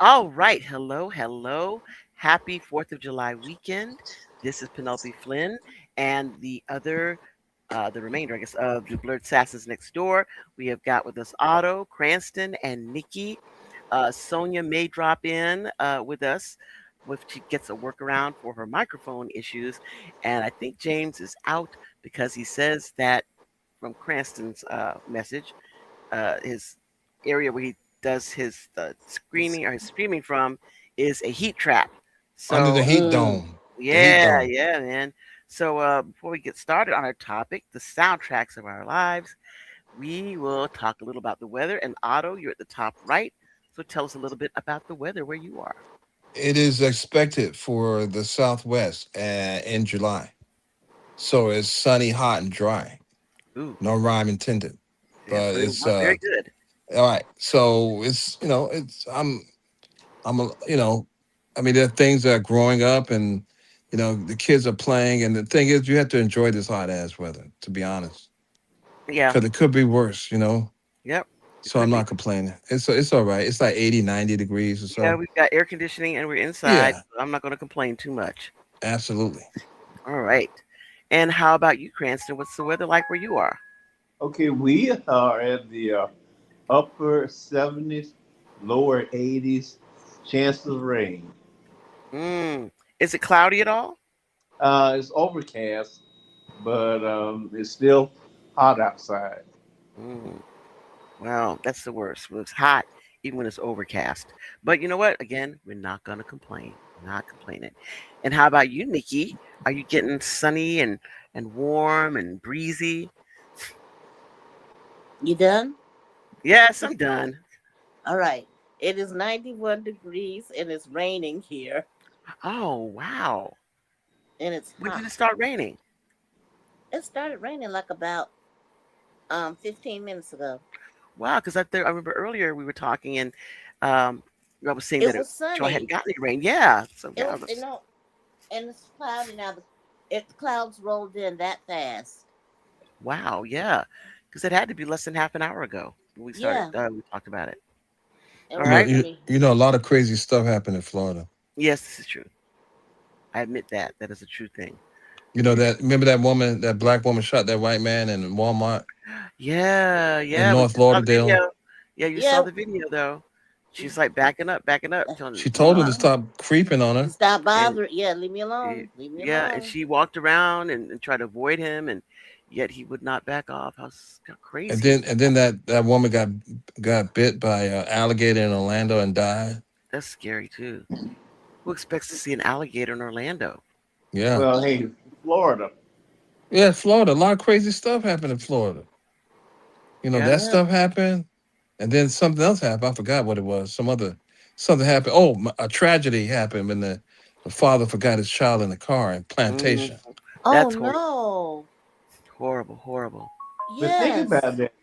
All right. Hello, hello. Happy 4th of July weekend. This is Penelope Flynn and the remainder, I guess, of the Blerdsasins Next Door. We have got with us Otto, Cranston, and Nikki. Sonia may drop in with us if she gets a workaround for her microphone issues. And I think James is out because he says that from Cranston's message, his area where he does his screening or his streaming from is a heat trap. Under the So heat Mm. dome. The heat yeah, dome. yeah, man. So before we get started on our topic, the soundtracks of our lives, we will talk a little about the weather. And Otto, you're at the top right. So tell us a little bit about the weather where you are. It is expected for the Southwest in July. So it's sunny, hot, and dry. Ooh, No rhyme intended. yeah, But very it's very good. all right. So it's it's I'm a I mean there are things that are growing up and the kids are playing and the thing is you have to enjoy this hot ass weather, to be honest. Yeah, Because it could be worse. yep, it So I'm could be. not complaining. It's all right. It's like 80, 90 degrees or Yeah, so. we've got air conditioning and we're inside. Yeah, So I'm not going to complain too much. absolutely. All right. And how about you, Cranston? What's the weather like where you are? Okay, we are at the upper 70s, lower 80s, chance of rain. Mm. Is it cloudy at all? It's overcast, but it's still hot outside. Mm. Well, that's the worst. When it's hot, even when it's overcast. But you know what? Again, we're not gonna complain. Not complaining. And how about you, Nikki? Are you getting sunny and warm and breezy? You done? Yes, I'm done. All right. It is 91 degrees and it's raining here Oh wow! and it's When did hot. it start raining? It started raining like about 15 minutes ago. Wow, because I remember earlier we were talking and um, I was saying It that was y'all hadn't sunny. gotten any rain. Yeah. So It yeah, was that's and it's cloudy now. The clouds rolled in that fast. wow. Yeah, because it had to be less than half an hour ago when we started. Yeah, We talked about it. it All was right. pretty. A lot of crazy stuff happened in Florida. Yes, this is true. I admit that. That is a true thing. You know It, that remember that woman, that black woman shot that white man in Walmart yeah, in yeah. We North just saw the Lauderdale. video. Yeah, you saw Yeah, the video though. She's like backing up, telling She you told know, him to stop creeping on to her. stop and bothering. Yeah, leave me alone. Leave me yeah, and alone. she walked around and tried to avoid him, and yet he would not back off. How And crazy! then that woman got bit by an alligator in Orlando and died. That's scary too. Who expects to see an alligator in Orlando? Yeah. Well, hey, Florida. Yeah, Florida. A lot of crazy stuff happened in Florida. Yeah. That Yeah. stuff happened. And then something else happened. I forgot what it was. Something happened. Oh, a tragedy happened when the father forgot his child in the car in Hmm. Plantation. Oh That's horrible, no. horrible, horrible. But think Yes. about that.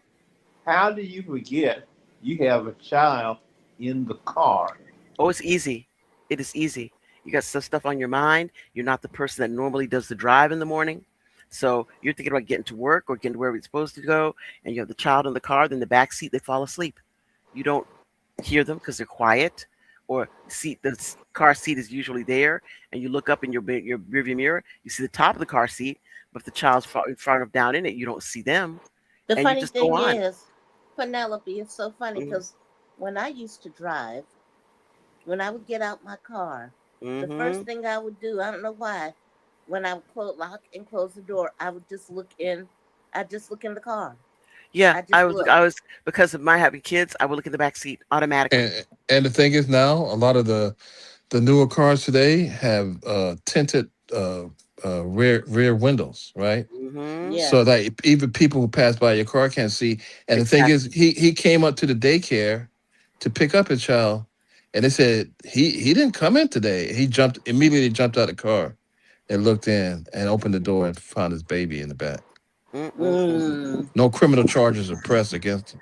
How do you forget you have a child in the car? Oh, it's easy. It is easy. You got some stuff on your mind. You're not the person that normally does the drive in the morning. So you're thinking about getting to work or getting to where we're supposed to go, and you have the child in the car, then the back seat, they fall asleep. You don't hear them because they're quiet, or car seat is usually there, and you look up in your rearview mirror, you see the top of the car seat, but if the child's in front of down in it, you don't see them, The and you funny just go thing on. is, Penelope, it's so funny Hmm. because when I used to drive, when I would get out my car, the first Hmm. thing I would do, I don't know why, when I would lock and close the door, I would just look in. I just look in the car. Yeah, I just look. I was because of my having kids, I would look in the back seat automatically. And the thing is now, a lot of the newer cars today have tinted rear windows, right? Hmm. Yeah. So that even people who pass by your car can't see. And the thing is, Exactly. he came up to the daycare to pick up his child, and they said he didn't come in today. He jumped out of the car and looked in and opened the door and found his baby in the back. Mm-mm-mm. Mm. No criminal charges are pressed against him.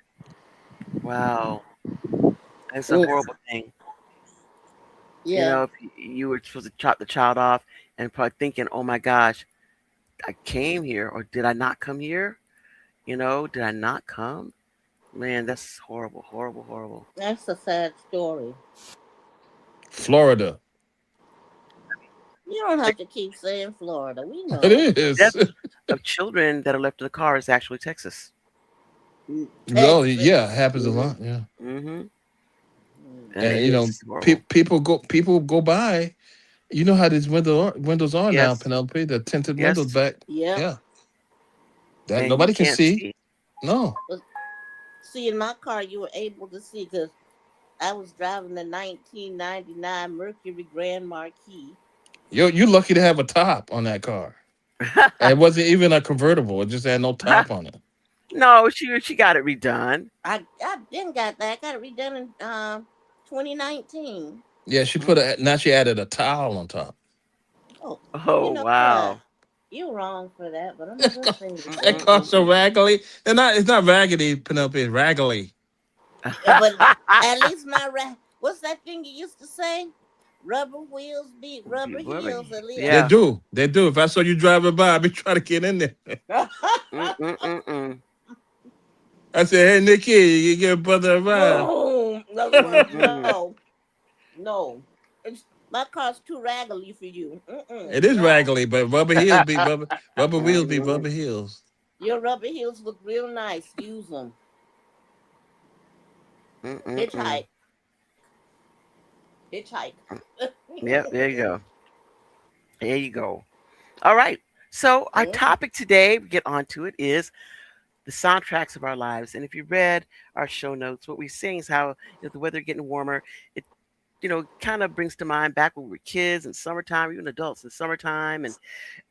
Wow, it's a Mm. horrible thing. You Yeah. know, if you were supposed to chop the child off and probably thinking, "Oh my gosh, I came here, or did I not come here? You know, did I not come?" Man, that's horrible, horrible, horrible. That's a sad story. Florida. You don't The have to keep saying Florida. We It know. is. death of children that are left in the car is actually Texas. Well, Texas. yeah, it happens a Mhm. lot. Yeah, Mhm. Mm. and It's horrible. people go by. You know how these windows are now, Yes. Penelope. The tinted windows Yes. back. Yep. Yeah, that And you nobody can can't see. see. No, But see, in my car, you were able to see because I was driving the 1999 Mercury Grand Marquis. you're lucky to have a top on that car. And it wasn't even a convertible. It just had no top on it. No, she got it redone. I didn't got that. I got it redone in 2019. Yeah, she put Mm. a now she added a towel on top. Oh, you Oh know what? wow. You're wrong for that, but I'm not gonna say That anything. car's so Mm-mm-mm-mm. raggedy. It's not raggedy, Penelope. It's raggedy. Yeah, but at least my what's that thing you used to say? Rubber wheels beat rubber heels. At least. They Yeah. do. They do. If I saw you driving by, I'd be trying to get in there. Mm-mm-mm-mm. I said, "Hey, Nikki, you get a brother a ride." No, no, Mm-mm. no, no. It's my car's too raggedy for you. It is No, raggedy, but rubber wheels be Mm-mm. rubber heels. your rubber heels look real nice. Use them. Mm-mm-mm. Hitchhike, hitchhike. Yep, there you go. There you go. All right. So our Mm, topic today, we get onto it, is the soundtracks of our lives. And if you read our show notes, what we're seeing is how the weather getting warmer. It kind of brings to mind back when we were kids and summertime, even adults in summertime, and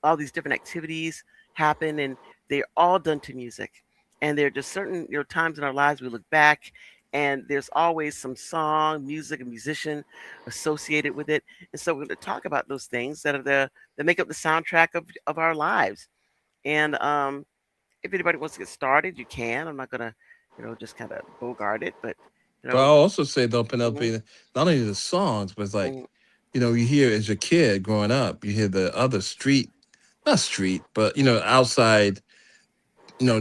all these different activities happen, and they're all done to music. And there are just certain times in our lives we look back, and there's always some song, music, and musician associated with it. And so we're going to talk about those things that are that make up the soundtrack of our lives. And if anybody wants to get started, you can. I'm not gonna, just kind of bogart it, but you But know, I'll also say though, mhm, Penelope, not only the songs, but it's like, mhm. you hear as a kid growing up, you hear the other street, not street, but outside,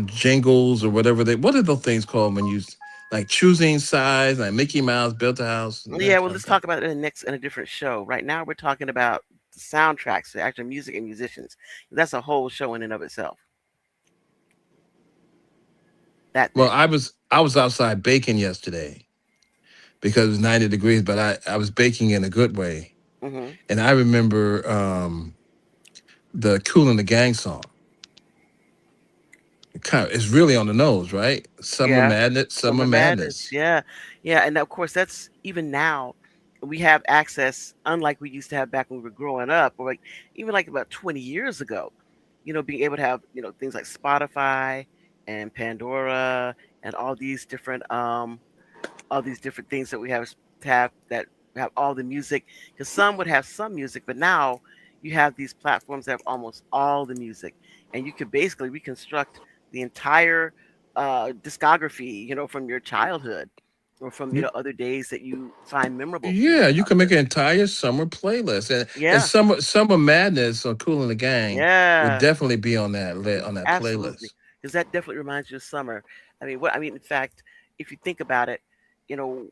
jingles or whatever what are those things called when you like choosing sides, like Mickey Mouse built a house and Yeah, that well, kind of let's thing. talk about it in a different show. Right now, we're talking about the soundtracks, the actual music and musicians. That's a whole show in and of itself. That Well, thing. I was outside baking yesterday because it was 90 degrees, but I was baking in a good way. Hmm. And I remember the Cool and the Gang song. It's really on the nose, right? Summer Yeah, Madness, Summer Summer Madness. Madness. Yeah, yeah, and of course, that's even now. We have access, unlike we used to have back when we were growing up, or like even like about 20 years ago. Being able to have things like Spotify and Pandora and all these different things that we have that have all the music, because some would have some music, but now you have these platforms that have almost all the music, and you could basically reconstruct the entire discography, from your childhood or from You- other days that you find memorable from your Yeah, you can make childhood. an entire summer playlist, and Yeah, Summer Madness on Cool and the Gang would yeah, definitely be on that absolutely, playlist. because that definitely reminds you of summer. In fact, if you think about it,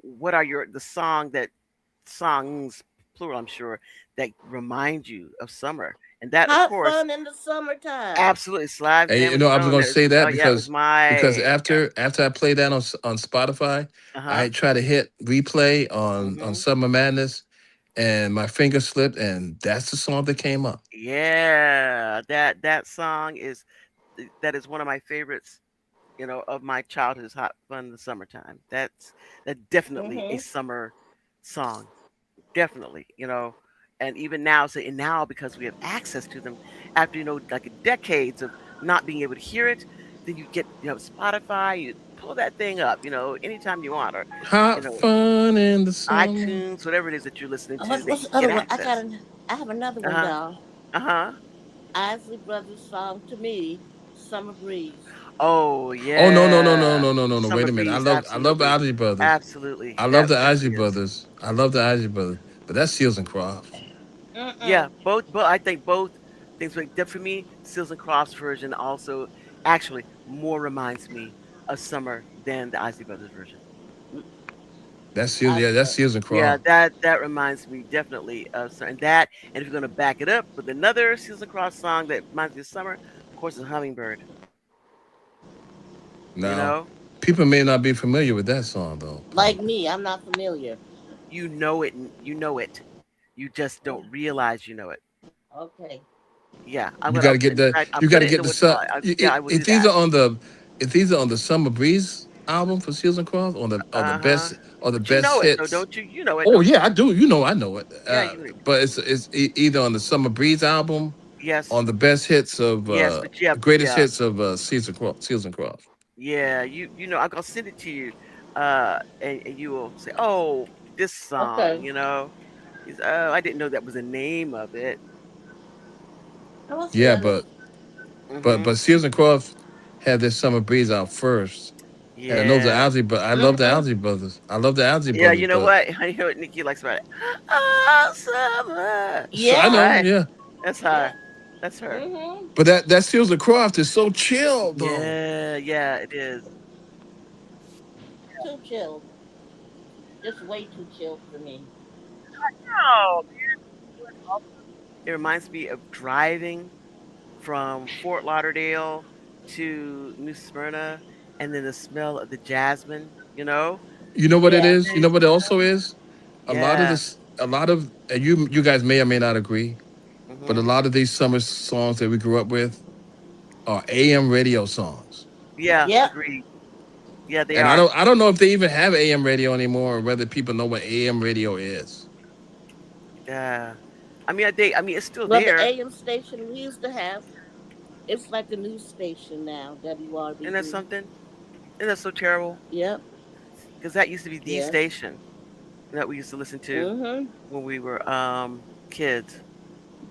what are the songs, plural, I'm sure, that remind you of summer. And that, of Have course, fun in the summertime. absolutely, Slide And Jam and I was Stone. going to say Oh that yeah, it was because my yeah. after I played that on Spotify, Uh I huh. try to hit replay on Hmm. Summer Madness, and my finger slipped, and that's the song that came up. Yeah, that song that is one of my favorites. Of my childhood is Hot Fun in the Summertime. That's definitely a Mm-hmm. summer song. Definitely. And even now, and now because we have access to them, after like decades of not being able to hear it, then you get Spotify, you pull that thing up, anytime you want, or you Hot know fun in the summer. iTunes, whatever it is that you're listening to, that What's you the get other one? access. I have another Uh one, huh. y'all. Uh huh. Isley Brothers song to me, Summer Breeze. Oh Oh yeah, no! Wait Summer a minute. Breeze, I love the absolutely, Ozzy Brothers. absolutely. I love That the Ozzy definitely is. Brothers. I love the Ozzy Brothers. But that's Seals and Crofts. Yeah, Mm-mm. both. But I think both things. Like that for me, Seals and Crofts version also actually more reminds me of summer than the Isley Brothers version. That's Also, Seals and Yeah, Croft. that reminds me definitely of certain that. And if you're gonna back it up with another Seals and Cross song that reminds me of summer, of course, is Hummingbird. You Now, know, people may not be familiar with that song though. like Probably. me, I'm not familiar. you know it. You know it. You just don't realize you know it. Okay. Yeah, You got I'll to put get it. In the. fact, I'll You got put to it in get the the what you sub. call it. Yeah, I will do It's that. either on the. It's either on the Summer Breeze album for Seals and Croft, Uh huh. or the But you best know it though, hits. don't you? You know it, Oh don't yeah, you? I do. You know, I know it. Yeah, you. But it's either on the Summer Breeze album, Yes, on the best hits of yes, but yeah, greatest yeah, hits of Seals and Croft. yeah. You know, I'll send it to you, and you will say, "Oh, this song." Okay. You know, oh, I didn't know that was the name of it. I will Yeah, send it. Mm-hmm. but Seals and Croft had their Summer Breeze out first. And I know the Yeah. Ozzy, but I love the Mm-hmm. Ozzy brothers. I love the Ozzy Yeah, brothers, you know but what? You know what Nikki likes about it? Oh, summer. so I That's Yeah. know, right. yeah. That's Yeah. her. That's her. Mm-hmm. But that Seals and Croft is so chill though. Yeah, yeah, it is. Too chilled. Just way too chilled for me. Oh, it reminds me of driving from Fort Lauderdale to New Smyrna and then the smell of the jasmine, you know? You know what it Yeah. is? You know what it also is? Yeah. A lot of and you guys may or may not agree, but a Mhm. lot of these summer songs that we grew up with are AM radio songs. Yeah, Yep. agreed. Yeah, they And are. I don't know if they even have AM radio anymore or whether people know what AM radio is. Yeah. I mean it's still Well, the there. AM station we used to have, it's like a news station now. Isn't that WRBD. something? Isn't that so terrible? Yep. Because that used to be the Yes. station that we used to listen to Mm-hmm. when we were kids.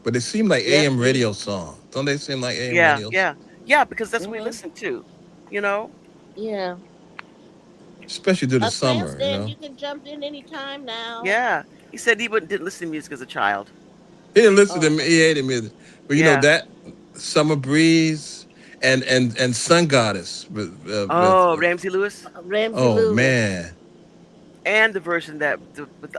But they seem like Yep. AM We radio used. songs. Don't they seem like AM Yeah, radios? yeah. Yeah, because that's what we Mm-hmm. listened to, you know? Yeah. Especially through the summer, you Grandstand, know. you can jump in anytime now. Yeah. He said he didn't listen to music as a child. He didn't listen to Oh, me. He okay. hated music. But you know Yeah. that Summer Breeze and Sun Goddess Oh, Ramsey Lewis Ramsey oh Lewis, man. and the version that with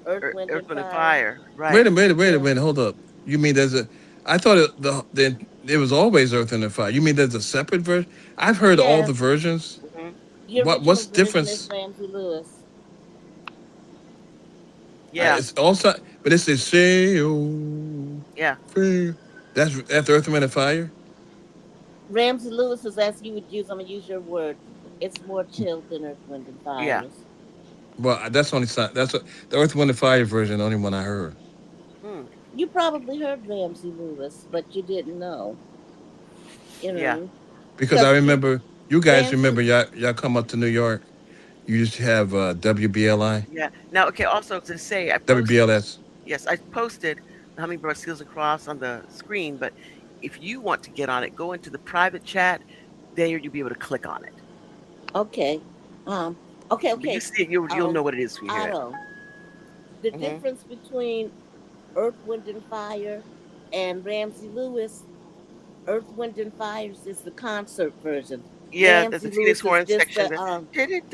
Earth, Wind, Earth and Wind and Fire. Fire. Right. Wait a Yeah. minute, hold up. You mean there's a I thought it was always Earth and the Fire. You mean there's a separate version? I've heard all the Yes. versions. Mhm. The original What's version is difference? Ramsey Lewis. Yeah. It's also but it says say oh Yeah. fire. That's Earth Wind and Fire. Ramsey Lewis is as you would use. I'm gonna use your word. It's more chilled than Earth, Wind, and Yeah. Fire's. Well, that's what the Earth Wind and Fire version. The only one I heard. Hmm. You probably heard Ramsey Lewis, but you didn't know. You Yeah. know, Because I because remember you guys Ramsey. remember y'all come up to New York. You used to have WBLI, Yeah. Now, okay. Also, to say, I posted. WBLS. Yes, I posted the Hummingbird Seals and Cross on the screen. But if you want to get on it, go into the private chat. There, you'll be able to click on it. Okay. Okay. But you Okay. see it, you'll know what it is when you hear it. Otto. The Hmm. difference between Earth, Wind, and Fire and Ramsey Lewis. Earth, Wind, and Fires is the concert version. Yeah, there's Ramsey a Phoenix Lewis is horn just section. the That did it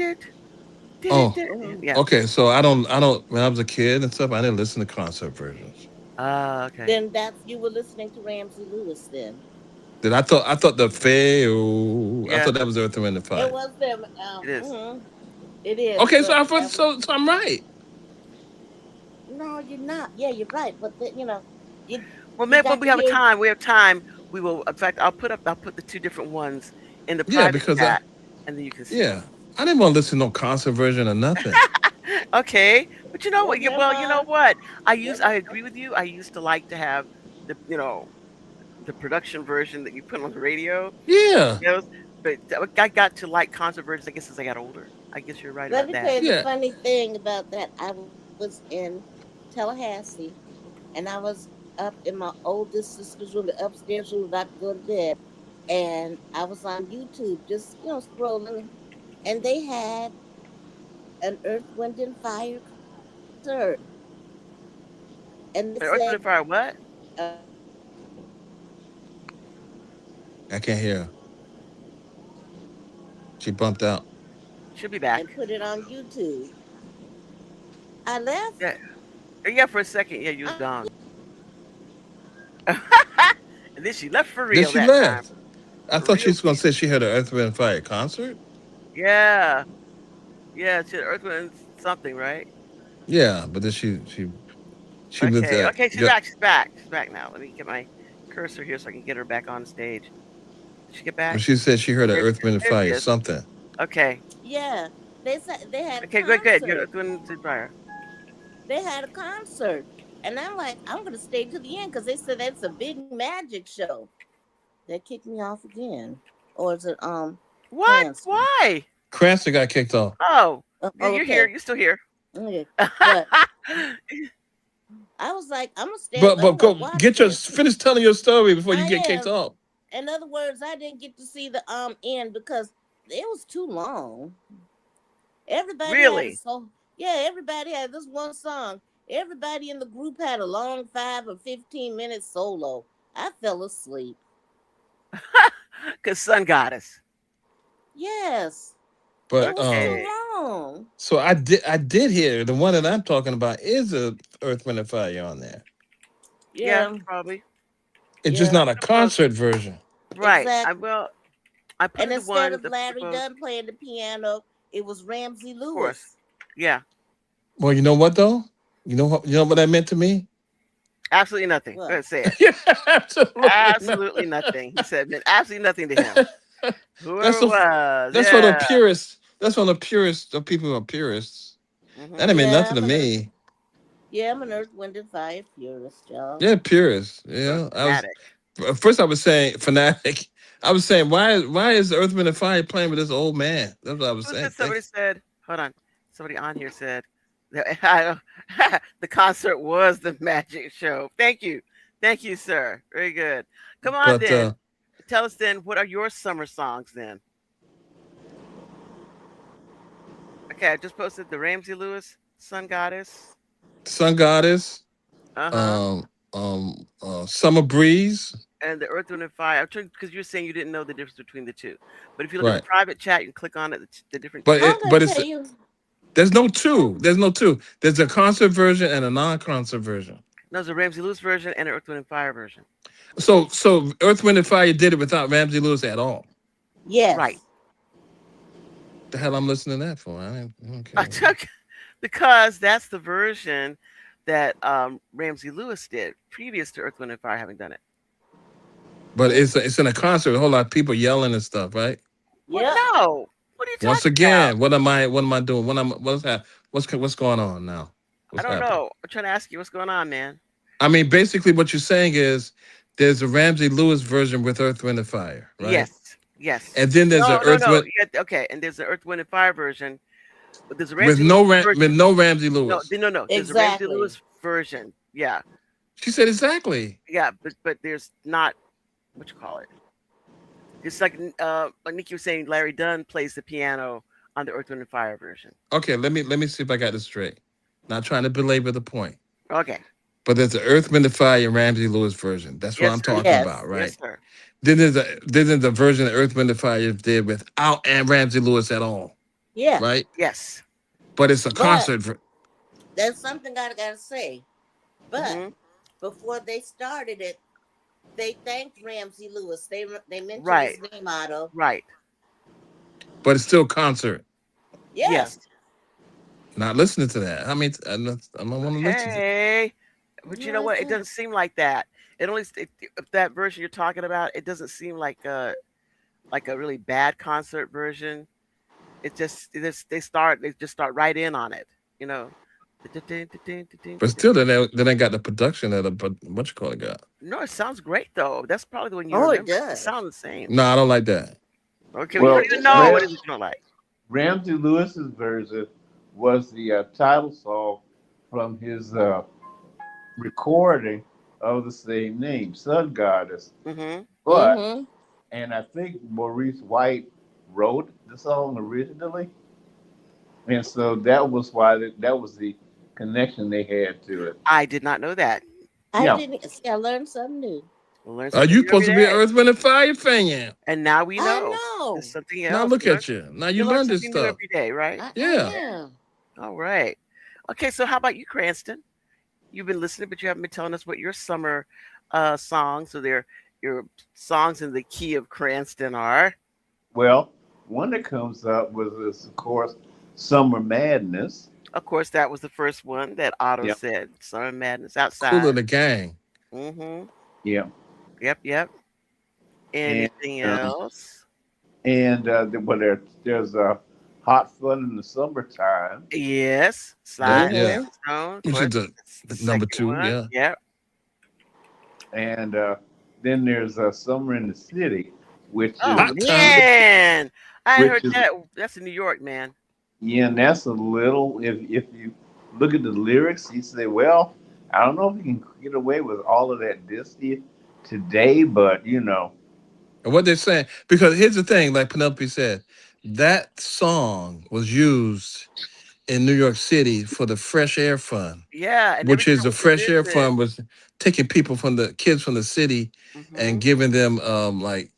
did it Oh, did. mhm. Yeah. okay. So I don't. When I was a kid and stuff, I didn't listen to concert versions. Ah, okay. Then that's you were listening to Ramsey Lewis then. Then I thought the fail. I Yeah, thought that was Earth Wind and It Fire. was them. it is. It is, Okay, but that was so I'm right. no, you're not. Yeah, you're right. But you Well, you maybe when got we to have a hear. time, we have time. We will. In fact, I'll put the two different ones in the Yeah, private because chat, and then you can see. yeah, I didn't want to listen to no concert version or nothing. Okay, but you know Well, what? never Well, you know mind. what? Never I mind. agree with you. I used to like to have the the production version that you put on the radio. Yeah, You know, but I got to like concert versions. I guess as I got older. I guess you're right Let about me tell that. you the yeah. funny thing about that. I was in Tallahassee, and I was up in my oldest sister's room, the upstairs room, about to go to bed, and I was on YouTube, just scrolling, and they had an Earth, Wind, and Fire concert, and they Earth, said, Wind& Fire, what? I can't hear her. She bumped out. She'll be and back. put it on YouTube. I left. Yeah, yeah. For a second, yeah, you was I'm gone, and then she left for Then real she that time. left. I For thought she real, was gonna say she had an Earth, Wind, and Fire concert. yeah, yeah. She Earth Wind something, right? Yeah, but then she was Okay, okay. She's got back. She's back. She's back now. Let me get my cursor here so I can get her back on stage. Did she get when back? she said she heard an There she Earth, is. Wind, and There she Fire is. something. Okay. yeah. They said they had a Okay. Good. Good. You're concert. doing to prior. They had a concert, and I'm like, I'm gonna stay to the end because they said that's a big magic show. They kicked me off again, or is it What? Cranston? Why? Cranston got kicked off. Oh, Oh, you're here. okay, You're still here. okay. But I was like, I'm gonna stay. But I'm gonna go watch get your this. finish telling your story before you I get kicked am. off. In other words, I didn't get to see the end because it was too long. Everybody had a Really? song. Yeah, everybody had this one song. Everybody in the group had a long 5 or 15 minute solo. I fell asleep. Cause Sun Goddess. Yes, it But was too Okay. long. so I did hear the one that I'm talking about is a Earth, Wind, and Fire on there. Yeah, Yeah, probably. It's just yeah, not a Well, concert version. right. I exactly. well, I put And in the instead one of the Larry proposed. Dunn playing the piano, it was Ramsey Of course. Lewis. Yeah. Well, you know what though? You know what that meant to me? Absolutely nothing. Go What? ahead, say it. Yeah, absolutely not. Absolutely nothing. He said meant absolutely nothing to him. Whoever that's it the was. that's for the Yeah. purists. That's for the purists. The people who are purists. That Mhm. didn't mean Yeah, nothing to me. I'm an Earth, Wind, and Fire purist, y'all. Yeah, purists. You're a I was fanatic. at first I was saying fanatic. I was saying why is Earth, Wind, and Fire playing with this old man? That's what I was Who said saying. somebody Thanks. said, hold on. Somebody on here said that the concert was the magic show. Thank you. Thank you, sir. Very good. Come on But then. Tell us then, what are your summer songs then? Okay, I just posted the Ramsey Lewis Sun Goddess. Sun Goddess, Uh-huh. Summer Breeze, And the Earth, Wind, and Fire. I'm trying because you're saying you didn't know the difference between the two. But if you look at the right? private chat, you can click on it, the different But two. I'm it gonna but it's tell you. there's no I'm, two. There's no two. There's a concert version and a non-concert version. No, there's a Ramsey Lewis version and an Earth, Wind, and Fire version. So Earth, Wind, and Fire did it without Ramsey Lewis at all. Right. yes. The hell I'm listening to that for? I don't I care. took because that's the version that Ramsey Lewis did previous to Earth, Wind, and Fire having done it. But it's in a concert, a whole lot of people yelling and stuff, right? Well, Yep. no. What are you Once talking about? again, what am I doing? What's going on now? I What's don't happening? know. I'm trying to ask you what's going on, man. I mean, basically, what you're saying is there's a Ramsey Lewis version with Earth, Wind, and Fire, right? Yes. Yes. And then there's a No, no, Earth, no. Wind Yeah, okay. And there's the Earth, Wind, and Fire version, but there's a with Ramsey Lewis with version. no Ramsey No, Lewis. no, no. There's a Ramsey Exactly. Lewis version. Yeah, She said exactly. yeah. But there's not what you call it. It's like Nikki was saying. Larry Dunn plays the piano on the Earth, Wind, and Fire version. Okay, let me see if I got this straight. Not trying to belabor the point, Okay. but there's the Earth, Wind, and Fire and Ramsey Lewis version. That's what Yes, I'm sir. talking about, Yes. right? Yes, sir. Then there's a version of Earth, Wind, and Fire did without and Ramsey Lewis at all, Yeah. right? Yes. But it's a But concert. there's something I gotta say. But Hmm. before they started it, they thanked Ramsey Lewis. They mentioned Right. his name, Otto. Right. But it's still concert. Yeah. Yes. Not listening to that. I mean, I don't want to listen to. Okay. But you know what? It Listen. doesn't seem like that. It only if that version you're talking about, it doesn't seem like a really bad concert version. They just start right in on it. You know. But still, then I got the production that what you call it got. No, it sounds great though. That's probably the one you Oh, it remember. It does. sounds the same. No, I don't like that. Okay, well, you don't Well, even It know what Ram, it is does. you don't like. Ramsey Lewis's version was the title song from his recording of the same name, Sun Goddess. Hmm. But, Mm-hmm. and I think Maurice White wrote the song originally. And so that was why that was the connection they had to it. I did not know that. I Yeah. didn't see. I learned something new. We learn Are something you new every supposed to be an day. Earth, Wind, and Fire fan? And now we I know know. it's something Now else. look at you. Now you You learn learned this something new stuff. every day, right? I Yeah. am. All right. Okay, so how about you, Cranston? You've been listening, but you haven't been telling us what your summer songs or your songs in the key of Cranston are. Well, one that comes up was, is, of course, Summer Madness. Of course, that was the first one that Otto Yep, said. Summer Madness Cooler outside. the gang. Mm-hmm. yep. Yep, yep. And Anything um, else? well, there's a Hot Fun in the Summertime. Yes. That Slide yeah. down Mm-hmm. the stone. Of Which is course. the It's the number second two. one. Yeah. Yep. And then there's Summer in the City, which Oh is Hot town. man. I heard which is that. That's in New York, man. yeah, and that's a little. If you look at the lyrics, you say, well, I don't know if you can get away with all of that disty today, but And what they're saying, because here's the thing, like Penelope said, that song was used in New York City for the Fresh Air Fund, Yeah, and every which is time the we would Fresh Air visit. Fund was taking people from the kids from the city and Mm-hmm. giving them like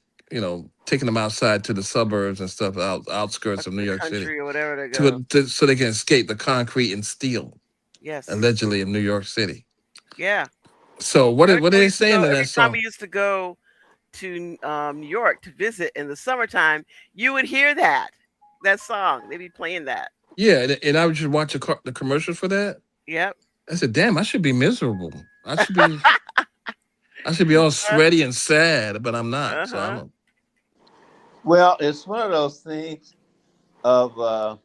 taking them outside to the suburbs and stuff Or outskirts of to New the York City country or whatever to go. so they can escape the concrete and steel Yes. allegedly of New York City. Yeah. So Every what time are we they used to saying go, in every that time we song? used to go to New York to visit in the summertime, you would hear that song. They'd be playing that. Yeah, and I would just watch the commercials for that. Yep. I said, "Damn, I should be miserable. I should be all sweaty and sad, but I'm not. So I'm Uh-huh. a, well, it's one of those things of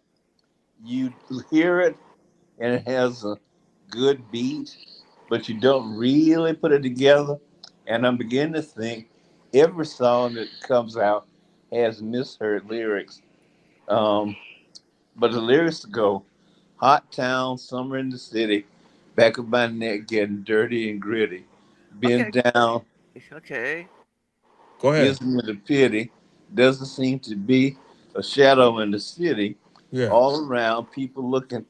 you hear it and it has a good beat, but you don't really put it together. And I'm beginning to think every song that comes out has misheard lyrics. Um, but the lyrics go, hot town, summer in the city, back of my neck getting dirty and gritty. Been Okay. down, Okay. go ahead. isn't it a pity? Doesn't seem to be a shadow in the city. Yeah. All around, people looking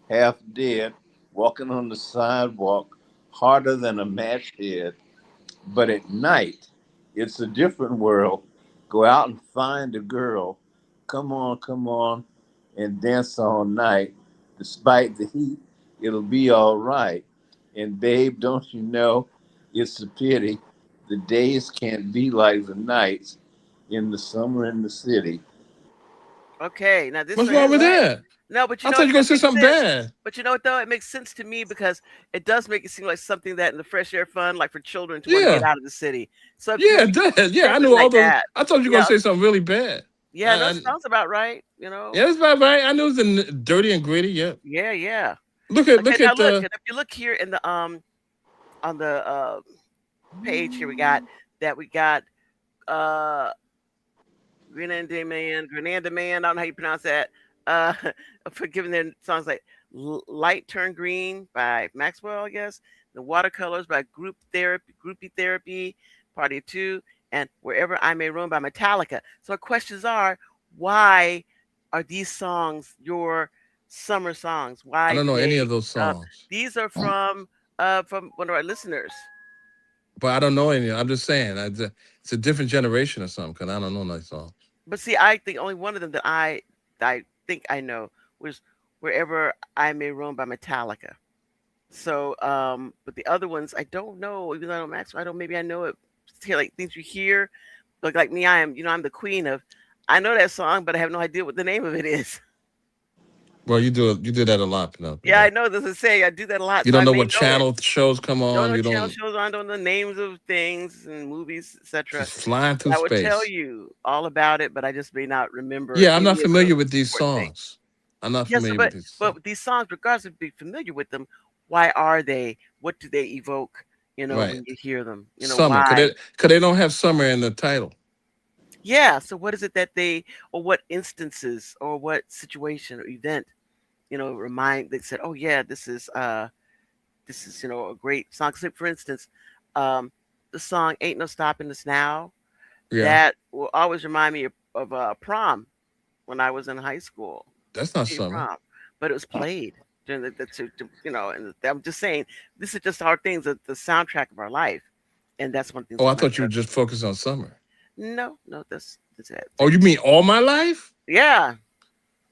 half dead, walking on the sidewalk, harder than a match head. But at night, it's a different world. Go out and find a girl. Come on, and dance all night. Despite the heat, it'll be all right. And babe, don't you know it's a pity the days can't be like the nights in the summer in the city. Okay. Now this What's right here. wrong All with right. that? No, but you I know thought what? you were gonna That say makes something sense. bad. But you know what though? It makes sense to me because it does make it seem like something that in the fresh air fund, like for children to want to get Yeah. out of the city. So if Yeah, you it does. Yeah, I something knew all like those. that. I thought you were gonna Yeah. say something really bad. Yeah, no, it I, sounds about right, you know. yeah, that's about right. I knew it was in dirty and gritty. Yeah. Yeah, yeah. Okay, Look now at look, the and if you look here in the on the page here we got uh Grenada Man, I don't know how you pronounce that. Uh for giving their songs like Light Turn Green by Maxwell, I guess. The Watercolors by Groupie Therapy, Party of Two, and Wherever I May Roam by Metallica. So our questions are, why are these songs your summer songs? I Why don't do know any they of those uh songs, these are from one of our listeners. but I don't know any. I'm just saying, it's a different generation or something. Cause I don't know those songs. But see, I think only one of them that I think I know was Wherever I May Roam by Metallica. So, but the other ones I don't know. Even though I don't Max, I don't. Maybe I know it. Like things you hear, like me, I am. I'm the queen of. I know that song, but I have no idea what the name of it is. Well, you do that a lot, Penelope. Yeah, I That know. This is saying I do that a lot, you so don't I know may what know it. channel shows come Don't on. know You channel don't shows on. Don't know the names of things and movies, etc. just flying through I would tell space. you all about it, but I just may not remember Yeah, I'm not any of the familiar with these important things. songs. I'm not Yes, familiar with but these songs. but these songs, regardless of being familiar with them, why are they? What do they evoke? Right. When you hear them, Summer. why? Cause they don't have summer in the title. Yeah. So what is it that they, or what instances, or what situation or event, remind? They said, oh yeah, this is a great song. So for instance, um, the song "Ain't No Stopping Us Now." Yeah, That will always remind me of prom when I was in high school. that's not Senior summer. prom, but it was played during and I'm just saying this is just our things, the soundtrack of our life, and that's one of the things Oh, that I my thought you were cousin. just focused on summer. No, no, that's it. Oh, you mean all my life? Yeah,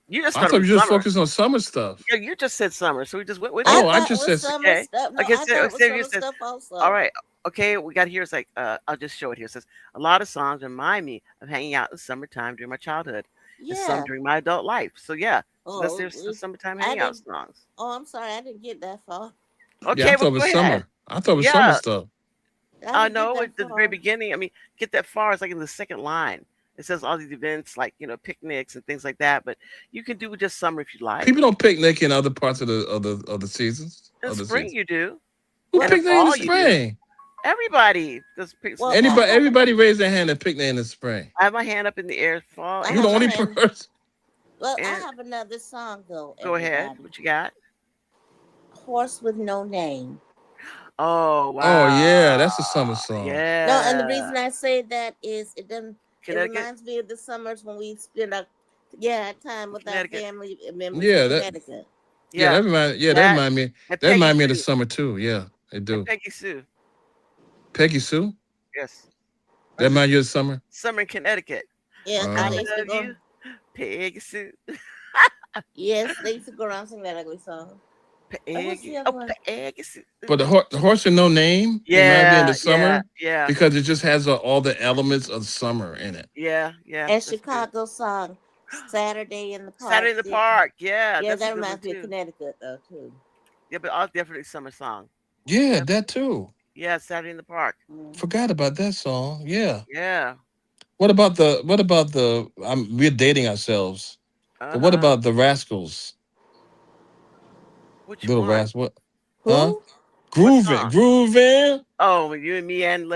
you just I started thought with you just summer. focused on summer stuff. Yeah, you just said summer, so we just went with I you. Oh, I thought it just was said summer Okay. stuff. No, Okay, I thought so it was say here summer says, stuff all also. right, okay, we got here. It's like, I'll just show it here. It says, a lot of songs remind me of hanging out in the summertime during my childhood and some Yeah. during my adult life. So, yeah, so that's Oh, there's the summertime I hangout didn't. songs. Oh, I'm sorry, I didn't get that far. yeah. I Okay, well, thought it go was ahead. summer. I thought it was summer Yeah, stuff. I didn't get no, that at the very far. beginning, I mean, get that far, it's like in the second line. It says all these events like, picnics and things like that, but you can do just summer if you like. People don't picnic in other parts of the seasons. In Of the spring, season. you do. Who And in Well, picnic in the fall, you do. spring? Everybody does pick some well, I fall. Anybody? have Everybody raise their hand and picnic in the spring. I have my hand up in the air, fall I You and the have a only summer. hand. person. Well, I And have another song though. go ahead. Everybody, What you got? horse with no name. Oh Oh wow, yeah, that's a summer song. No, and the yeah, reason I say that is it doesn't. It Connecticut, reminds me of the summers when we spend our yeah time with our Connecticut. family members in Yeah, that Connecticut. yeah Yeah, that that remind me and that Peggy remind me of the Sue summer too. Yeah, they and do. Peggy Sue. Peggy Sue, Yes, that or is it remind you of summer. Summer in Connecticut? Yeah, because I they used to love go. you, Peggy Sue. Yes, they used to go around singing that ugly song. And what's Peggy, the other oh one? Peggy Sue. But the horse with no name reminds me of Yeah, the yeah, summer yeah, because it just has all the elements of summer in it. yeah, yeah. And That's good. Chicago song Saturday in the Park. Saturday in the Park. Yeah, Yeah, that's a that good one reminds me of too. Connecticut though too. Yeah, but all definitely summer song. Yeah, Definitely. that too. Yeah, Saturday in the Park. Mm. Forgot about that song. Yeah. Yeah. What about the we're dating ourselves. Uh But what huh. about the Rascals? Which Little one? Rascal. What? Huh? Who? What Grooving, song? grooving. Oh, you and me and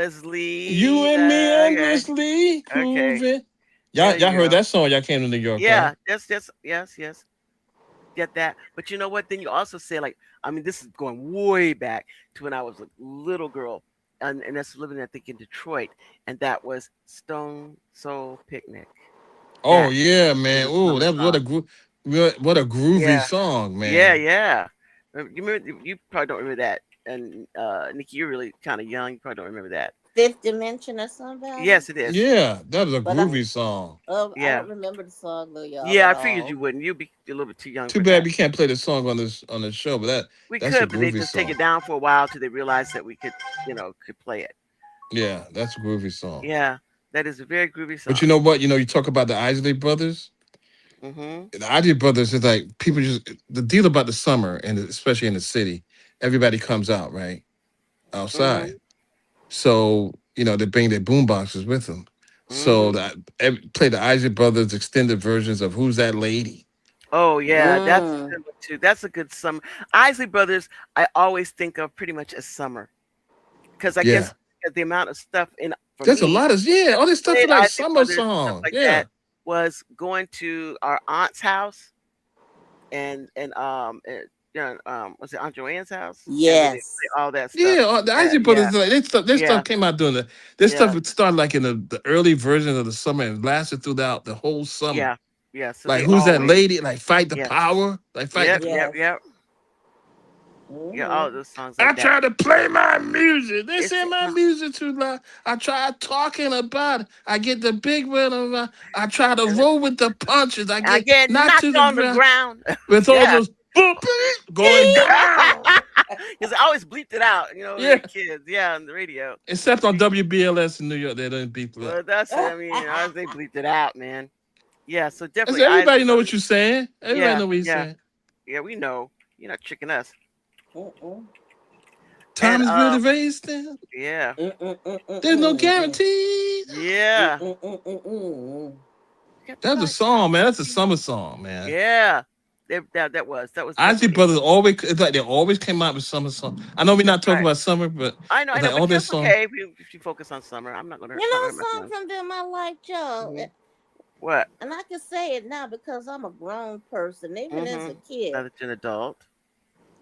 You Leslie. and me Okay. endlessly Okay. grooving. There Y'all you heard go. that song? Y'all came to New York, right? Yeah. Yes. Get that. But you know what? Then you also say like, I mean, this is going way back to when I was a little girl, and that's living I think in Detroit, and that was Stone Soul Picnic. Oh That yeah, is man. a Ooh, summer that song. what a groovy Yeah. song, Yeah. man. Yeah. You remember? You probably don't remember that. And Nikki, you're really kind of young. You probably don't remember that. Fifth Dimension or somebody? Yes, it is. Yeah, that was a But I groovy song. I Yeah. don't remember the song though, y'all, Yeah, at I figured all. you wouldn't. You'd be a little bit too young Too for bad that. we can't play the song on this show, but We that's a could, but they groovy just take song. it down for a while till they realize that we could, could play it. Yeah, that's a groovy song. Yeah, that is a very groovy But you song. know what? You talk about the Isley Brothers. Mm-hmm. The Isley Brothers is like people just the deal about the summer and especially in the city. Everybody comes out right outside, Mm-hmm. so they bring their boom boxes with them. So Mm-hmm. that play the Isley Brothers extended versions of "Who's That Lady." Oh yeah, that's a Mm. good one too. That's a good summer. Isley Brothers, I always think of pretty much as summer because I Yeah, guess the amount of stuff in for there's a me lot of all this stuff is played like Isley summer Brothers and stuff songs. like Yeah, that was going to our aunt's house and was it Aunt Joanne's house? And then they Yes. play all that stuff. yeah. The Isley Yeah, Brothers like this stuff yeah, came out during this yeah, stuff would start like in the early version of the summer and lasted throughout the whole summer. yeah, yeah. So Like they who's that always, lady? Like fight the yeah, power. Like fight the. yep, yep, Yes. yep, yeah. All of Hmm. those songs I like that. try to play my music. They It's say my music too loud. I try talking about it. I get the big rhythm. I try to roll with the punches. I I get get knocked to knocked the on the ground ground. with all Yeah. those boop, going down. Because I always bleeped it out, we were Yeah. kids, yeah, on the radio. Except on WBLS in New York, they don't beat that. Well, that's it. I mean, they bleeped it out, man. Yeah, so That's definitely Isley everybody know what Brothers. you're saying. Everybody Yeah, know what you're yeah, saying. yeah. We know you're not tricking us. Mm-mm. Time And is really wasting. yeah, There's no Mm-mm-mm-mm-mm. guarantee. yeah. Mm-mm-mm-mm-mm. You got the That's a light. song, man. That's a summer song, man. Yeah, that was Ozzy definitely Brothers always it's like they always came out with summer song. I know we're not talking right. about summer, but I it's know, like but all this that's song. okay if you focus on summer. I'm not gonna You not gonna know, a hurt my song feelings. from them I like, Joe. Hmm. What? And I can say it now because I'm a grown person. Even as a Mm-hmm. kid, Now that you're an adult.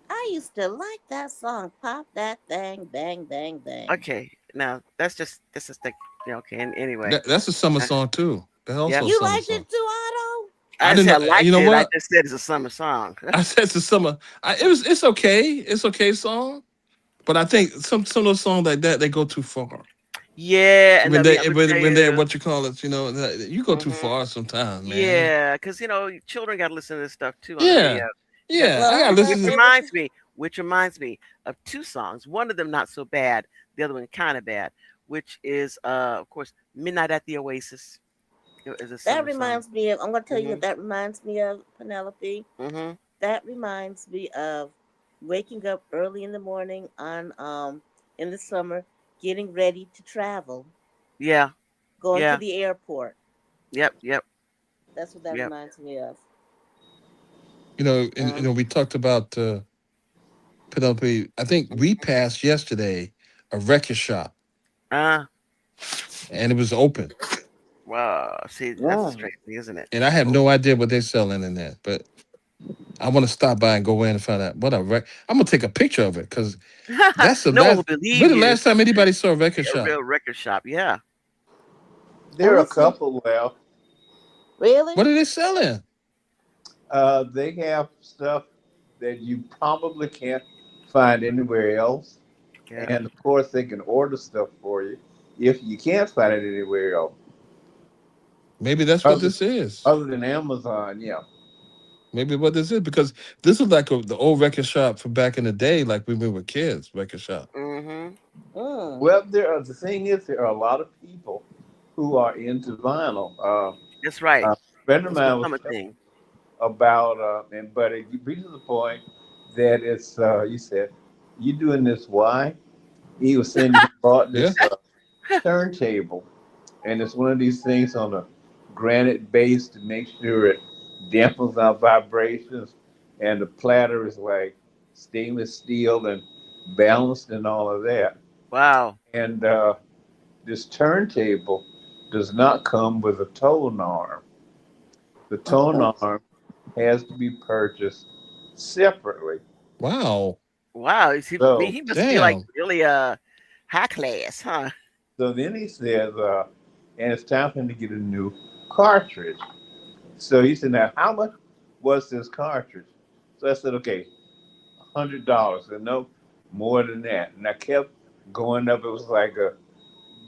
I used to like that song. Pop that thing, bang, bang, bang. Okay, now that's just like okay. Anyway, That's a summer uh, song too. That's also yep. a You summer liked song. it too, Otto? I I didn't didn't say I know. You liked know it. I what? just said it's a summer song. I said it's a summer. It's okay. It's okay song. But I think some of those songs like that they go too far. Yeah, and When I mean, they I'm gonna tell when they're you. what you call it, you go too Hmm. far sometimes, man. Yeah, because children got to listen to this stuff too on the radio. Yeah, You got to yeah. listen. I Well, gotta Which listen to. reminds me, of two songs. One of them not so bad. The other one kind of bad. Which is, of course, "Midnight at the Oasis" is a that summer song. reminds me of. I'm going to tell you what Mhm. that reminds me of, Penelope. Mhm. That reminds me of waking up early in the morning on in the summer, getting ready to travel, Yeah. going to Yeah. the airport. Yep. Yep. That's what that Yep. reminds me of. Mm. We talked about Penelope. I think we passed yesterday a record shop, Uh. and it was open, Wow. See, that's a Mm. strange thing, isn't it? and I have Oh. no idea what they're selling in there, but I want to stop by and go in and find out what a I'm gonna take a picture of it because that's the No one last. will believe When the you. last time anybody saw a record A shop? real record shop. Yeah. There Let are me a see. couple left. Really? What are they selling? They have stuff that you probably can't find anywhere else. Yeah. And of course, they can order stuff for you if you can't find it anywhere else, Maybe that's what other, this is. other than Amazon. Yeah. Maybe what this is because this is like the old record shop from back in the day, like when we were kids. Record shop. Mhm. Mm. Well, the thing is, there are a lot of people who are into vinyl. That's right. A friend of It's mine was become a telling thing. about, and but it reaches the point that it's, you said, you doing this why? He was saying he bought Yeah. this turntable, and it's one of these things on a granite base to make sure it dampens out vibrations, and the platter is like stainless steel and balanced and all of that. Wow. And this turntable does not come with a tone arm. The tone Mm-mm. arm has to be purchased separately. Wow. Wow. Is So, he must be like Damn. really high class, huh? so then he says, and it's time for him to get a new cartridge. So he said, now how much was this cartridge? So I said, okay, $100. And no more than that. And I kept going up. It was like a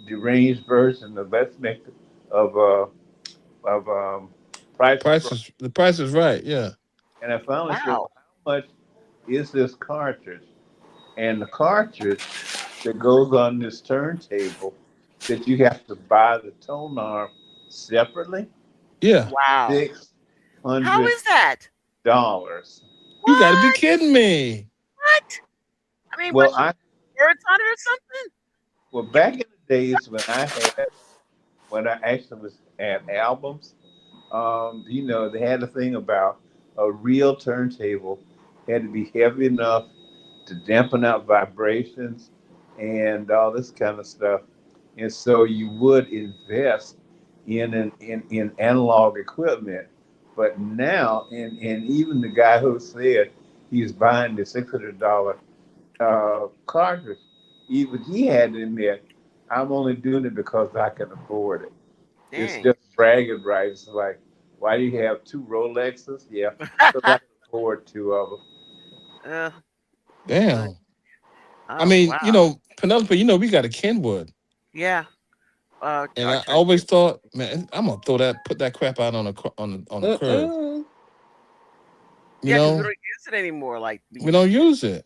deranged version of Let's Make of Price is Right. The price is right. Yeah. And I finally said, Wow. well, how much is this cartridge? And the cartridge that goes on this turntable that you have to buy the tone arm separately, Yeah. Wow. How $600. is that? You got to be What? kidding me. What? I mean, what Well, I words on it or something? well back in the days when I actually was at albums, they had a thing about a real turntable had to be heavy enough to dampen out vibrations and all this kind of stuff. And so you would invest in analog equipment. But now, and even the guy who said he's buying the $600 cartridge, even he had to admit, I'm only doing it because I can afford it. It's Dang. just bragging rights. Like, why do you have two Rolexes? Yeah, because I can afford two of them. uh, uh, Damn. I oh mean, wow. Penelope, we got a Kenwood. Yeah. And Our I always turntable. thought, man, I'm gonna put that crap out on on the curb. Mm-mm. You Yeah, because we don't know, use it anymore like we we used don't to. use it.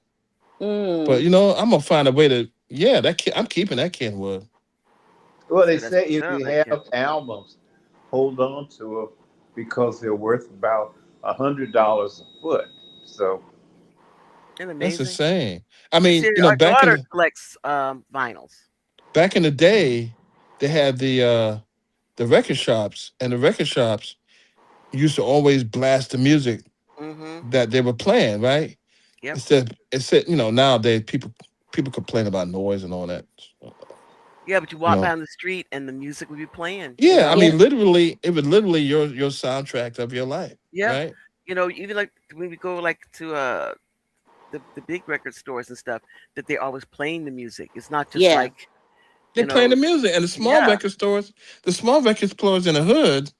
But Mm. I'm gonna find a way to. Yeah, I'm keeping that Kenwood. Well, they See, that's say if no, you that can't. have albums, hold on to them because they're worth about $100 a foot. So, Isn't it That's amazing? insane. I You see, mean, our daughter collects vinyls. back in the day, they had the record shops, and the record shops used to always blast the music Mm-hmm. that they were playing, right? Yep. Instead, nowadays people complain about noise and all that. Yeah, but you You walk know, down the street and the music would be playing. yeah. I Yeah. mean, literally, it was literally your soundtrack of your life, Yeah. right? Even like when we go like to the big record stores and stuff, that they're always playing the music. It's not just Yeah. like They you playing know. the music, and Yeah. the small record stores in the hood,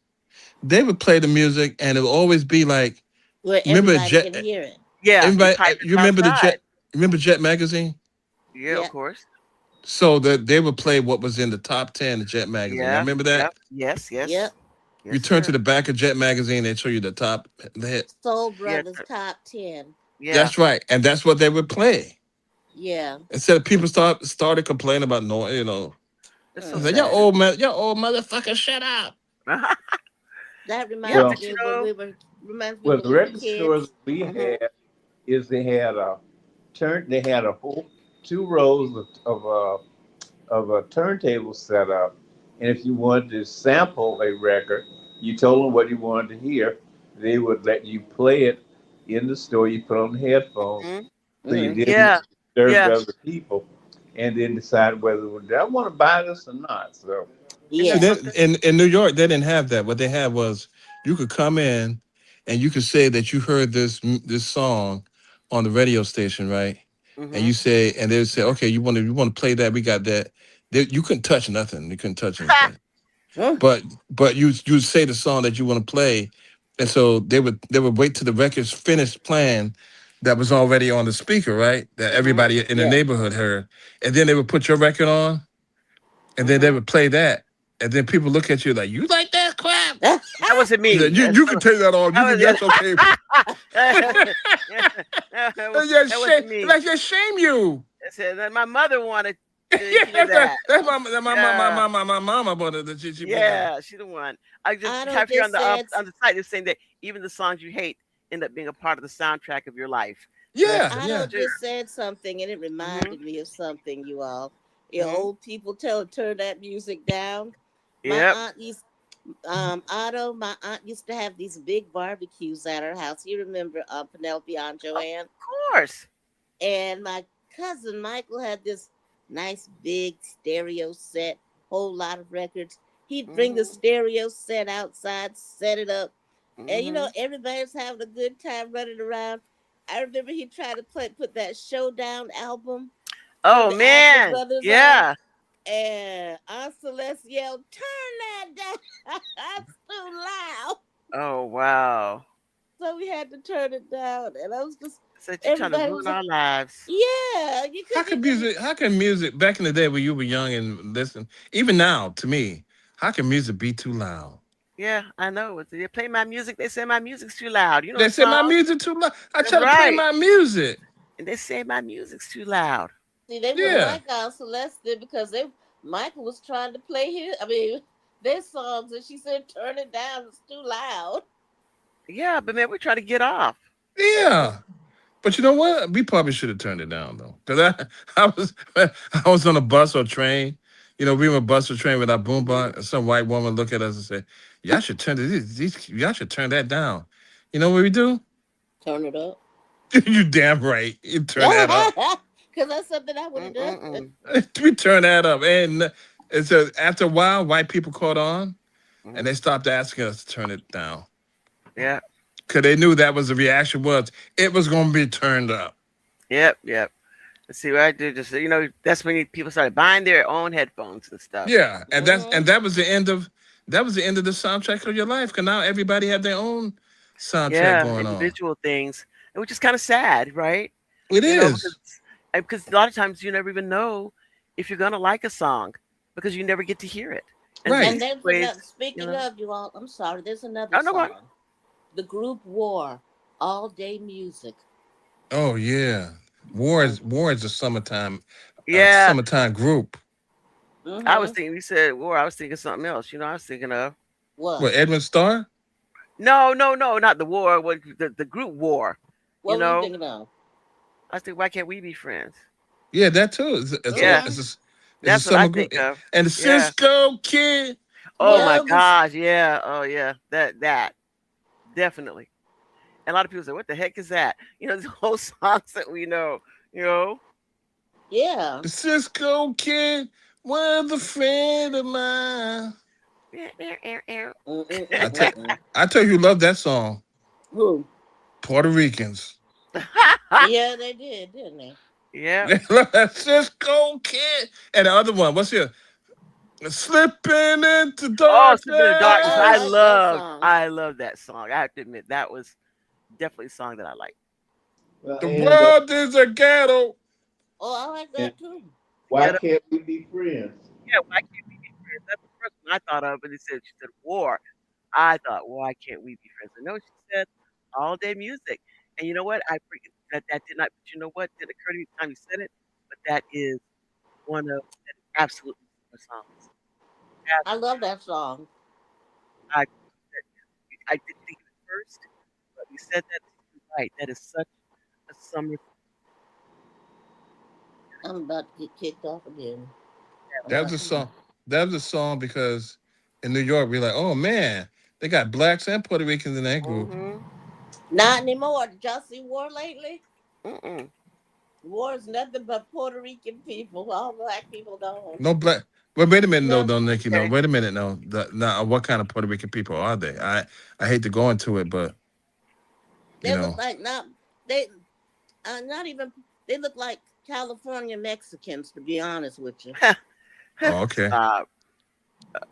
they would play the music, and it would always be like, Where remember everybody can Jet? hear it. Yeah. They Everybody, pipe it you remember the outside. Jet? Remember Jet magazine? Yeah, of Yeah. course. So that they would play what was in the top 10 of Jet magazine. Y'all Yeah. remember Yep. that? Yes. Yes. Yep. You Yes, turn to sir. the back of Jet magazine, they show you the top the hit. Soul Yeah. Brothers top 10. Yeah. That's right, and that's what they would play. Yeah. Instead of people started complaining about no, you know, It's so I said, Mm-hmm. sad. your old motherfucker, shut up. That Yeah, Well, but reminds you me of when know. we were reminds me well, when the we were record stores kids. we Hmm. had is they had a they had a whole two rows of a turntable set up, and if you wanted to sample a record, you told them what you wanted to hear. They would let you play it in the store. You put on the headphones, Hmm. so you Mm-hmm. didn't Yeah. disturb Yeah. the other people, and then decide whether I want to buy this or not. So Isn't See that Yeah. that something? in New York they didn't have that. What they had was you could come in and you could say that you heard this song on the radio station, right? And Hmm. you say, and they would say, okay, you want to play that? We got that. You couldn't touch nothing. You couldn't touch anything. Mm. But you say the song that you want to play, and so they would wait till the record's finished playing that was already on the speaker, right? That Hmm. everybody in the Yeah. neighborhood heard, and then they would put your record on, and then they Hmm. would play that, and then people look at you like, you like that crap? That wasn't You me. said, you can take that on. You can That that's okay. was that Shame, wasn't me. like they shame you. I said that my mother wanted to Yeah, hear that. that's Yeah, my mama, but she put that. yeah, she the one. I just Otto have here just said, on the site. It's saying that even the songs you hate end up being a part of the soundtrack of your life. So Yeah, Otto yeah. true. just said something, and it Hmm. reminded me of something. You all, you Hmm. old people turn that music down. My Yep. aunt used, Otto. My aunt used to have these big barbecues at her house. You remember, Penelope and Of Joanne? course. And my cousin Michael had this nice big stereo set, whole lot of records. He'd bring the Hmm. stereo set outside, set it up, and Hmm. everybody's having a good time running around. I remember he tried to put that Showdown album from Oh the Isley man. Brothers on, Yeah. and Aunt Celeste yelled, "Turn that down! That's too loud!" Oh wow. So we had to turn it down, and I was just Said you're trying to everybody ruin was like, our lives. "Yeah, you How couldn't can even." music? How can music? Back in the day when you were young and listen, even now to me, how can music be too loud? Yeah, I know. They play my music. They say my music's too loud. You know They the say my song? music too loud. I That's try to play right. my music. And they say my music's too loud. See, they wouldn't Yeah, like our Celeste because they Michael was trying to play his. I mean, their songs, and she said, "Turn it down. It's too loud." Yeah, but man, we're trying to get off. yeah. But you know what? We probably should have turned it down though, because I was on a bus or train. You know, we were on a bus or train with our boombox, and some white woman look at us and say, "Y'all should turn y'all should turn that down." You know what we do? Turn it up. You damn right. You turn that up. Because that's something I would have done. Mm-mm-mm. We turn that up, and it's after a while, white people caught on, and Hmm. they stopped asking us to turn it down Yeah. because they knew that was the reaction was it was going to be turned up. Yep. Yep. Let's see what I did. Just that's when people started buying their own headphones and stuff. Yeah, Hmm. and that was the end of the soundtrack of your life. Because now everybody have their own soundtrack Yeah, going on. individual things, and which is kind of sad, right? It You know, because is because a lot of times you never even know if you're gonna like a song because you never get to hear it. And And right. these there's ways, another, you speaking know. of you all, I'm sorry, there's another Oh no, go on. song. The group War, All Day Music. Oh yeah, War is a Yeah, summertime group. I was Mm-hmm. thinking. You said war. I was thinking something else. I was thinking of What? What Edwin Starr? no, no, no, not the war. What the group war? You What were you know, thinking of? I was thinking, why can't we be friends? Yeah, that too. Yeah, Mm-hmm. It's a that's what I summer group. think of. And the Yeah. Cisco Kid. Oh What my Yep. the? gosh. Yeah. Oh yeah. That definitely. And a lot of people say, "What the heck is that?" The whole songs that we know. You know. Yeah. The Cisco Kid was a friend of mine. I tell Mm-mm-mm-mm-mm. I tell you, who love that song. Who? Puerto Ricans. Yeah, they did, didn't they? Yeah. They love that Cisco Kid. And the other one, what's here? Slipping into Oh, "Sleeping in the Darkness." I I darkness. like that love, song. I love that song. I have to admit that was definitely a song that I like. well, The and world is a ghetto. Oh, I like And that too. why Yeah, can't we be friends? yeah. Why can't we be friends? That's the first one I thought of, but it said she said war. I thought, why can't we be friends? I know she said all day music, and you know what? I forget that did not. But you know what? Did occur to me the time you said it, but that is one of that is absolutely summer songs. I Absolutely, love that song. I I didn't think of it first, but you said that you're right. That is such a summer I'm about to get kicked off again. That Uh, was a song. That was a song because in New York we're like, oh man, they got blacks and Puerto Ricans in that song. group. Mhm. Not anymore. Did y'all see War lately? Mm-mm. War is nothing but Puerto Rican people. All black people gone. No black. Well, wait a minute, no, No, no, Nikki, no. Okay. Wait a minute, no. Now, what kind of Puerto Rican people are they? I hate to go into it, but you they look know, like not they not even they look like California Mexicans. To be honest with you, oh, okay, Stop.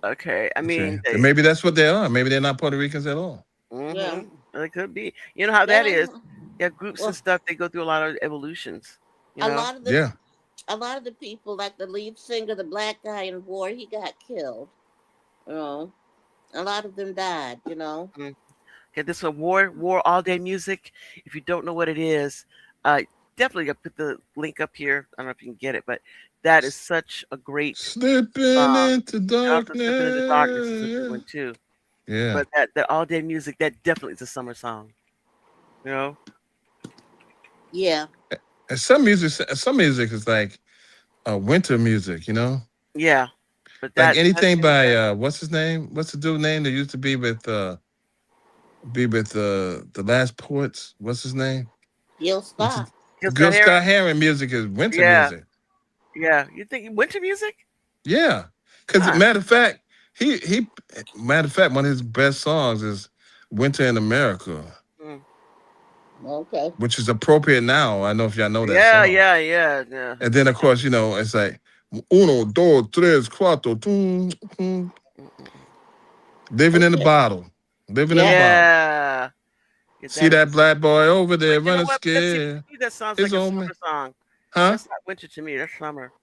Okay. I okay. mean, Then they. maybe that's what they are. Maybe they're not Puerto Ricans at all. yeah, Mhm. It could be. You know how they that is. don't. Yeah, groups and Well, stuff. They go through a lot of evolutions. You a know. lot of the Yeah. a lot of the people, like the lead singer, the black guy in War, he got killed. You know, a lot of them died. You know, Mm. Okay, this one, war all day music. If you don't know what it is, uh, definitely I'll put the link up here. I don't know if you can get it, but that is such a great Slipping song. into And also, "Slipping into Darkness" is a good darkness. one too. Yeah. But that all day music, that definitely is a summer song. You know. yeah, And some music is like winter music. You know, Yeah, but like that anything thing by that what's his name? What's the dude name that used to be with the last poets? What's his name? Gil What's Scott. it? Gil Gil Scott Heron. Scott Heron music is winter Yeah, music. yeah. You think winter music? Yeah, because Huh. matter of fact, he matter of fact, one of his best songs is "Winter in America," Mm. Okay. which is appropriate now. I know if y'all know that Yeah, song. yeah, yeah, yeah. And then of course, you know, it's like uno, dos, tres, cuatro, tum, tum, Mm-mm. living in the Okay. bottle, living in the Yeah. bottle. Yeah. Yeah, See that is. that black boy over But there you know running what? But that's, see, scared. to me, that sounds His like a old man, summer song. huh? That's not winter to me. That's summer.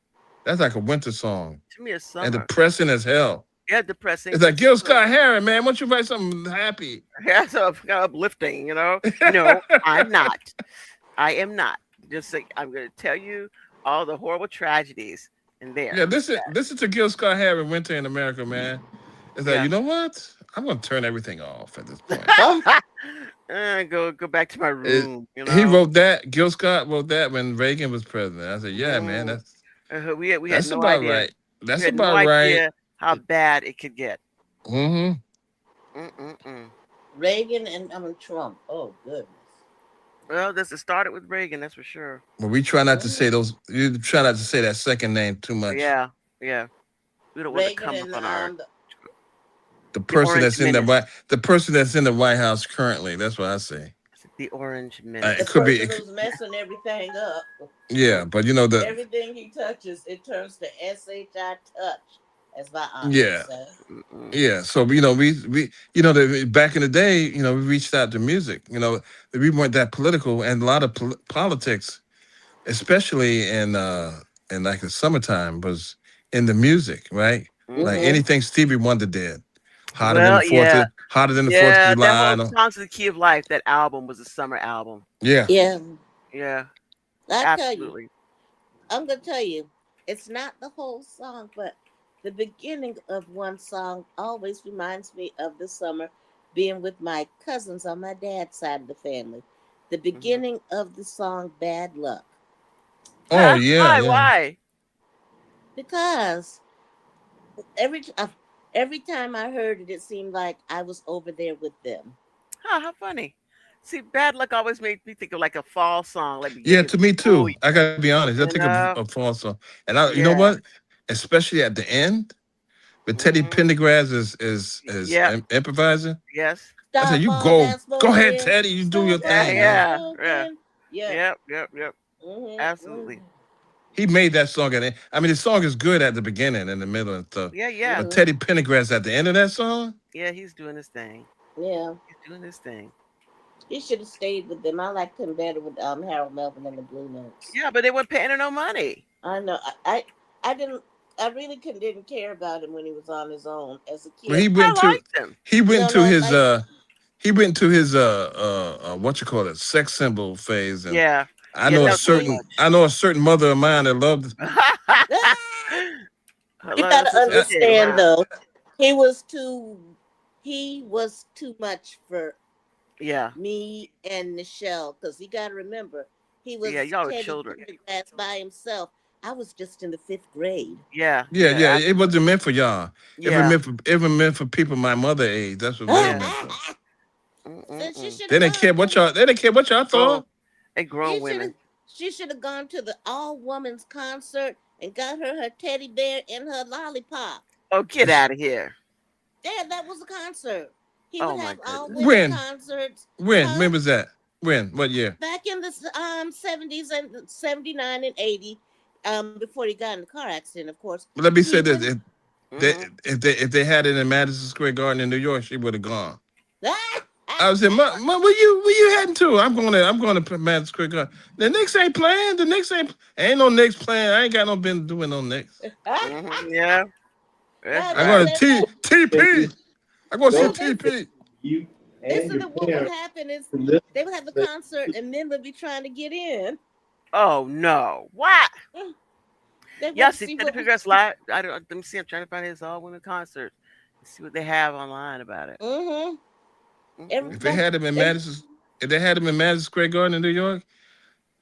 That's like a winter song To me, it's and summer. depressing as hell. Yeah, depressing, It's but like Gil still, Scott Heron, man. Why don't you write something happy? yeah, so kind of uplifting. You know? No, I'm not. I am not. Just like I'm going to tell you all the horrible tragedies in there. Yeah, listen to Gil Scott Heron, Winter in America, man. It's like, Yeah. you know what? I'm gonna turn everything off at this point. Um. Go back to my It, room. You he know. wrote that. Gil Scott wrote that when Reagan was president. I said, yeah, man, Mm. We had that's no about idea. right. We That's had no about right. idea how bad it could get. Mm-hmm. Mm-mm-mm. Reagan and Trump. Oh goodness. Well, this it started with Reagan, that's for sure. But we try not to Mhm. say those. You try not to say that second name too much. Yeah, yeah. We don't want to Reagan come up and on our The the person Orange that's in the Menace. White, the person that's in the White House currently. That's what I say. The Orange the It Menace. could be. person who's messing everything up. Yeah, but you know the. Everything he touches, it turns to SHI touch, as my aunt would Yeah, say. Mm-mm. yeah. So you know we you know back in the day, you know, we reached out to music. You know, we weren't that political, and a lot of politics, especially in like the summertime, was in the music, right? Like Mm-hmm. Mm-hmm. anything Stevie Wonder did, Well, yeah, hotter than the Fourth of yeah. That July. whole "Songs of the Key of Life" that album was a summer album. Yeah, Yeah. Yeah, I tell you, absolutely. I'm gonna tell you, it's not the whole song, but the beginning of one song always reminds me of the summer being with my cousins on my dad's side of the family. The Hmm. beginning of the song "Bad Luck," oh yeah, Why? yeah. Why? because every t- uh, every time I heard it, it seemed like I was over there with them. Huh? How funny. See, "Bad Luck" always made me think of like a fall song, like Yeah, beginning of to the me school too. I year. gotta be honest. I think You know? of fall song, and you know Yeah. what? Especially at the end, with Teddy Hmm. Pendergrass is Yep. improvising. Yes. I said, Stop "You all that go ahead, smoking! Teddy. You do your Stop Yeah. all thing, that man." Yeah. Yeah. smoking! Yeah. Yep. Yep. Yep. Mm-hmm. Absolutely. He made that song at the end. I mean, the song is good at the beginning and the middle and stuff, Yeah. Yeah. but Mm-hmm. Teddy Pendergrass at the end of that song, Yeah. He's doing his thing. Yeah. He's doing his thing. He should have stayed with them. I liked him better with Harold Melvin and the Blue Notes. Yeah, but they weren't paying her no money. I know. I didn't. I really didn't care about him when he was on his own as a Well, kid. I liked him. he No, went to no, his like he went to his what you call it, sex symbol phase, and Yeah, yeah, that was too I much. know a certain mother of mine that loved. you Hello, got that's to a little kid. understand Wow. though. He was too. He was too much for Yeah, me and Nichelle, because you got to remember, he yeah, was y'all were Teddy children. Pendergrass by himself. I was just in the fifth grade. Yeah, Yeah, yeah, yeah, it wasn't meant for y'all. yeah, It was meant for people my mother age. That's what it was yeah. meant for. Since she Mm-mm-mm. should have gone to the, They didn't care what y'all Grown, thought. they grown he should have, women. she should have gone to the all women's concert and got her teddy bear and her lollipop. Oh, get out of here. Yeah, that was a concert. He would Oh my have all goodness. women When? concerts, When huh? was that? When? What year? Back in the 70s and 79 and 80, before he got in the car accident, of course. Let me He say would. this: Hmm. if they had it in Madison Square Garden in New York, she would have gone. Ah! I was saying, Mom, where you heading to? I'm going to Madison Square Garden. The Knicks ain't playing. The Knicks ain't no Knicks playing. I ain't got no business doing no Knicks. Yeah, that's No, I'm they going right. to said that. TP. I'm going to see Don't No, this forget TP. you this and is your what would parents happen is to listen they would have the to concert and men would be trying to get in. Oh no. What? Mm. They Yeah, wanted to see see Teddy what was. Pendergrass live. I don't. Let me see. I'm trying to find his all women concert. See what they have online about it. Mm-hmm. Every If they Mm-mm-mm. that had him in they. Madison, if they had him in Madison Square Garden in New York,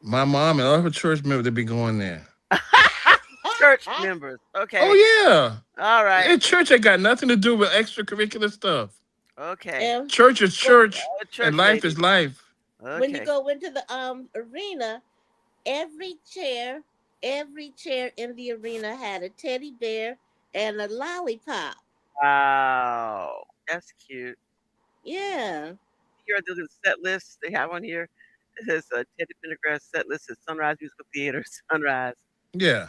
my mom and all her church members would be going there. Church members. Oh Okay. yeah, All right. in church ain't got nothing to do with extracurricular stuff. Okay. and Church is when church, and Church life is ladies. life. when you Okay. go into the arena, every chair, every chair in the arena had a teddy bear and a lollipop. Wow. That's cute. Yeah. Here are the set lists they have on here. It says Teddy Pendergrass set list at Sunrise Musical Theater, Sunrise, Yeah,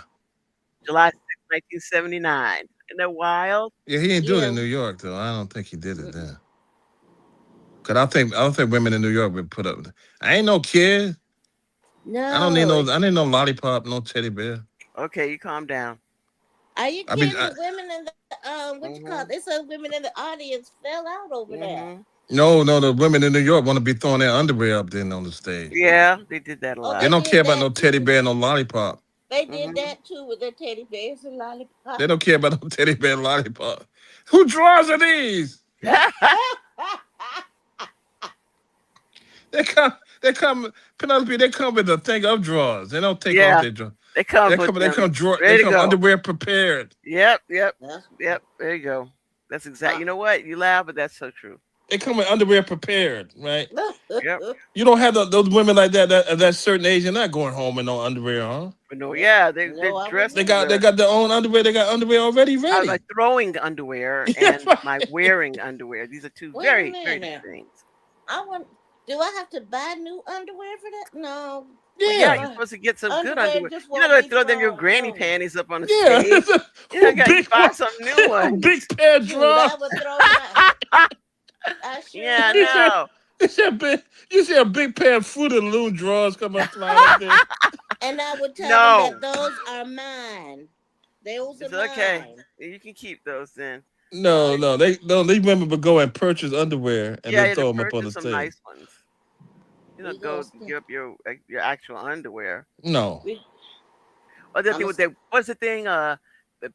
July 6th, 1979. Isn't that wild? yeah. He ain't do it in Yeah. New York though. I don't think he did it Mm-mm. then. Cause I don't think women in New York would put up. I ain't no kid. I don't need No. no. I need no lollipop, no teddy bear. Okay, you calm down. Are you I mean, kidding? The women in the what you call it? Hmm. They said women in the audience fell out over that. Hmm. no. The women in New York want to be throwing their underwear up there on the stage. Yeah, they did that a Oh, They lot. they don't care did about no that teddy too. bear, no lollipop. They did Hmm. that too with their teddy bears and They lollipops. don't care about no teddy bear, lollipop. Who draws are these? They come. They come. Penelope. They come with a thing of drawers. They don't take off Yeah, their drawers. they come They with come. They them come draw. They ready to come go. underwear prepared. Yep, yep, That's, yep. There you go. That's exact. uh, You know what? You laugh, but that's so true. They come with underwear prepared. Right. Yep. You don't have those women like that. That certain age. You're not going home in no underwear, huh? But no, no, yeah, they're no, I wouldn't dressed. They either. got their own underwear. They got underwear already I was like ready. throwing underwear Yeah, and my right. wearing underwear. These are two Wait a very, very different minute. things. I want. Do I have to buy new underwear for that? No. Well, yeah, Yeah, you're My supposed to get some good underwear underwear. just You're not won't gonna be throw them your thrown. granny No. panties up on the yeah. stage. You know, got you Big buy some new big ones. pair of Shoot, drawers. I would throw my. I sure Yeah, You would. see, no, you see a big pair of Fruit of the Loom drawers come up flying up there. And I would tell them that no. those are mine. Those are It's okay. mine. You can keep those then. No, no, they no, these women would go and purchase underwear and Yeah, then you had to throw them up on the purchase some stage. nice ones. You know, We go. go give up your actual underwear. No, We. Or the I'm thing a. with that, what's the thing? The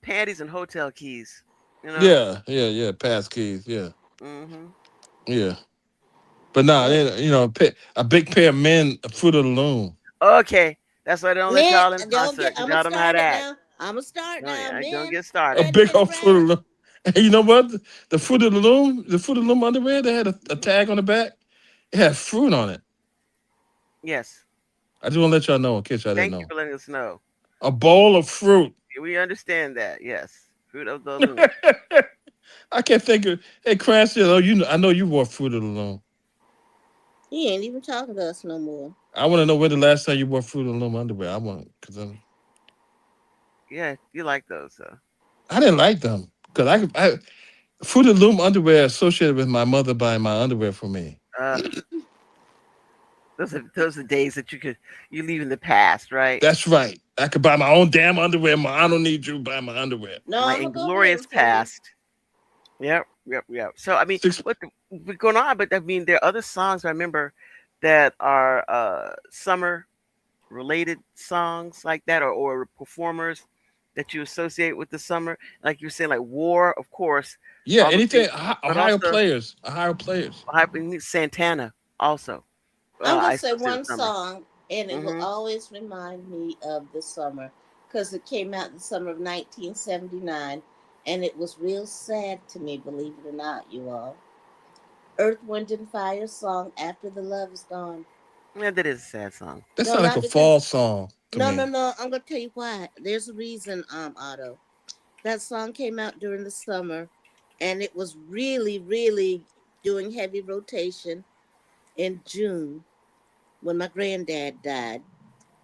panties and hotel keys. You know. yeah, pass keys, Hmm. yeah. But no, Yeah. a big pair of men, Fruit of the Loom, Okay, that's why they don't let Men, y'all in don't concert get. because I'm gonna y'all don't know how to start it act. now. I'm gonna start now. Don't Men, get a started. Teddy big old Fruit of Pendergrass. the Loom. And you know what? The Fruit of the Loom underwear, they had a tag on the back. It had fruit on it. Yes. I just want to let y'all know in case y'all didn't Thank you know. for letting us know. A bowl of fruit. We understand that. Yes. Fruit of the loom. I can't think of. Hey, Cranston, I know you wore Fruit of the Loom. He ain't even talking to us no more. I want to know when the last time you wore Fruit of the Loom underwear. I want because Yeah, you like those, I didn't like them because I Fruit of the Loom underwear associated with my mother buying my underwear for me. uh Those are days that you leave in the past, right? That's right. I could buy my own damn underwear. I don't need you to buy my underwear. No, My I'm gonna go ahead inglorious and tell you. past. Yep, yep, yep. So I mean, Six. what's going on? But I mean, there are other songs I remember that are summer related songs like that, or performers that you associate with the summer. Like you were saying, like War, of course, Yeah, all those things. anything. But Ohio also players. Ohio players. Santana also. I'm gonna I say associate with one summer. song, and it will Hmm. always remind me of the summer because it came out in the summer of 1979, and it was real sad to me, believe it or not, you all. Earth, Wind, and Fire song "After the Love Is Gone." Yeah, that is a sad song. That No, sounds like not a because. fall song to No, no, me. no. I'm gonna tell you why. There's a reason, Otto. That song came out during the summer, and it was really, really doing heavy rotation in June when my granddad died.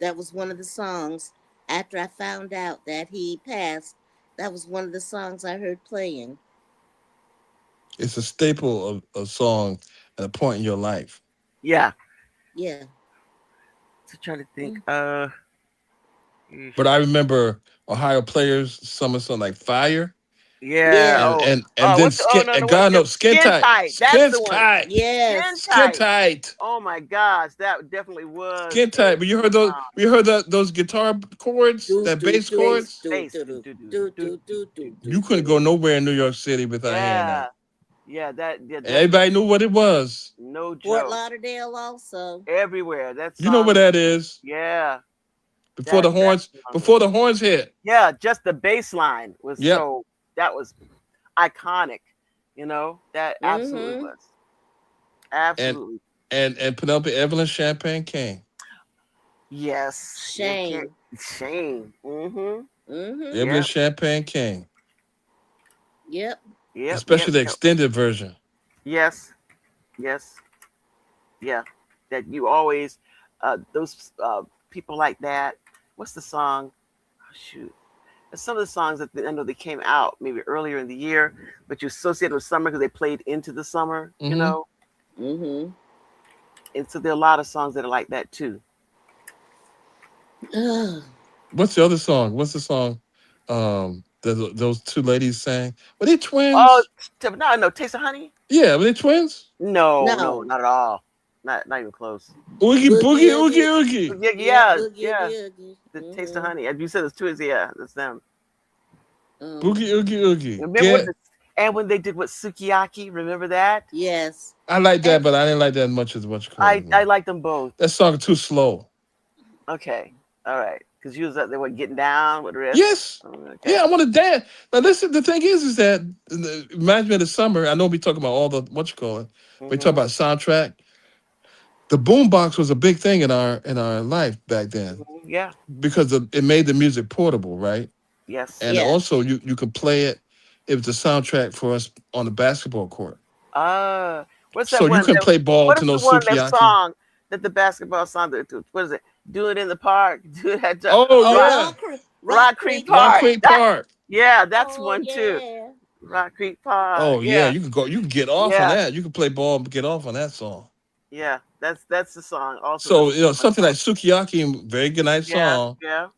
That was one of the songs. After I found out that he passed, that was one of the songs I heard playing. It's a staple of song at a point in your life. Yeah. Yeah. So trying to think. Mm. Yeesh. But I remember Ohio players, some of like Fire, Yeah. Yeah. and Oh. then Oh skin, no, and no, what's God the knows skin skin tight, tight? That's the one. Skin Yes. skin tight. tight, Oh my gosh, that definitely was skin a tight. But you heard those? song. You heard those guitar chords, Do that do bass do Bass, chords. do bass. do Do, do do, do, do do, do do, do do. do do You couldn't go do. nowhere in New York City without hearing Yeah. that. Yeah, that Everybody knew what it was. no Fort joke. Lauderdale also. Everywhere. That You know what song, that is. yeah. That Before song was, the horns hit. yeah, just the bass line was Yep. so, that was iconic. That absolutely Mm-hmm. was. And Absolutely. Penelope Evelyn Champagne King. Yes. You can't Shame. shame. Mm-hmm. Mm-hmm. Evelyn Yep. Champagne King. Yep. Yep. Yep. Especially the Yep. extended version. Yes. Yes. Yeah. That you always those people like that. What's the song? Oh, shoot. Some of the songs that I know they came out maybe earlier in the year, but you associate with summer because they played into the summer, Hmm. Mm-hmm. and so there are a lot of songs that are like that too. Ugh. What's the other song? What's the song? Those two ladies sang. Were they Oh, twins? no, no, Taste of Honey? Yeah, were they twins? No, no, No. not at all. Not even close. Oogie Boogie boogie oogie oogie. oogie. Yeah, Yep. yeah, Boogie yeah. oogie oogie. The Taste of Mm-hmm. Honey. And you said it's twins. Yeah, that's them. Boogie Mm-hmm. oogie oogie. Remember what Get. the and when they did what Sukiyaki? Remember that? Yes. I like that, And but I didn't like that as much as what you call it. I No, like them both. that song too slow. Okay, all right. Because you was up there, what, getting down with the rest. Yes. Okay. Yeah, I want to dance. Now listen, the thing is that it reminds me of the summer. I know we talk about all the what you call it. We talk Mhm. about soundtrack. The boombox was a big thing in our life back then Mhm. Yeah. because it made the music portable, right? Yes. And yeah. also you could play it. It was the soundtrack for us on the basketball court. What's So that you one? could play ball What to is no the one that sukiyaki. song that the basketball song? What is it? Do it in the park. Do it at Oh Oh, Rock yeah, Rock Rock Creek Creek Rock Park. Park. Creek That Park. yeah, that's Oh one too. yeah. Rock Creek Park. Oh yeah, Yeah, you could go. You could get off on yeah, that. You could play ball and get off on that song. yeah. That's the song. Also, So that's a you know summer something like song. sukiyaki, very good nice Yeah, song, yeah.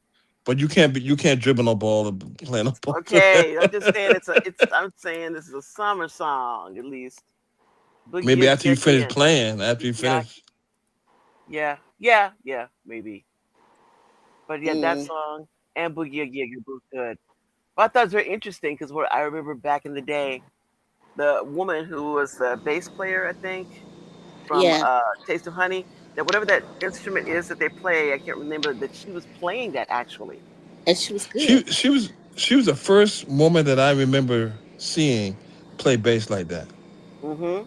but you can't dribble no ball or play no ball. Okay, I'm just saying it's. I'm saying this is a summer song at least. Boogie Maybe after Oogie you Oogie finish and playing, after you finish. Sukiyaki. Yeah, yeah, yeah. Maybe, but yeah, that Mm. song and Boogie Oogie Oogie are both good. Well, I thought it was very interesting because what I remember back in the day, the woman who was the bass player, I think, from Yeah. Taste of Honey, that whatever that instrument is that they play, I can't remember that she was playing that actually. And she was good. She was the first woman that I remember seeing play bass like that. Mm-hmm.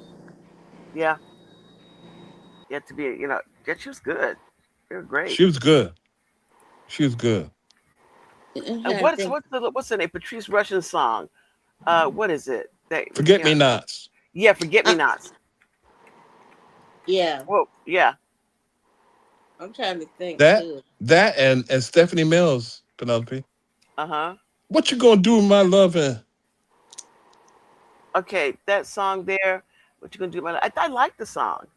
Yeah, yeah, to be, yeah, she was good. They were great. She was good. She was good. I'm And trying to think. what's the name? Patrice Russian song. What is it that Forget came me out? nots. Yeah, Forget Me Uh, Nots. yeah. Whoa, yeah. I'm trying to think That too. and Stephanie Mills, Penelope. Uh-huh. What you gonna do with my loving? Okay, that song there. What you gonna do about it? I like the song.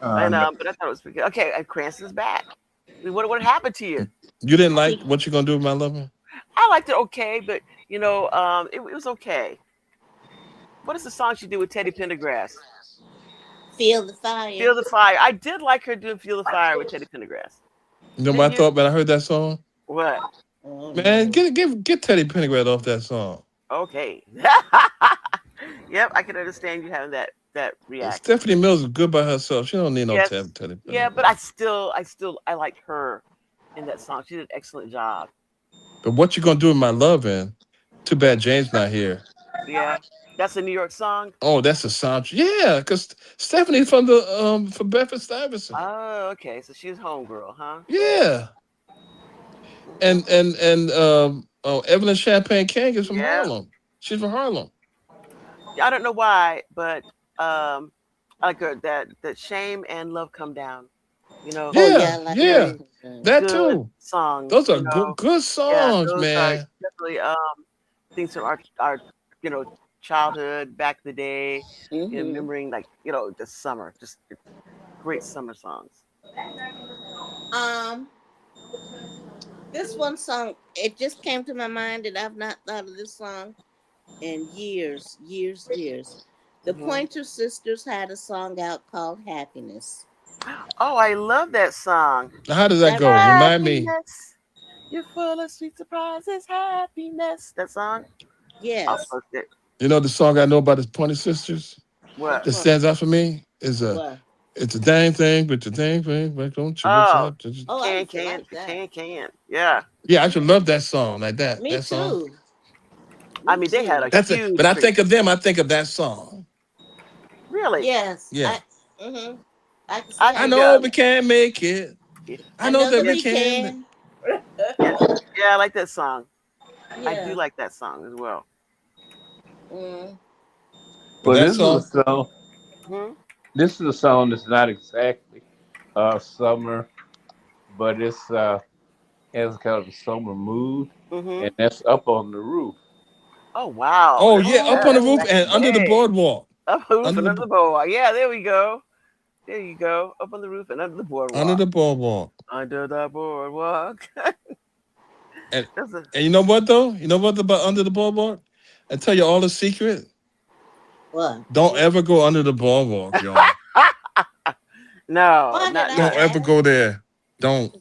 And No. but I thought it was pretty good. Okay, and Cranston's back. I mean, what happened to you? You didn't like He what you gonna do with my lover? I liked it okay, but it was okay. What is the song she did with Teddy Pendergrass? feel the fire. Feel the Fire. I did like her doing Feel the Fire with Teddy Pendergrass. You know Didn't what I you? thought when I heard that song? What? Oh Man, no. get Teddy Pendergrass off that song. Okay. Yep, I can understand you having that reaction. Stephanie Mills is good by herself. She don't need no Yes. Teddy Yeah, but Pendergrass. I liked her in that song. She did an excellent job. But what you gonna do with my love in? Too bad James not here. Yeah. That's a New York song. Oh, that's a soundtrack. Yeah, because Stephanie from the from Bedford Stuyvesant. Oh, okay. So she's homegirl, huh? Yeah, Hmm. and oh, Evelyn Champagne King is from Yeah. Harlem. She's from Harlem. I don't know why, but I like her that Shame and Love Come Down. You know, Oh yeah, Yeah, I like love yeah, very sometimes. that good too. Those songs. are good Yeah, songs, those are man. definitely things from our you know childhood back in the day. Hmm. Remembering like the summer, just great summer songs. Um, this one song, it just came to my mind that I've not thought of this song in years, years, years. The Hmm. Pointer Sisters had a song out called Happiness. Oh, I love that song. Now, how does that That go? Remind me. Happiness, you're full of sweet surprises. Happiness. That song. I'll yes. post it. You know the song I know about the Pointer Sisters What? that What? stands out for me is What? it's a dang thing, but the dang thing, but don't you what's Oh, up? Oh, I can used to can like that. can. Yeah. Yeah, I should love that song like that. Me That song. too. I Me mean, they had a too. That's it. huge. But I think of them. I think of that song. Really. Yes. Yeah. Mhm. I can see I I how think. you know would. we can make it. Yeah, I I know know that that yeah, we we can. can. yeah, yeah. I like that song. I do Yeah. like that song as well. Mm. But Well, that this is a song, song. Hmm. This is a song that's not exactly summer, but it's has kind of a summer mood, Hmm. and that's up on the roof. Oh wow. oh That's yeah, up on the that's roof back Oh. in and the under the day. boardwalk. Up on the roof Under and the under the boardwalk. Yeah, there we go. There you go. Up on the roof and under the under boardwalk. the boardwalk. Under the boardwalk. And That's a and you know what though? You know what about under the boardwalk? I tell you all the secret. What? Don't ever go under the boardwalk, y'all. no, Why did not I Don't not. ever ask? go there. Don't.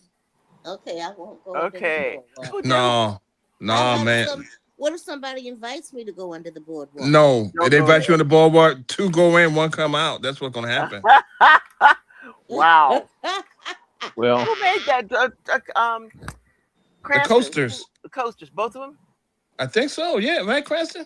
Okay, I won't go under the Okay. boardwalk. Who did? No. How No, about if man. some? What if somebody invites me to go under the boardwalk? No. If Don't they go invite you on there. the boardwalk, two go in, one come out. That's what's gonna happen. Wow. Well, Who made that? The Cranston. coasters. The coasters, both of them. I think so. Yeah, right, Cranston?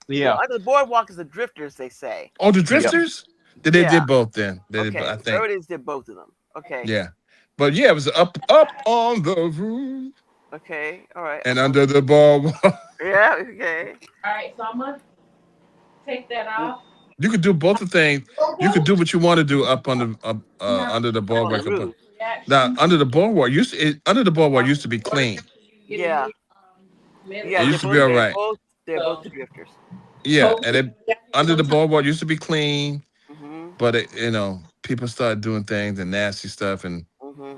No, yeah, under the boardwalk is the drifters. They say. Oh, the yeah. drifters? They Yeah. did both then. They did, Okay. I Whoever think. it is did both of them. Okay. Yeah. But yeah, it was up on the roof Okay. All right. and Up on under the boardwalk. Yeah. Okay. All right, so I'm gonna take that off. You could do both the things. You could do what you want to do up No, under the Up on the boardwalk. roof. Now reaction. under the boardwalk under the boardwalk used to be clean. Getting Yeah. the It Yeah. medicine. used to be all They're right. both. They're both So the drifters. Yeah, and it hopefully under the sometime. boardwalk used to be clean, Mhm. but people started doing things and nasty stuff, and Mhm.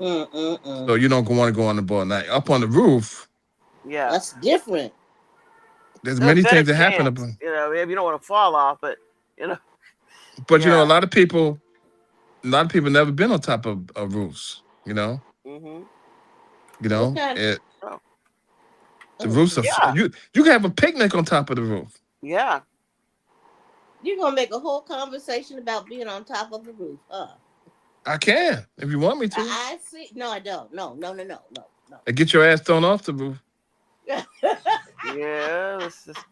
so Mm-mm-mm. you don't want to go on the board. Now up on the roof, Yeah. That's different. there's There's a many better things that happen up. chance. Maybe you don't want to fall off, but you know. But Yeah. a lot of people never been on top of roofs. Mhm. What kind? It, Oh. the Oh roofs are Jesus! Yeah. you can have a picnic on top of the roof. Yeah. You're gonna make a whole conversation about being on top of a roof, huh? I can if you want me to, I see. No, I don't. No, no, no, no, no, no. and get your ass thrown off the roof. Yeah.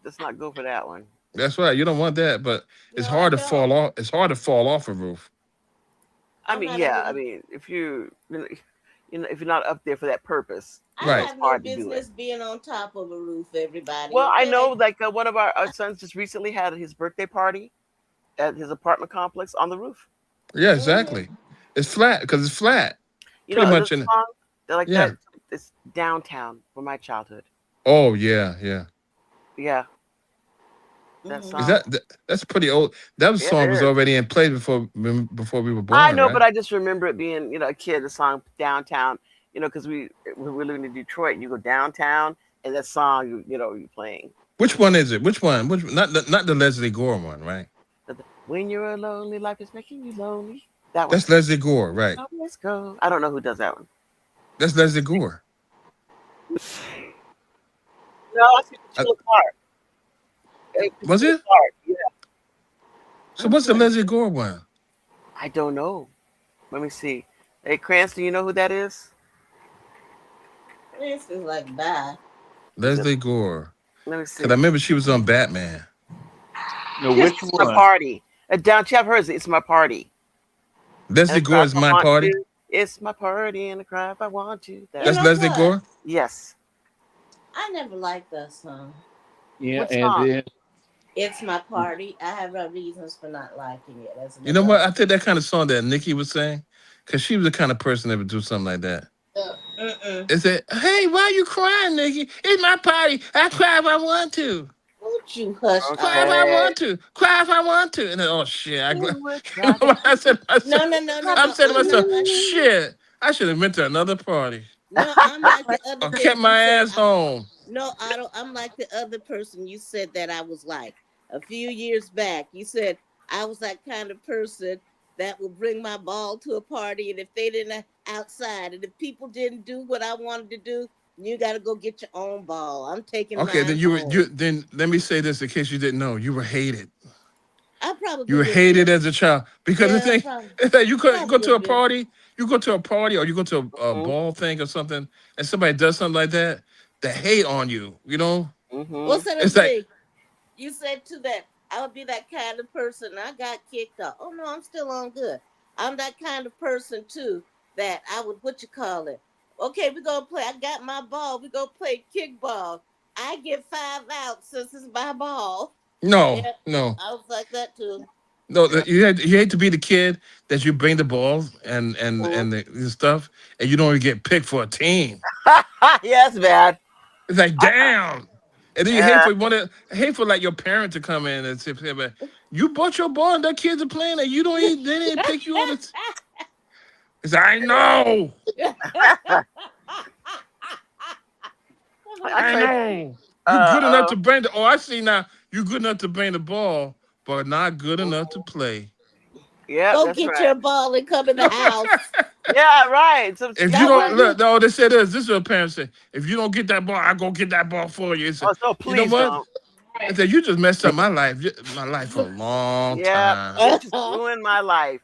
Let's not go for that one. That's right. You don't want that, but it's No, I hard to fall don't. off. It's hard to fall off a roof. I I'm mean, not yeah. I even. mean, if if you're not up there for that purpose, I Right. it's have no hard to do it. business being on top of a roof. Everybody, Well, I know, okay? like one of our sons just recently had his birthday party at his apartment complex on the roof. Yeah, Mm-hmm. exactly. It's flat because it's flat. Pretty There's much in a it. song that like Yeah. that. It's downtown from my childhood. Oh yeah, yeah. Yeah, That Is song. that's pretty old? That It song was is. already in place before we were I born, know, but right? I just remember it being, a kid, the song downtown, because we were living in Detroit. You go downtown, and that song, you playing. Which one is it? Which one? Which not the Leslie Gore one, right? When you're a lonely, life is making you lonely. That one. That's Leslie Gore, right? Oh, let's go. I don't know who does that one. That's Leslie Gore. No, I see Uh, Sheila Clark. was Sheila it? Clark. Yeah. So what's the Leslie Gore one? I don't know. Let me see. Hey, Cranston, you know who that is? This is like bye. Is it? Leslie Gore. Let me Cause I see. remember she was on Batman. No, Yes, which it's my one? party. Down, you have heard it. It's my party. And Leslie I cry Gore if is I my want party. to. It's my party, and I cry if I want to. That You one. That's know Leslie what? Gore. Yes. I never liked that song. Yeah, What and song? then It's my party. I have reasons for not liking it as an You know what? adult. I think that kind of song that Nikki was saying, cause she was the kind of person that would do something like that. Mm-mm. It said, "Hey, why you crying, Nikki? It's my party. I cry if I want to. Won't you hush Cry if up? I Okay. want to. Cry if I want to." And then, oh shit! Who would You know try to what I said to myself? No, no, no, no, I'm no. saying to I'm myself, not like. shit! I should have went to another party No, I'm like the other or kept person. You my said ass home. no. I don't. I'm like the other person. You said that I was like a few years back. You said I was that kind of person that would bring my ball to a party, and if they didn't outside, and if people didn't do what I wanted to do, you got to go get your own ball. I'm taking Okay, then mine home. then let me say this in case you didn't know. You were hated. I You probably were would have hated been. as a child because the Yeah, thing is that you could probably go to would a have been. party, or you go to a Mhm. ball thing or something, and somebody does something like that, they hate on you. You know, What's Mhm. that it's other like thing? You said to that, I would be that kind of person. I got kicked off. Oh no, I'm still on good. I'm that kind of person too that I would what you call it. Okay, we're gonna play. I got my ball. We're gonna play kickball. I get 5 outs since it's my ball. no, Yeah, no, I was like that too. no. Yeah. You hate to be the kid that you bring the ball Mhm. and the stuff, and you don't even get picked for a team. Yeah, it's bad. It's like I, damn. And then you hate yeah. for hate for like your parent to come in and say, "But you bought your ball and that kids are playing and you don't even they didn't pick you on the." It's like, I know, I I played. know. You Uh. good enough to bring the. Oh, I see now. You good enough to bring the ball, but not good enough to Mhm. play. Yeah, Go that's get right. your ball and come in the house. Yeah, right. So If you That don't wasn't look, no, they said this. This is what parents say. If you don't get that ball, I go get that ball for you. It's a, oh, so you know please what? don't. I said you just messed up my life for a long Yeah, time. you just ruined my life.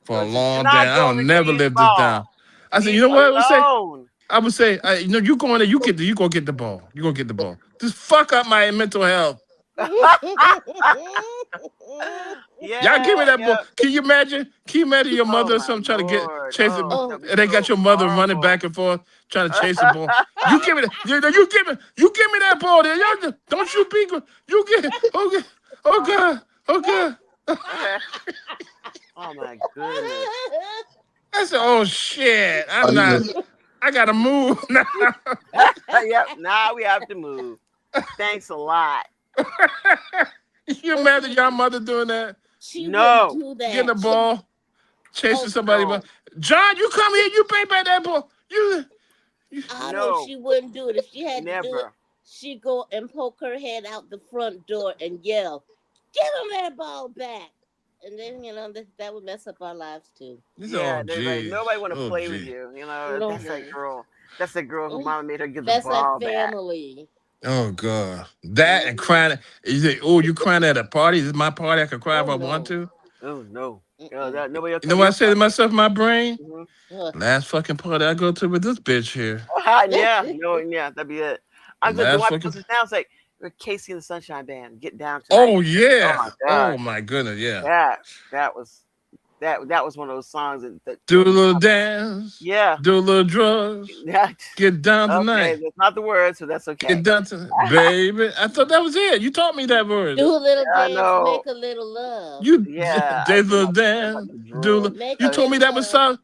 For a You're long not time. I'll going to never get the live this ball. down. I said, you Leave know what I would say? alone. I would say, you go in there, you go get the ball. You go get the ball. Just fuck up my mental health. Y'all Yeah, give me that ball. yeah. Can you imagine? Can you imagine your Oh mother or my something trying to lord. chase it, Oh, Oh, that'd be and they got so your mother running horrible. back and forth trying to chase the ball. You give me that. You give me that ball there. Don't you be good. You get. Okay. Oh God. Oh God. Oh my goodness. I said, oh shit. are I'm not. you I gotta move now. Yep. Now we have to move. Thanks a lot. You imagine your mother doing that? she wouldn't No. do Getting the that. ball, chasing Oh, somebody, but No. John, you come here, you bring back that ball. You Otto, No. she wouldn't do it. If she had to do it, Never. she'd go and poke her head out the front door and yell, "Give him that ball back!" And then that would mess up our lives too. He said, Yeah, oh nobody, geez. nobody want to Oh play with gee. you. No, That's that no. girl. That's the girl who mama made her give the That's that ball back. family. Oh God. That and Mm-mm. crying. You say, oh, you crying at a party? This is my party. I can cry if Oh I want no. to. Oh no. Mm-mm. That nobody will You know come to what I your say to party. myself in my brain? Hmm. Ugh. Last fucking party I go to with this bitch here. Yeah, no, yeah, that'd be it. The I'm just the last one fucking listen now. It's like Casey and the Sunshine Band get down tonight. Oh Oh my yeah. Oh gosh, my goodness, yeah. that that was that was one of those songs that Do a little dance, yeah. do a little drugs, That, get down okay, tonight. that's not the word, so that's Get okay. down to baby. I thought that was it. You taught me that Do word. a little I dance, know. make a little love. You Yeah, I did little cannot think about dance, the do drugs. Make a you told me little that was love. South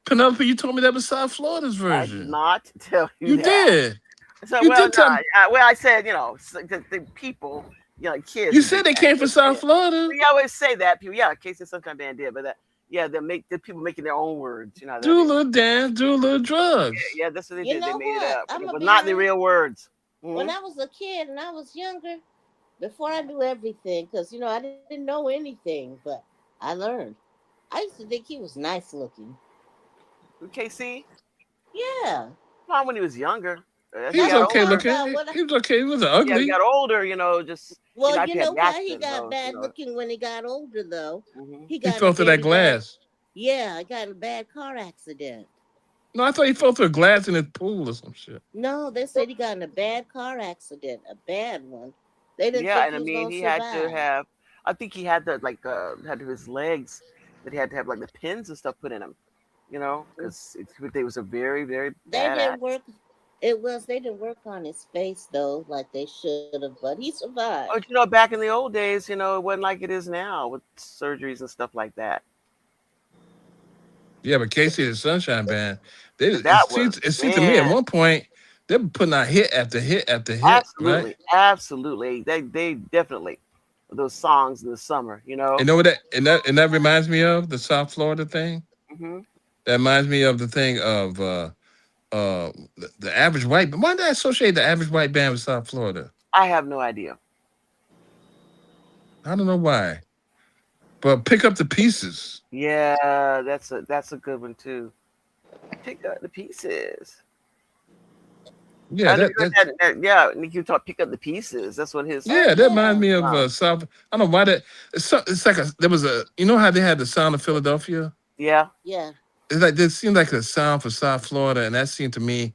Penelope. You told me that was South Florida's I did version. not tell you You that. did. So You well, did no, tell me. well I said the people like kids You who said did they that. came from South Florida. We always say that people, yeah, Casey and Sunshine Band did, but that, yeah, the people making their own words. You know how that Do a is. little dance, do a little drugs. Yeah, that's what they You did. They know made it what? up, but I'm it gonna was be not the honest. real words. When Hmm. I was a kid and I was younger, before I knew everything, because I didn't know anything, but I learned. I used to think he was nice looking. KC, Yeah. not when he was younger. As He he was That's got what I'm okay older, talking looking. about. He was okay. He wasn't yeah, he ugly. got older. Just Well, after you he had know the why he accident, got though. bad looking when he got older, though? Hmm. He He got in a fell through that very bad, glass. yeah, got in a bad car accident. No, I thought he fell through a glass in his pool or some shit. No, they said he got in a bad car accident, a bad one. They didn't Yeah, think and I he was mean, gonna he had to survive. have. I think he had to had to his legs that he had to have like the pins and stuff put in him. Because it was a very very They bad didn't accident. work. They didn't work on his face though, like they should have. But he survived. But back in the old days, it wasn't like it is now with surgeries and stuff like that. Yeah, but Casey and the Sunshine Band, And that was, it seemed to me at man, one point they were putting out hit after hit after hit, right? absolutely, absolutely. They definitely those songs in the summer. And know what that reminds me of the South Florida thing. Hmm. That reminds me of the thing of the average white. Why did I associate the average white band with South Florida? I have no idea. I don't know why. But pick up the pieces. Yeah, that's a good one too. Pick up the pieces. Yeah, I know you that heard that. Yeah, Nick, you talk pick up the pieces. That's what his Oh yeah, that reminds yeah, me of song. South. I don't know why that. It's like there was a. You know how they had the sound of Philadelphia. Yeah. yeah. It's like there seemed like a sound for South Florida, and that seemed to me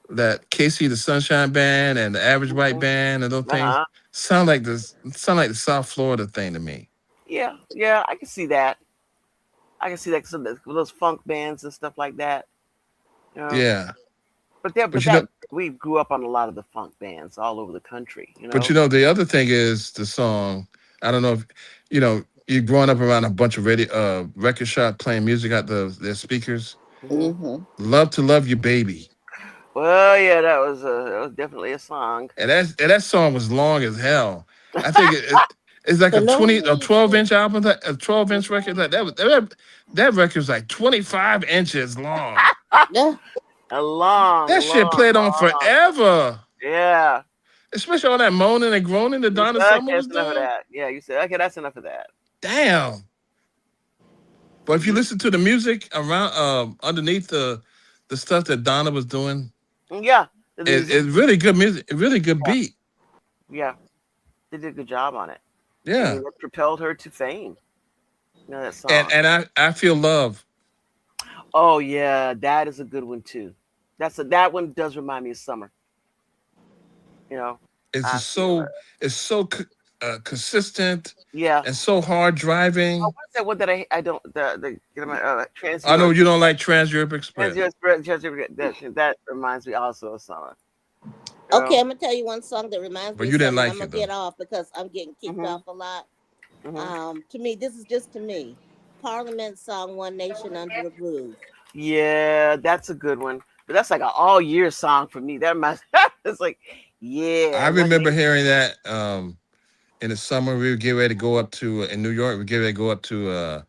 that Casey the Sunshine Band and the Average White Hmm. Band and those things Uh-huh. sound like the South Florida thing to me. Yeah, yeah, I can see that. I can see that some of those funk bands and stuff like that. You know, Yeah, but but you know, that we grew up on a lot of the funk bands all over the country. the other thing is the song. I don't know if you're growing up around a bunch of radio record shop playing music at their speakers. Hmm. Mm-hmm. Love to love you, baby. Well, yeah, that was definitely a song. And that song was long as hell. I think it's like For no a 12 inch reason. album, a 12 inch record. Mhm. Like that record's like 25 inches long. Yeah. A long, That shit long, played on long. forever. Yeah. Especially all that moaning and groaning that You Donna said, Summer okay, was that's enough of doing. that. Yeah, you said, okay, that's enough of that. Damn. But if you Hmm. listen to the music around underneath the stuff that Donna was doing, Yeah, the it's musicians. really good music, really good Yeah, beat. yeah, they did a good job on it. I Yeah. mean, that propelled her to fame. That And song. and I feel love. Oh yeah, that is a good one too. That one does remind me of summer. You know, It's I just feel it. it's so consistent Yeah. and so hard Oh, driving. what's that one that I don't my Trans I know Euro you don't like Trans Europe Trans Express, Euro that reminds me also of summer. You Okay, know. I'm gonna tell you one song that reminds but me of you didn't something. like I'm it gonna though. get off because I'm getting kicked Mhm. off a lot. Mhm. To me, this is just to me. Parliament song "One Nation Under a Groove." Yeah, that's a good one. But that's like an all year song for me. That reminds it's like, yeah, I one remember nation. hearing that in the summer. We would get ready to go up to in New York. We get ready to go up to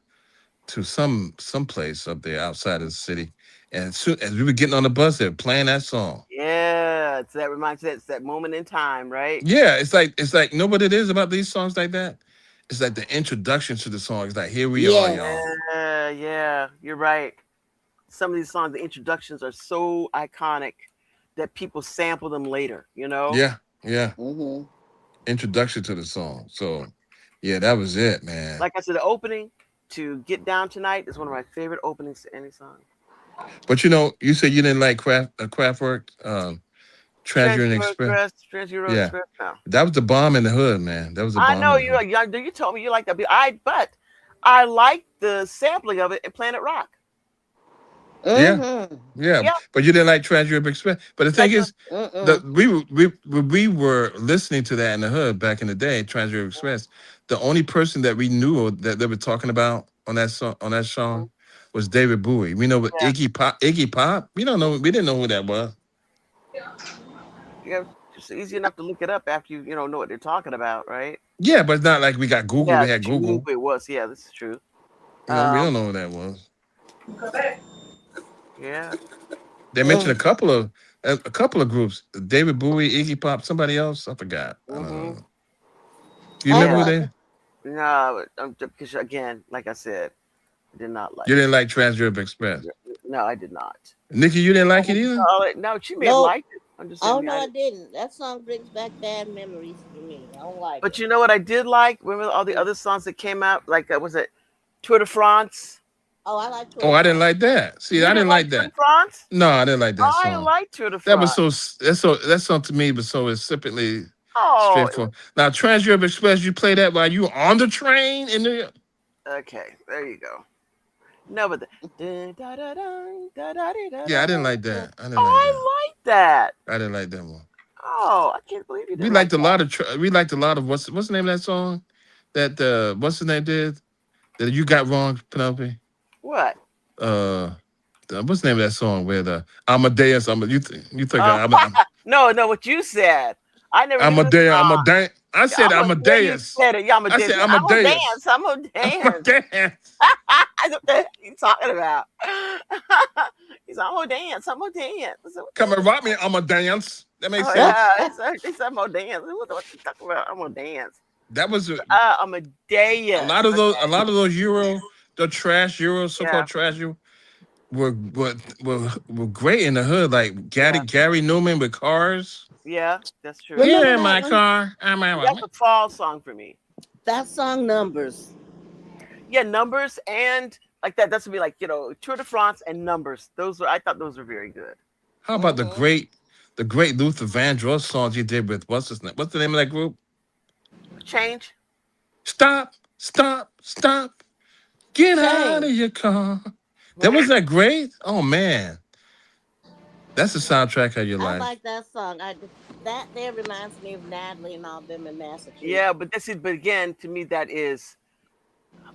some place up there outside of the city. And as we were getting on the bus, they were playing that song. Yeah, it's that reminds you, it's that moment in time, right? Yeah, it's like you know what it is about these songs like that. It's like the introduction to the song. It's like here we are, Yes. y'all. Yeah, yeah, you're right. Some of these songs, the introductions are so iconic that people sample them later, you know? Yeah, yeah. Mm-hmm. Introduction to the song. So yeah, that was it, man. Like I said, the opening to Get Down Tonight is one of my favorite openings to any song. But you said you didn't like craft work, Treasure and Express. Trans Euro Yeah, Express now. that was the bomb in the hood, man. That was the I bomb know in the you hood. like you told me you like that, but I like the sampling of it in Planet Rock. Yeah, Mm-hmm. yeah. Yeah, But you didn't like Treasure and Express. But the thing like is, Mm-mm. we were listening to that in the hood back in the day, Treasure and Express. The only person that we knew that they were talking about on that mhm, song was David Bowie. We know what yeah, Iggy Pop. We don't know. We didn't know who that was. yeah. It's easy enough to look it up after you know what they're talking about, right? Yeah, but it's not like we got Google. Yeah, We had that you knew Google. who it was. Yeah, this is true. We Um, don't know who that was. Correct. yeah. They mentioned a couple of groups: David Bowie, Iggy Pop, somebody else. I forgot. I don't Hmm. know. Do you I remember Yeah. who love they? it. No, because again, like I said, I did not You like. didn't like Trans Europe Express. No, I did not. Nikki, you didn't What like it would you either. call it? No, she may have No, liked it. I'm just oh saying, no, I I didn't. didn't. That song brings back bad memories for me. I don't like But it. you know what I did like? Remember all the other songs that came out? Like, was it Tour de France? Oh, I like Tour Oh, de I didn't France. like that. See, You I didn't didn't like like Tour de that. France? No, I didn't like that I song. like Tour de That was France. that song to me was so insipidly Oh, straightforward. Now, Trans Europe Express, you play that while you on the train in New York. okay. There you go. No, but the dun, da, da, dun, da, da, dee, da, Yeah, I da, didn't da, like da. that. I didn't like that. Oh, I like that. I didn't like that one. Oh, I can't believe you We didn't liked like a that. lot of we liked a lot of what's the name of that song that what's the name did that you got wrong, Penelope? What? Uh, what's the name of that song where the Amadeus? You think Oh, no, no, what you said. I never knew the Amadeus? song. Amadeus? I Yeah, said yeah, you Amadeus. said it. Yeah, I'm gonna I dance. said I'm gonna Amadeus. dance. I'm gonna dance. Amadeus. I don't know what you talking about. He's like, I'm gonna dance. I'm gonna dance. I said, what the Come hell and is rock me. I'm a dance. That makes Oh Huh? sense. yeah, he said I'm gonna dance. What you talking about? I'm gonna dance. That was I'm a dance. a Okay. lot of those the trash Euro, Yeah. so-called trash Euro, were great in the hood. Like Yeah. Gary Newman with Cars. Yeah. That's true. Get Remember in that my one? car. That's a fall song for me. That song Numbers. Yeah, numbers and like that. That's gonna be like Tour de France and numbers. I thought those were very good. How about Hmm. the great Luther Vandross songs he did with what's his name? What's the name of that group? Change. Stop, stop, stop. Get out of Shame. your car. That Hmm. was that great. Oh man, that's the soundtrack of your I life. like that song. That there reminds me of Natalie and all them in Yeah, Massachusetts. but but again, to me, that is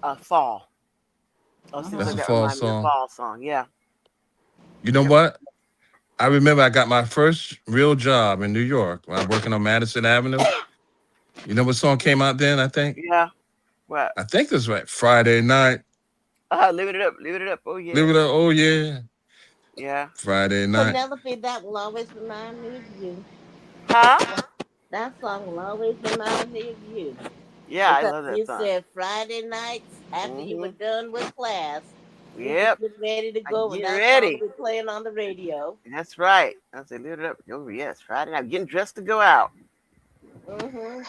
a fall. Oh, seems That's like a Uh-huh. that fall remind me of song. fall song. Yeah. You know Yep. what? I remember I got my first real job in New York when I was working on Madison Avenue. You know what song came out then? Yeah. What? I think that's right. Friday night. Live it up. Live it up. Oh Live yeah. it up. Oh yeah. Yeah. Friday night. Penelope, that will always remind me of you. Huh? That song will always remind me of you. Yeah, I Because love that you song. said Friday nights after you were Hmm. done with class, you was Yep. getting ready to I'm go and getting that song ready. would be playing on the radio. That's right. I say live it up. Oh yes, Friday night. Getting dressed to go out. Hmm.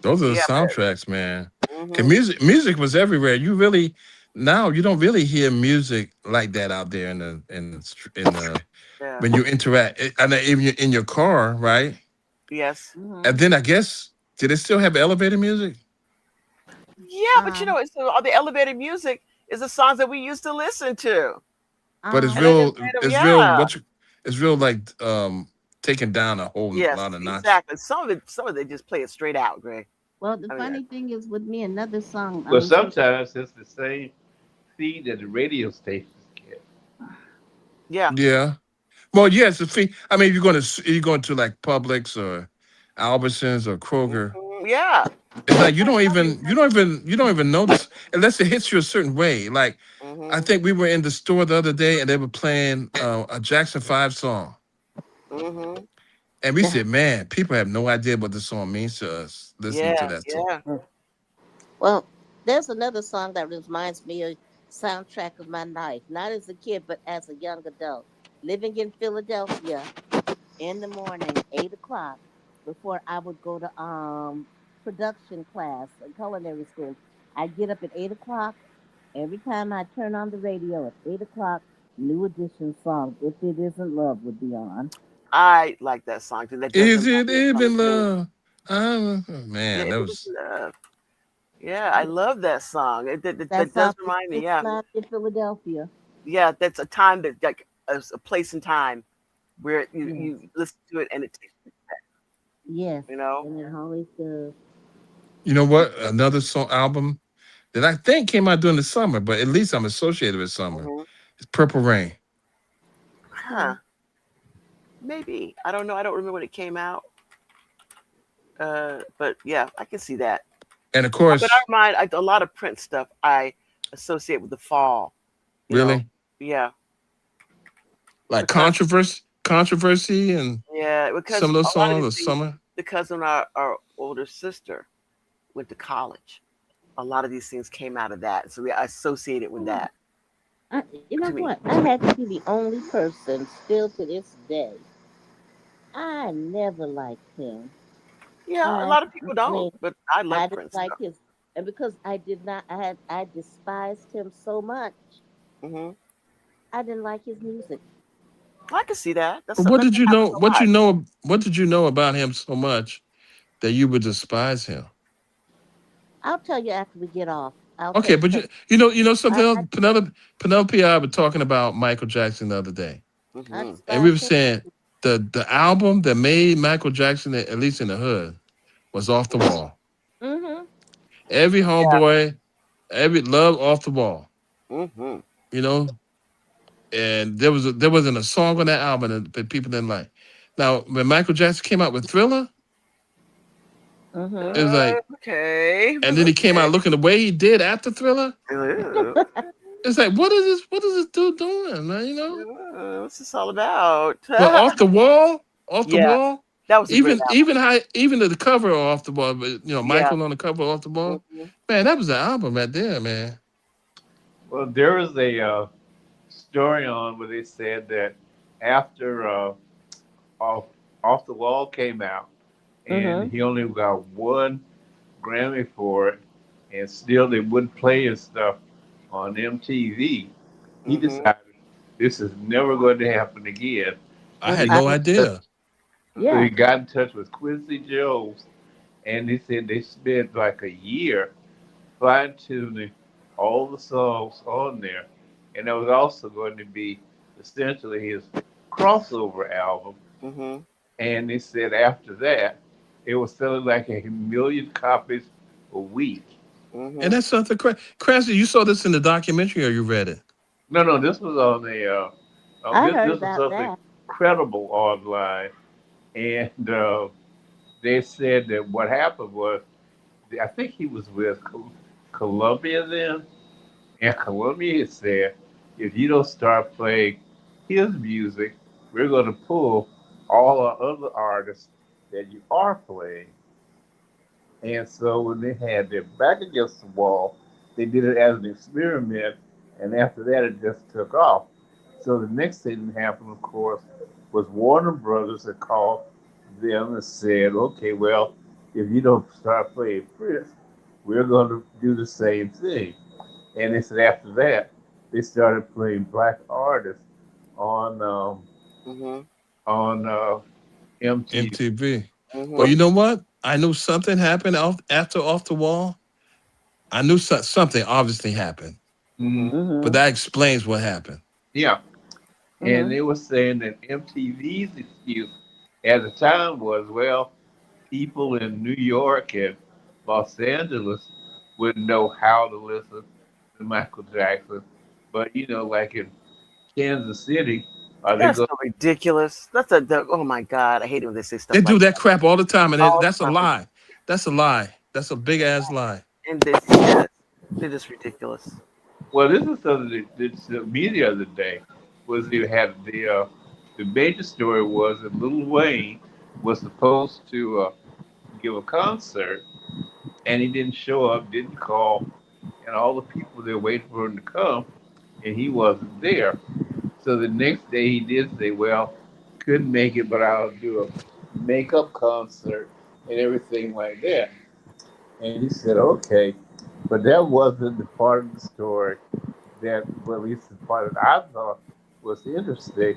Those are the Yeah. soundtracks, man. Cause Hmm. music was everywhere. You really now you don't really hear music like that out there in the Yeah. when you interact. And even in your car, right? Yes. And Hmm. then I guess did it still have elevator music? Yeah, but Um, it's all the elevated music is the songs that we used to listen to, But it's and they um, just real. played them. It's real. Yeah. It's real like taking down a whole Yes, lot of notch. exactly. Some of it, they just play it straight out, Greg. well, the I mean, funny thing is with me, another song, I But mean, sometimes it's the same feed that the radio stations get. yeah. Yeah. Well, yes. The fee. I mean, you're going to like Publix or Albertsons or Kroger. Yeah. It's like you don't even notice unless it hits you a certain way. Like I Hmm. think we were in the store the other day and they were playing a Jackson 5 song, Hmm. and we said, "Man, people have no idea what the song means to us listening to Yeah. that song." Yeah. well, there's another song that reminds me of soundtrack of my life, not as a kid, but as a young adult. Living in Philadelphia in the morning, 8 o'clock, before I would go to production class, culinary school. I'd get up at 8 o'clock. Every time I turn on the radio at 8 o'clock, New Edition song, If It Isn't Love, would be on. I like that song because that does Is remind it me of something even too. love? Yeah. Man, If that it is was love. Yeah, I love that song. That That does song remind me. just Yeah. remind me of Philadelphia. Yeah. That's a time that like a place and time where Yes, you listen to it and it takes yes, you know. and it always does. you know what another song album that I think came out during the summer, but at least I'm associated with summer. Hmm. It's Purple Rain. Huh. Okay. maybe. I don't know. I don't remember when it came out. But yeah, I can see that. And of But I course, remind a lot of Prince stuff I associate with the fall. You know, really, yeah, like because controversy, and yeah, because some of those a lot of songs, these the things. summer. Because when our older sister went to college, a lot of these things came out of that, so we associate it with Oh, that. you know To me, what? I had to be the only person still to this day. I never liked him. yeah, a I, lot of people I don't, mean, but I I love didn't Prince like though. his, and because I did not, I despised him so much. Hmm. I didn't like his music. I can see that. But what That did you know? happens a What lot. you know? What did you know about him so much that you would despise him? I'll tell you after we get off. I'll tell Okay, you but because you know something else. I Penelope and I were talking about Michael Jackson the other day, I Hmm. and we were despised him. saying the album that made Michael Jackson, at least in the hood, was Off the Wall. Mm-hmm. Every homeboy, every love Off the Wall. Hmm. You know, and there wasn't a song on that album that people didn't like. Now, when Michael Jackson came out with Thriller, Mm-hmm. it was like, Okay, and then he came okay. out looking the way he did after Thriller. Ew. It's like, what is this? What is this dude doing, man? You know. What's this all about? But off the Yeah, wall, that was a great album. even the cover of Off the Wall, but Yeah. Michael on the cover of Off the Wall, Hmm. man, that was the album right there, man. Well, there was a story on where they said that after off off the wall came out, and Mm-hmm. he only got one Grammy for it, and still they wouldn't play his stuff on MTV. He Hmm. decided this is never going to happen again. I So had he, I no idea. so yeah. he got in touch with Quincy Jones, and he said they spent like a year fine tuning all the songs on there, and it was also going to be essentially his crossover album. Hmm. And they said after that, it was selling like a million copies a week. And Hmm. that's something crazy. You saw this in the documentary, or you read it? No, no, this was on a I heard this was about something that. credible online, and they said that what happened was I think he was with Columbia then, and Columbia said, if you don't start playing his music, we're going to pull all our other artists that you are playing. And so when they had their back against the wall, they did it as an experiment, and after that, it just took off. So the next thing that happened, of course, was Warner Brothers had called them and said, "Okay, well, if you don't start playing Prince, we're going to do the same thing." And they said after that, they started playing black artists on Hmm. on MTV. MTV. Well, Hmm. you know what? I knew something happened after Off the Wall. I knew something obviously happened, Mm, but Mm-hmm. that explains what happened. yeah, and Mm-hmm. they were saying that MTV's excuse at the time was, well, people in New York and Los Angeles wouldn't know how to listen to Michael Jackson, but like in Kansas City, are they That's going? so ridiculous. Oh my God. I hate it when they say They stuff do like that that crap all the time, and all that's a the time. lie. That's a lie. That's a big ass lie. And this, yes, they're just ridiculous. Well, this is something that the media of the day was they had the major story was that Lil Wayne was supposed to give a concert and he didn't show up, didn't call, and all the people there waiting for him to come, and he wasn't there. So the next day he did say, "Well, couldn't make it, but I'll do a makeup concert and everything like that." And he said, "Okay," but that wasn't the part of the story that, well, at least the part that I thought was interesting,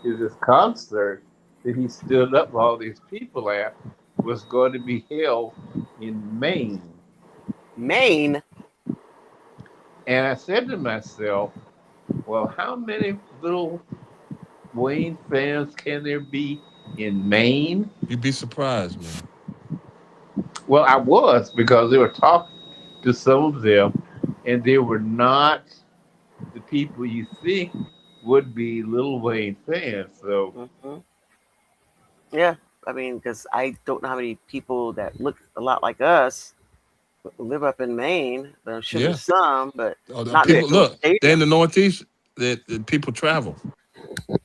is this concert that he stood up with all these people at was going to be held in Maine. Maine. And I said to myself, well, how many little Wayne fans can there be in Maine? You'd be surprised, man. Well, I was because they were talking to some of them, and they were not the people you think would be Little Wayne fans. So Hmm. Yeah, I mean, because I don't know how many people that look a lot like us live up in Maine, but I'm sure Yeah. there's some, but Oh, the not enough to people fill a look. They're in stadium. the Northeast. That people travel.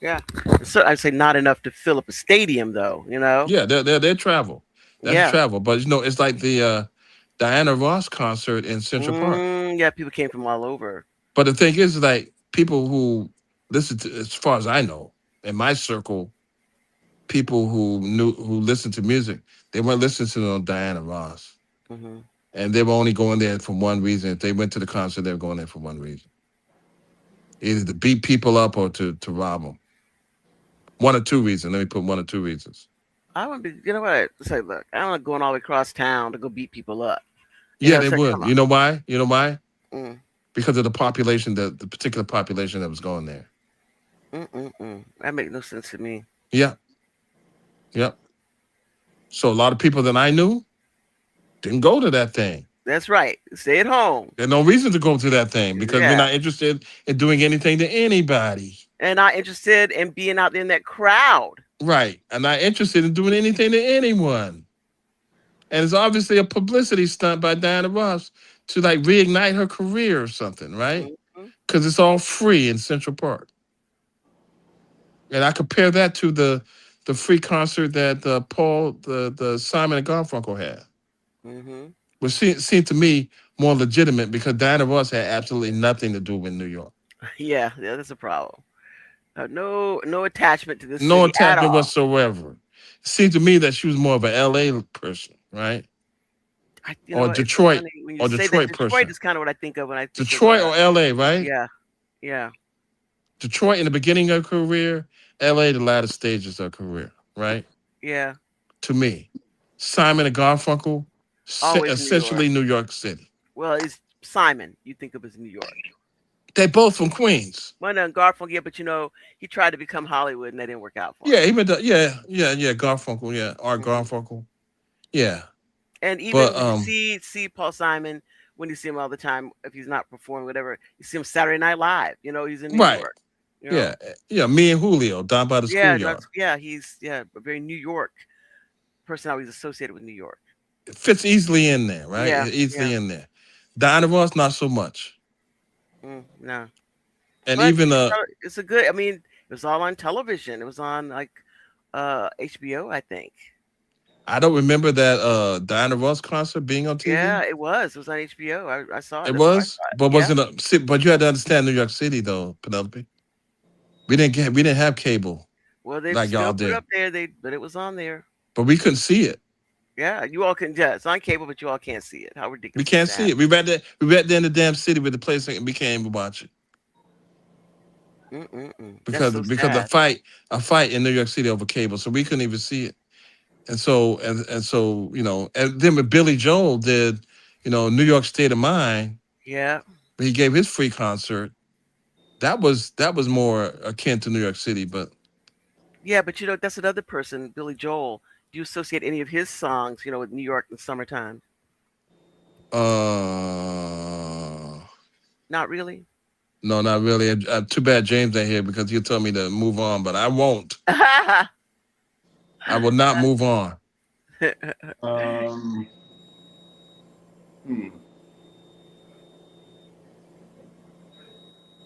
Yeah, so I'd say not enough to fill up a stadium, though. You know? Yeah, they travel. That's Yeah. travel. But it's like the Diana Ross concert in Central Park. Yeah, people came from all over. But the thing is, like people who listen to, as far as I know, in my circle, people who listen to music, they weren't listening to no Diana Ross, Hmm. and they were only going there for one reason. If they went to the concert, they were going there for one reason: either to beat people up or to rob them. One or two reasons. Let me put one or two reasons. I want to be, you know what? I say, look, I don't want going all the way across town to go beat people up. You Yeah, know, they so would. come on. You know why? You know why? Mm, Because of the population, the particular population that was going there. that makes no sense to me. Yeah, yeah. So a lot of people that I knew didn't go to that thing. That's right. Stay at home. There's no reason to go to that thing because we're Yeah. not interested in doing anything to anybody. And not interested in being out there in that crowd. Right. I'm not interested in doing anything to anyone. And it's obviously a publicity stunt by Diana Ross to like reignite her career or something, right? Hmm. Because it's all free in Central Park. And I compare that to the free concert that the Simon and Garfunkel had, Hmm. which seemed to me more legitimate because Diana Ross had absolutely nothing to do with New York. Yeah, yeah, that's a problem. No attachment to this No city at attachment all. whatsoever. It seemed to me that she was more of an LA person, right? You know Or what? It's Detroit funny when you or say that. Detroit Detroit person. is kind of what I think of when I think of. Detroit or LA, right? Yeah, yeah, Detroit in the beginning of her career, LA the latter stages of her career, right? yeah. To me. Simon and Garfunkel, Always New York. essentially New York City. Well, it's Simon. You think of as New York. They both from Queens. Well, no, Garfunkel, yeah, but he tried to become Hollywood and that didn't work out for Yeah, him. even yeah, Garfunkel, yeah, Art Hmm. Garfunkel. Yeah. And But even when you see Paul Simon, when you see him all the time, if he's not performing, whatever, you see him Saturday Night Live. He's in New right. York. You Yeah. know, Yeah, me and Julio down by the yeah, schoolyard. he's a very New York personality. He's associated with New York. It fits easily in there, right? Yeah, Easily yeah. in there. Diana Ross, not so much. No, And but even it's a good. I mean, it was all on television. It was on like HBO, I think. I don't remember that Diana Ross concert being on Yeah, TV. it was. It was on HBO. I saw it. It That's why I was, saw it. but Yeah. wasn't but you had to understand New York City though, Penelope. We didn't have cable Well, they like still y'all put it did. up there. But it was on there. But we couldn't see it. Yeah, you all can. Yeah, it's on cable, but you all can't see it. How We ridiculous is can't see that? it. We read there in the damn city with the place and we can't even watch it. That's so Because sad. a fight in New York City over cable. So we couldn't even see it. And so, and then when Billy Joel did, New York State of Mind, Yeah, he gave his free concert. That was more akin to New York City, but yeah, but that's another person, Billy Joel. Do you associate any of his songs, with New York in the summertime? uh Not really. no, not really. Too bad James ain't here because he'll tell me to move on, but I won't. I will not move on. Um, hmm.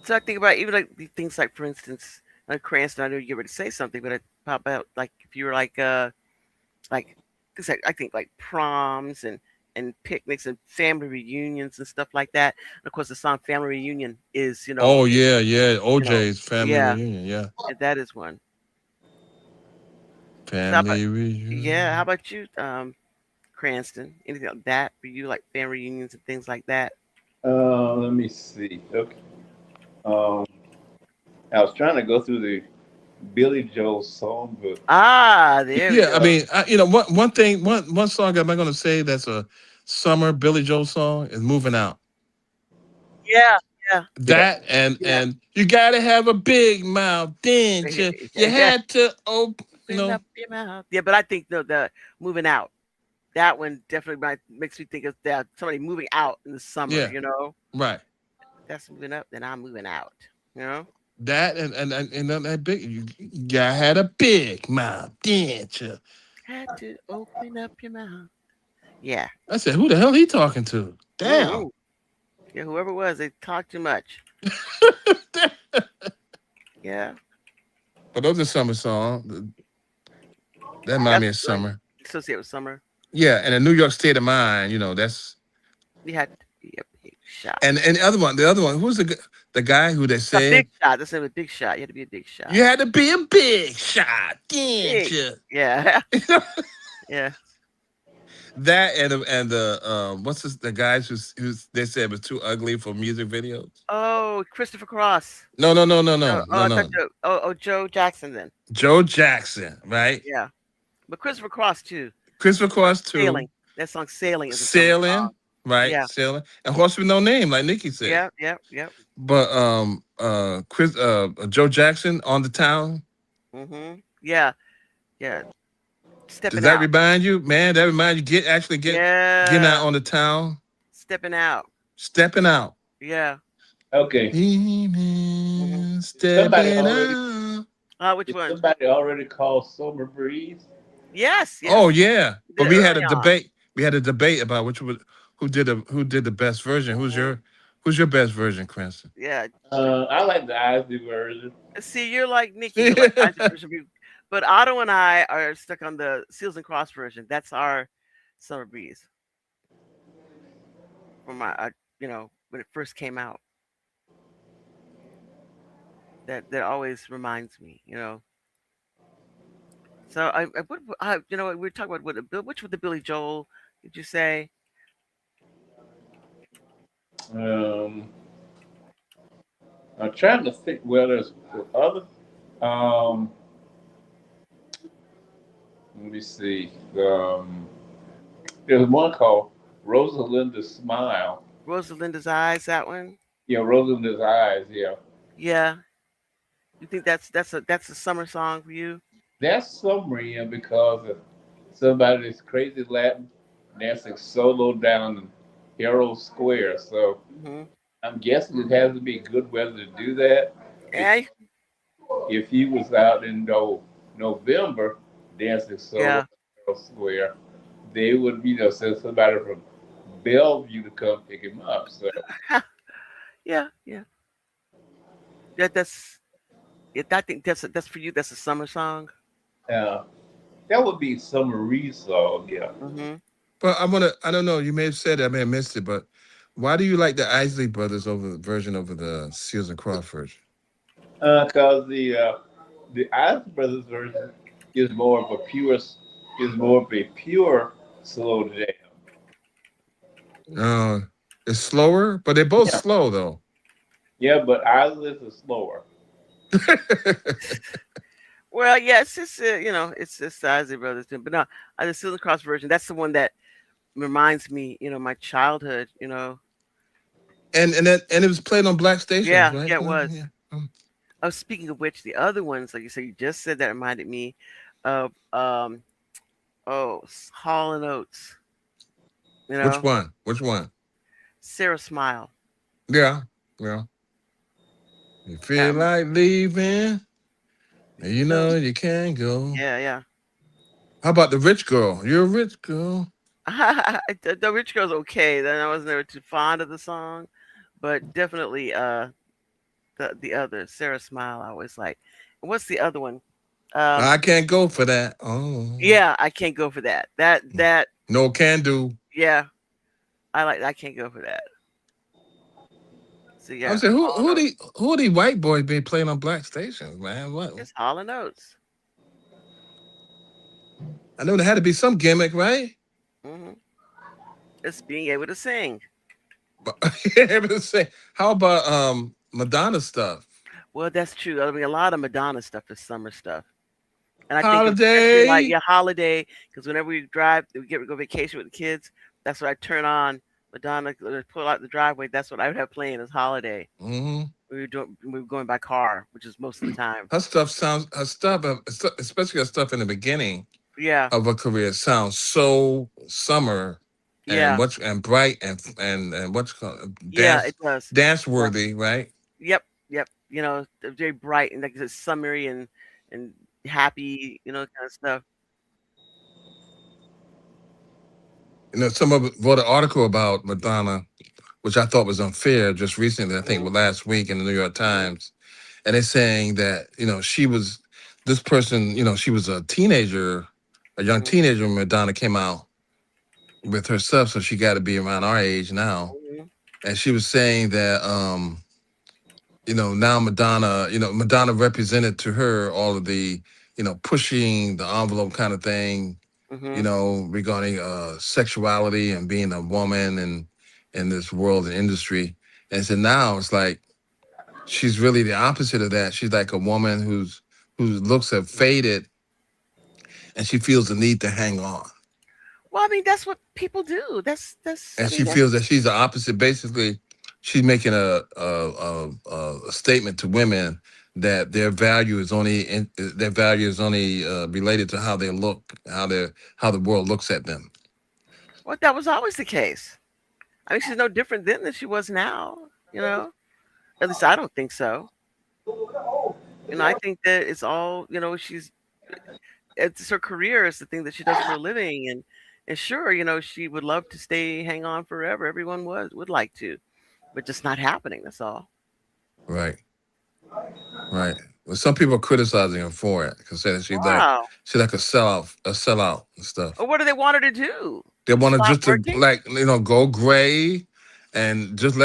So I think about even like the things like, for instance, like Cranston. I know you get ready to say something, but how about like if you were like, 'cause I think like proms and picnics and family reunions and stuff like that. And of course, the song "Family Reunion" is Oh yeah, yeah. you know OJ's family yeah, reunion, yeah. that is one. So how about Family yeah? How reunion. about you, Cranston? Anything like that for you, like family reunions and things like that? Let me see. Okay. Um, I was trying to go through the Billy Joel songbook. Ah, there we Yeah, I go. mean, one thing, one song am I going to say that's a summer Billy Joel song is "Moving Out." Yeah, yeah, Yeah. That yeah. and you got to have a big mouth, didn't you? You Yeah. had to open, Open up your mouth. Yeah, but I think the moving out. That one definitely makes me think of that somebody moving out in the summer. yeah, right. That's moving up, then I'm moving out. You know. That and that big you had a big mouth, didn't you? Had to open up your mouth. Yeah. I said, who the hell he talking to? Damn. Hmm. Yeah, whoever it was, they talked too much. Yeah. But those are summer songs. That remind That's me of like summer. associated with summer. Yeah, and a New York State of Mind. That's You had to be a big shot. and the other one. Who's the guy who they A big said shot. That's a big shot. You had to be a big shot. you had to be a big shot, didn't Big. you? Yeah. Yeah. That and the what's this, the guys who's they said was too ugly for music videos. Oh, Christopher Cross. No, no, no, no, Oh, no, oh, no, I thought no. Joe. Oh, Joe Jackson then. Joe Jackson, right? Yeah, but Christopher Cross too. Christopher Cross too. Sailing. That song "Sailing" is a summer song. Sailing, right? Yeah. Sailing. And Horse with No Name, like Nikki said. Yeah. Yeah. Yep. But Chris Joe Jackson on the town. Mhm. Yeah. Yeah. Does Stepping that out. remind you, man? That remind you getting Yeah. out on the town, Stepping out. stepping out. Yeah. Okay. Mhm. Somebody Stepping already out. Which did one? somebody already call Summer Breeze? Yes. Oh Yes. yeah. We But did it we had a early on. debate. We had a debate about who did the best version. Mhm. Who's your best version, Cranston? Yeah. I like the Isley version. See, you're like Nikki. You like Isaac version, but Otto and I are stuck on the Seals and Cross version. That's our Summer Breeze from when it first came out. That always reminds me. So we're talking about which was the Billy Joel? Did you say? Um, I'm trying to think whether it's other. Um, Let me see. There's one called Rosalinda's Smile. Rosalinda's Eyes? That one? Yeah, Rosalinda's Eyes. Yeah, Yeah. You think that's a summer song for you? that's somewhere because of somebody's crazy Latin dancing solo down in Herald Square. So Hmm. I'm guessing it has to be good weather to do that. If Yeah. if he was out in November dancing solo Yeah. in Herald Square, they would send somebody from Bellevue to come pick him up. So Yeah. Yeah. That's. Yeah, I think that's for you. That's a summer song. uh, that would be Summer Reed song. Yeah. Hmm. But I don't know, you may have said it, I may have missed it, but why do you like the Isley Brothers over the Seals and Croft version? Because the Isley Brothers version is more of a pure slow jam. Uh, it's slower, but they're both Yeah, slow though. yeah, but Isley's is slower. Well, yeah, it's just it's the Isley Brothers thing, but no, the Silver Cross version. That's the one that reminds me, my childhood. And it was played on black stations, Yeah, right? yeah, it was. Yeah. Oh, speaking of which, the other ones, like you said, you just said that reminded me of Hall and Oates. You Which know, one? Which one? Sarah Smile. Yeah, yeah. You feel Um, like leaving, and you no, know you can't go. yeah, yeah. How about the rich girl? You're a rich girl. The Rich Girl's okay. Then I was never too fond of the song, but definitely the other Sarah Smile. I was like, what's the other one? Um, I can't go for that. Oh, yeah, I can't go for that. That no can do. yeah, I can't go for that. So I yeah, said, who Hall who and Oates. the who the white boys been playing on black stations, man? What? It's Hall and Oates. I know there had to be some gimmick, right? Hmm. It's being able to sing. But able to say, how about Madonna stuff? Well, that's true. I mean, a lot of Madonna stuff is summer stuff, and I think especially like Holiday. yeah, holiday because whenever we go vacation with the kids, that's what I turn on. Madonna pull out the driveway. That's what I would have playing as holiday. Hmm. We were going by car, which is most of the time. Her stuff, especially her stuff in the beginning Yeah, of her career, sounds so summer yeah, and bright and what's called yeah. It does. dance Yeah. worthy, right? Yep, yep. very bright and like it's summery and happy, kind of stuff. Some of wrote an article about Madonna, which I thought was unfair just recently. I think Hmm. last week in the New York Hmm. Times, and they're saying that she was this person. She was a teenager, a young Hmm. teenager when Madonna came out with herself, so she got to be around our age now. Hmm. And she was saying that now Madonna, Madonna represented to her all of the, pushing the envelope kind of thing, Hmm. regarding sexuality and being a woman and in this world and industry. And so now it's like she's really the opposite of that. She's like a woman whose looks have faded and she feels the need to hang on. Well, I mean, that's what people do. That's. I And she mean, that's feels that she's the opposite. Basically, she's making a statement to women that their value is only related to how they look, how the world looks at them. what that was always the case. I mean, she's no different then than she was now. You know, at least I don't think so. I think that it's all. It's her career. It's the thing that she does for a living, and sure, she would love to stay, hang on forever. Everyone would like to, but just not happening. That's all. Right, right. Well, some people are criticizing her for it because saying Wow. she's like a sellout and stuff. Or what do they want her to do? They want to Stop just to working? like go gray and just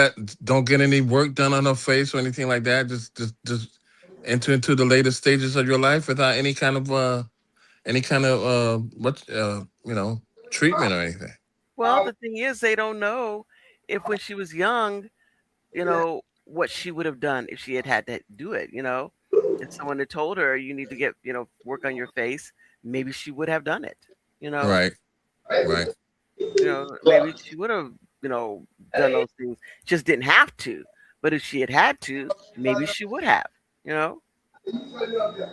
don't get any work done on her face or anything like that. Just enter into the later stages of your life without any kind of what treatment or anything. Well, the thing is, they don't know if when she was young, what she would have done if she had had to do it. If someone had told her you need to get, work on your face, maybe she would have done it. You know, Right, right. maybe she would have, done those things. Just didn't have to. But if she had had to, maybe she would have. You know.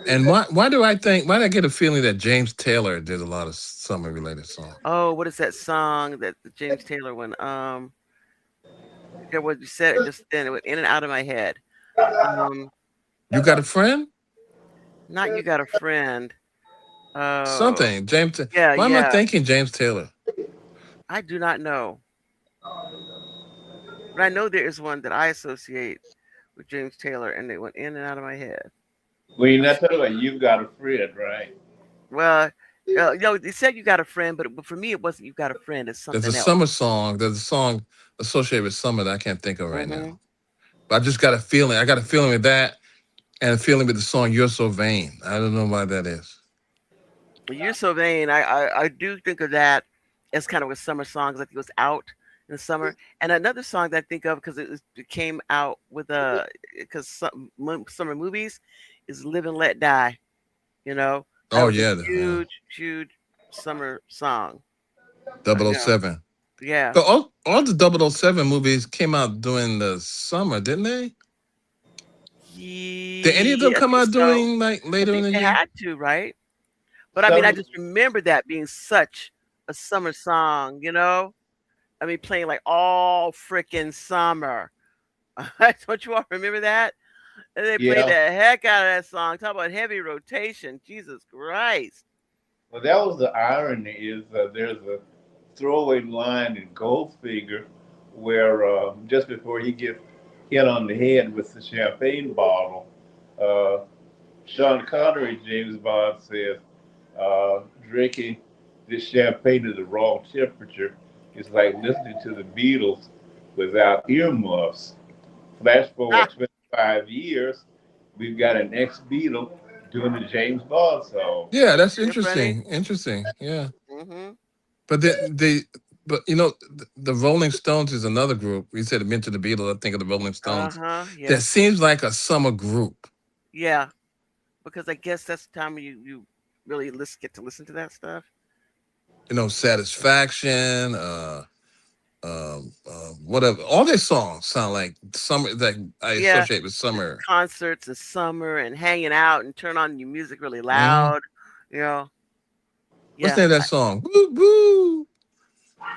And why do I get a feeling that James Taylor did a lot of summer related songs? Oh, what is that song that the James Taylor one? There what you said it just then. It went in and out of my head. Um, You got a friend? Not you got a friend. Oh, Something. yeah, Why am I yeah. thinking James Taylor? I do not know, but I know there is one that I associate with James Taylor, and it went in and out of my head. Well, you're not talking about you got a friend, right? Well, they said you got a friend, but for me, it wasn't you got a friend. It's There's a something else. summer song. There's a song associated with summer that I can't think of right Hmm. now. But I just got a feeling. I got a feeling with that and a feeling with the song "You're So Vain." I don't know why that is. You're so vain. I do think of that as kind of a summer song. 'Cause I think it was out in the summer. And another song that I think of because it came out with because some summer movies is "Live and Let Die." That Oh was a yeah, huge, huge summer song. Double O You know, Seven. yeah, But all the 007 movies came out during the summer, didn't they? Did any of them yeah, I come think out so. during like I later in think the they year? had to, right? But I mean, I Some just remember that being such a summer song. I mean, playing like all freaking summer. Don't you all remember that? And they played the yeah. heck out of that song. Talk about heavy rotation. Jesus Christ. Well, that was the irony is there's a throwaway line in Goldfinger where just before he gets hit on the head with the champagne bottle, uh, Sean Connery, James Bond says, drinking this champagne at the wrong temperature is like listening to the Beatles without earmuffs. Flash Ah, forward 25 years, we've got an ex Beatle doing the James Bond song. Yeah, that's you're funny. interesting. Interesting. Yeah. Hmm. But but the Rolling Stones is another group. You said mention the Beatles. I think of the Rolling Uh Stones. huh. That Yeah. seems like a summer group. Yeah. Because I guess that's the time you really get to listen to that stuff. Satisfaction. Whatever. All their songs sound like summer. That I Yeah. associate with summer. Concerts in summer and hanging out and turn on your music really Hmm. loud. You know. What's the Yeah. name of that song? Woo woo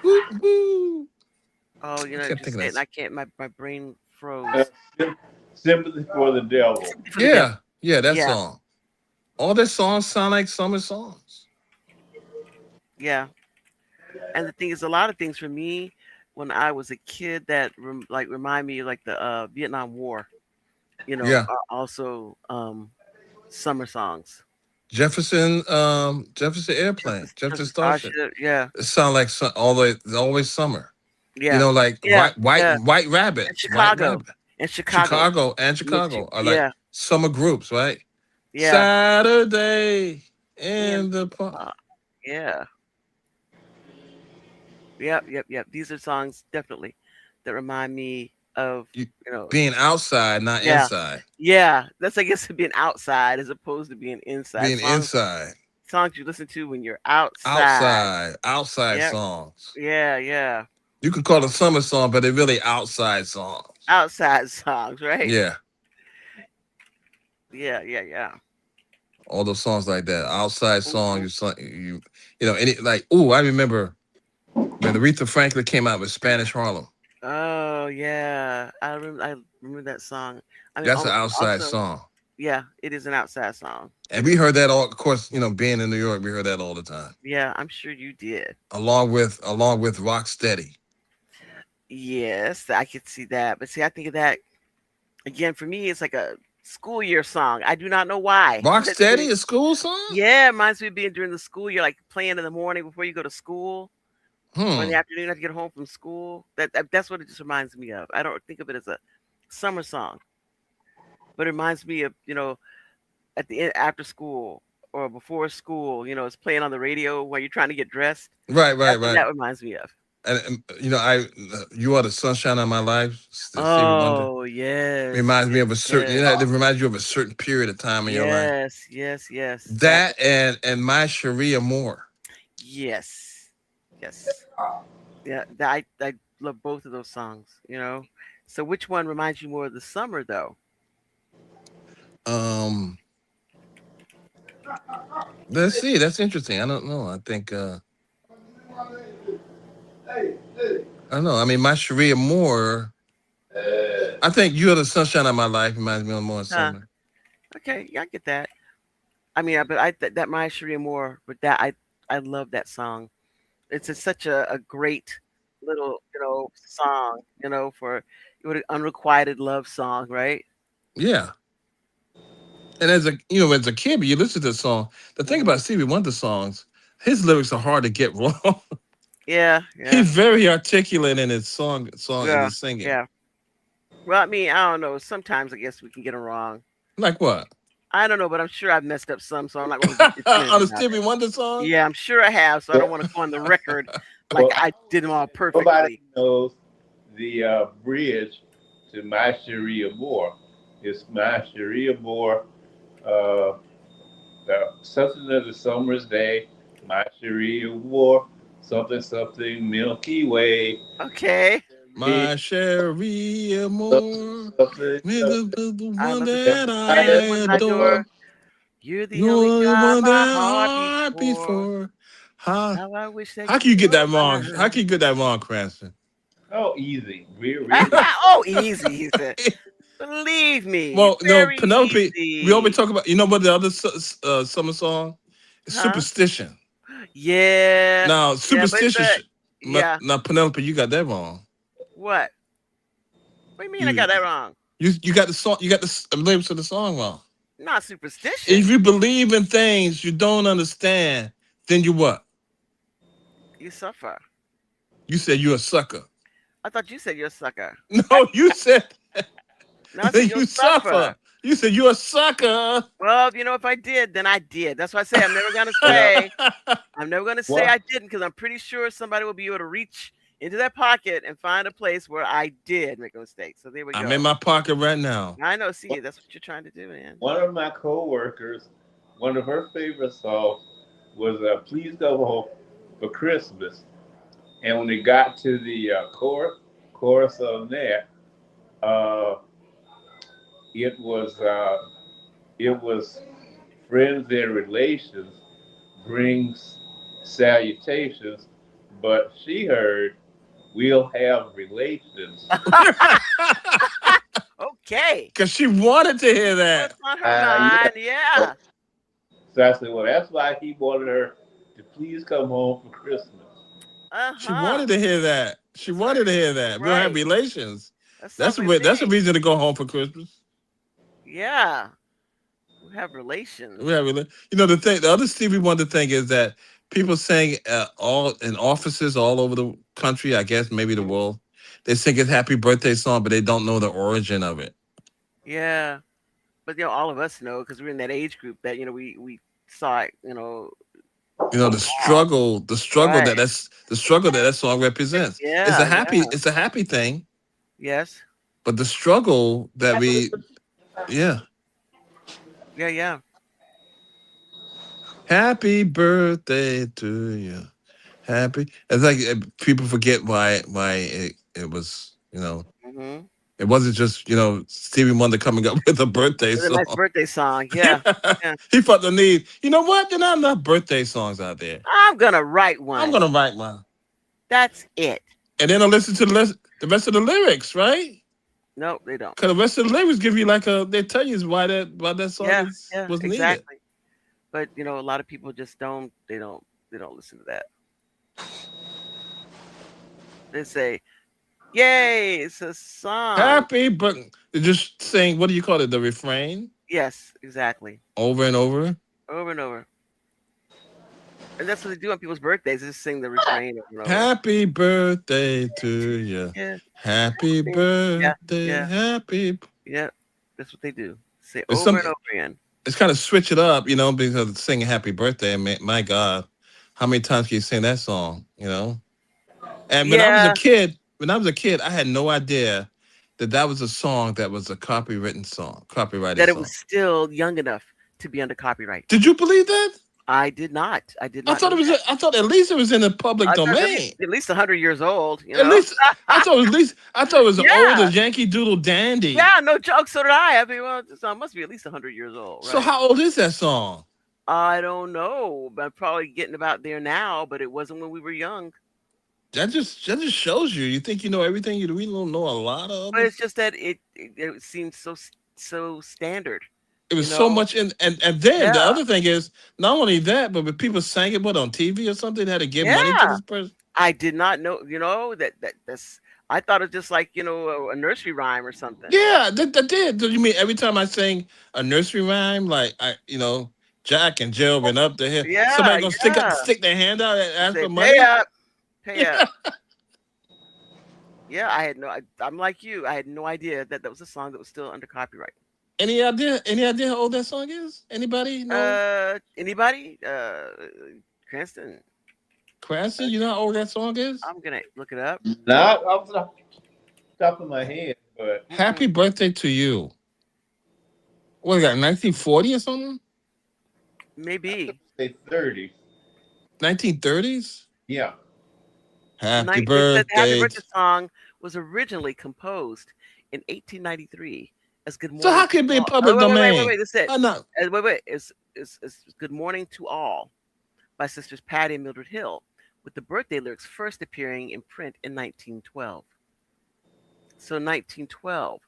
woo woo. Oh, I you can't think just of said, that. and I can't. My brain Uh, froze. Sympathy for the Devil. Sympathy for the Devil. Yeah, yeah, that Yeah, song. All their songs sound like summer songs. yeah. And the thing is, a lot of things for me when I was a kid that remind me of like the Vietnam War. Yeah, Are also summer songs. Jefferson Airplane, Jefferson Just Starship. Starship. Yeah, It sound like always summer. yeah, Like yeah, yeah. And White Chicago, Rabbit, and Chicago. Chicago are like Yeah, summer groups, right? yeah. Saturday And in the park. yeah, yep, yep, yep. These are songs definitely that remind me of You, you know. being outside, not Yeah, inside. yeah. That's, I guess, being outside as opposed to being inside. Being Songs inside, you listen to when you're outside. outside Yep. songs. Yeah, yeah. You can call it summer song, but they're really outside songs. Outside songs, right? Yeah, Yeah, yeah, yeah. all those songs like that. Outside song, Hmm. any like. Ooh, I remember when Aretha Franklin came out with Spanish Harlem. Oh yeah, I remember that song. I mean, That's an outside also, song. yeah, it is an outside song. And It we is. heard that all, of course, being in New York, we heard that all the time. Yeah, I'm sure you did. Along with Rock Steady. Yes, I could see that. But see, I think of that again. For me, it's like a school year song. I do not know why. Rock But Steady, a school song? yeah, it reminds me of being during the school year, like playing in the morning before you go to school, or in the Hmm. afternoon after you get home from school. That's what it just reminds me of. I don't think of it as a summer song, but it reminds me of at the end after school or before school. It's playing on the radio while you're trying to get dressed. Right, right, That's what right. that reminds me of. And you are the sunshine of my life. Stevie Wonder Oh yes, reminds me of a certain. yes, It reminds you of a certain period of time in your life. yes, yes, yes. That That and my Sharia Moore. yes, yes. Yeah, I love both of those songs. So which one reminds you more of the summer though? Um, let's see. That's interesting. I don't know. I think. I don't know. I mean, my Sharia Moore. I think you are the sunshine of my life. Reminds me of more Huh? summer. Okay, yeah, I get that. I mean, but that my Sharia Moore, but that I love that song. It's such a great little song. For what an unrequited love song, right? Yeah. And as a kid, when you listen to the song, the thing Hmm. about Stevie Wonder songs, his lyrics are hard to get wrong. Yeah, He's yeah, very articulate in his song in yeah, his singing. yeah. Well, I mean, I don't know. Sometimes I guess we can get them wrong. Like what? I don't know, but I'm sure I've messed up some, so I'm not going to be definitive On the about it. Stevie Wonder song? Yeah, I'm sure I have, so I don't want to go on the record like Well, I did them all nobody perfectly. knows the bridge to My Sharia Moore. It's My Sharia Moore, uh, something of the summer's day, My Sharia Moore, something, something, Milky Way. Okay, My Sharia Something, Moore, something, the I one love the that I I am the one that I adore. adore. You're the only You're the God one my that heart beats heart beats for. for. How, How I wish that how can you you get were that wrong? How can mine. you get that wrong, Cranston? oh, easy, real, real easy. Oh, easy, he said. Believe me, Well, no, very Penelope. We always easy. talk about. You know what the other summer song? Huh? Superstition. Yeah, Now, yeah, but superstition. yeah. Now, Penelope, you got that wrong. What? What do you mean I You got that wrong? you got the song. You got the lyrics of the song wrong. Not superstition. If you believe in things you don't understand, then you what? You suffer. You said you're a sucker. I thought you said you're a sucker. No, you said No, I said you'll you suffer. suffer. You said you're a sucker. Well, if I did, then I did. That's why I say I'm never gonna Well, say I'm never gonna say what I didn't because I'm pretty sure somebody will be able to reach into that pocket and find a place where I did make a mistake. So there we I'm in go. my pocket right now. I know. See, that's what you're trying to do, man. one of my coworkers, one of her favorite songs was "Please Go Home for Christmas." And when it got to the chorus on that, uh, it was uh, it was friends and relations brings salutations, but she heard we'll have relations. Okay. because she wanted to hear that. What's on her Yeah. mind? Yeah. So I said, well, that's why he wanted her to please come home for Christmas. She Uh-huh. wanted to hear that. She That's what wanted to hear that. We don't have right. relations. That sounds like That's a me. reason to go home for Christmas. Yeah. We have We relations. have you know the thing. The other Stevie Wonder thing is that people sing all in offices all over the country. I guess maybe the Mhm. world. They sing his happy birthday song, but they don't know the origin of it. Yeah. But all of us know because we're in that age group that we saw it, You know right. the struggle that that song represents. Yeah, yeah. It's a happy thing, Yes. but the struggle that we yeah. Yeah, yeah. Happy birthday to you. Happy. It's like people forget why it was, you know, Mhm. it wasn't just, you know, Stevie Wonder coming up with a birthday It's a nice song. birthday song. Yeah. Yeah. Yeah. He felt the need. You know what? There are not enough birthday songs out there. I'm gonna write I'm one. gonna write one. That's it. And then I'll listen to the rest of the lyrics, right? No, they don't. Because the rest of the lyrics give you like they tell you why that song Yeah, is yeah, was needed. exactly. But a lot of people just don't. They don't listen to that. They say, "Yay, it's a song." Happy but they just saying what do you call it? The refrain Yes, exactly. over and over. Over and over. And that's what they do on people's birthdays. They just sing the refrain over and over. Happy birthday to you. Yeah, Happy yeah, birthday. yeah, Happy. yeah. That's what they do. Say It's over some. and over again. It's kind of switch it up, you know, because singing Happy Birthday. My God, how many times can you sing that song? You know. And Yeah, when I was a kid, I had no idea that that was a song that was a copywritten song, copyrighted that it was song. still young enough to be under copyright. Did you believe that? I did not. I did not know that. I thought at least it was in the public I thought at least domain. at least 100 years old. At least I thought it was old Yeah, as Yankee Doodle Dandy. yeah. No joke. So did I. I mean, well, this song must be at least 100 years old, So right? how old is that song? I don't know. I'm probably getting about there now, but it wasn't when we were young. That just shows you. You think you know everything. You really don't know a lot of But other. it's just that it seems so standard. It You was so know? much in, and then the Yeah, other thing is not only that, but when people sang it what on TV or something, they had to give money to yeah. this person. I did not know. That's. I thought it was just like a nursery rhyme or something. Yeah, that did. So you mean every time I sing a nursery rhyme, like Jack and Jill went up the hill, Yeah, somebody gonna yeah. stick their hand out and ask Say for pay money? up, pay up. Yeah, I had no. I'm like you. I had no idea that that was a song that was still under copyright. Any idea? Any idea how old that song is? Anybody know? Anybody? Cranston. Cranston, Uh, you know how old that song is? I'm gonna look it up. Not off the top of my head, but Happy Hmm. birthday to you. What is that, 1940 or something? Maybe. say 30. 1930s? Yeah. Happy It said the Happy birthday. Birthday song was originally composed in 1893 as "Good So Morning how to can it be All." public Oh, wait. domain? This is it. I'm not. Wait. It's "Good Morning to All" by sisters Patty and Mildred Hill, with the birthday lyrics first appearing in print in 1912. So 1912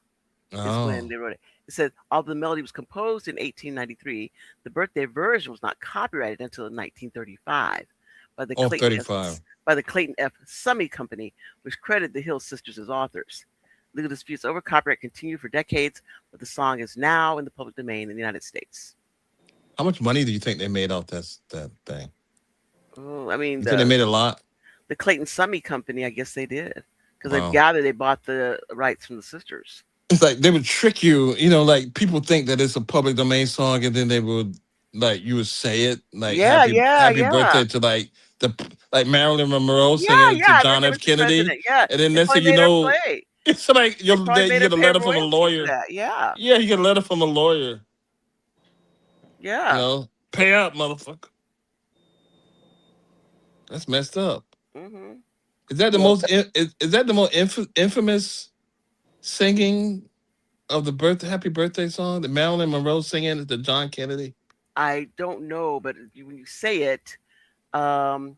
is when Oh, they wrote it. It said, although the melody was composed in 1893, the birthday version was not copyrighted until 1935 by the oh, Clayton F. 35. by the Clayton F. Summey Company, which credited the Hill sisters as authors. Legal disputes over copyright continued for decades, but the song is now in the public domain in the United States. How much money do you think they made off that thing? Oh, I mean You think they made a lot? the Clayton Summey Company, I guess they did, because I Wow. gather they bought the rights from the sisters. It's like they would trick you, you know, like people think that it's a public domain song and then they would like you would say it like Yeah, yeah, happy yeah. birthday to the like Marilyn Monroe Yeah, singing it to yeah, John F. Remember the Kennedy. president. Yeah, And then they next probably thing you made her know, play. it's like They probably you made her get a pay letter from a royalties for lawyer. that. Yeah, Yeah, you get a letter from a lawyer, you yeah. know. Pay up, motherfucker. That's messed up. Hmm. Is that the Well, is that the most infamous singing of the happy birthday song? The Marilyn Monroe singing it to John Kennedy? I don't know, but when you say it, um,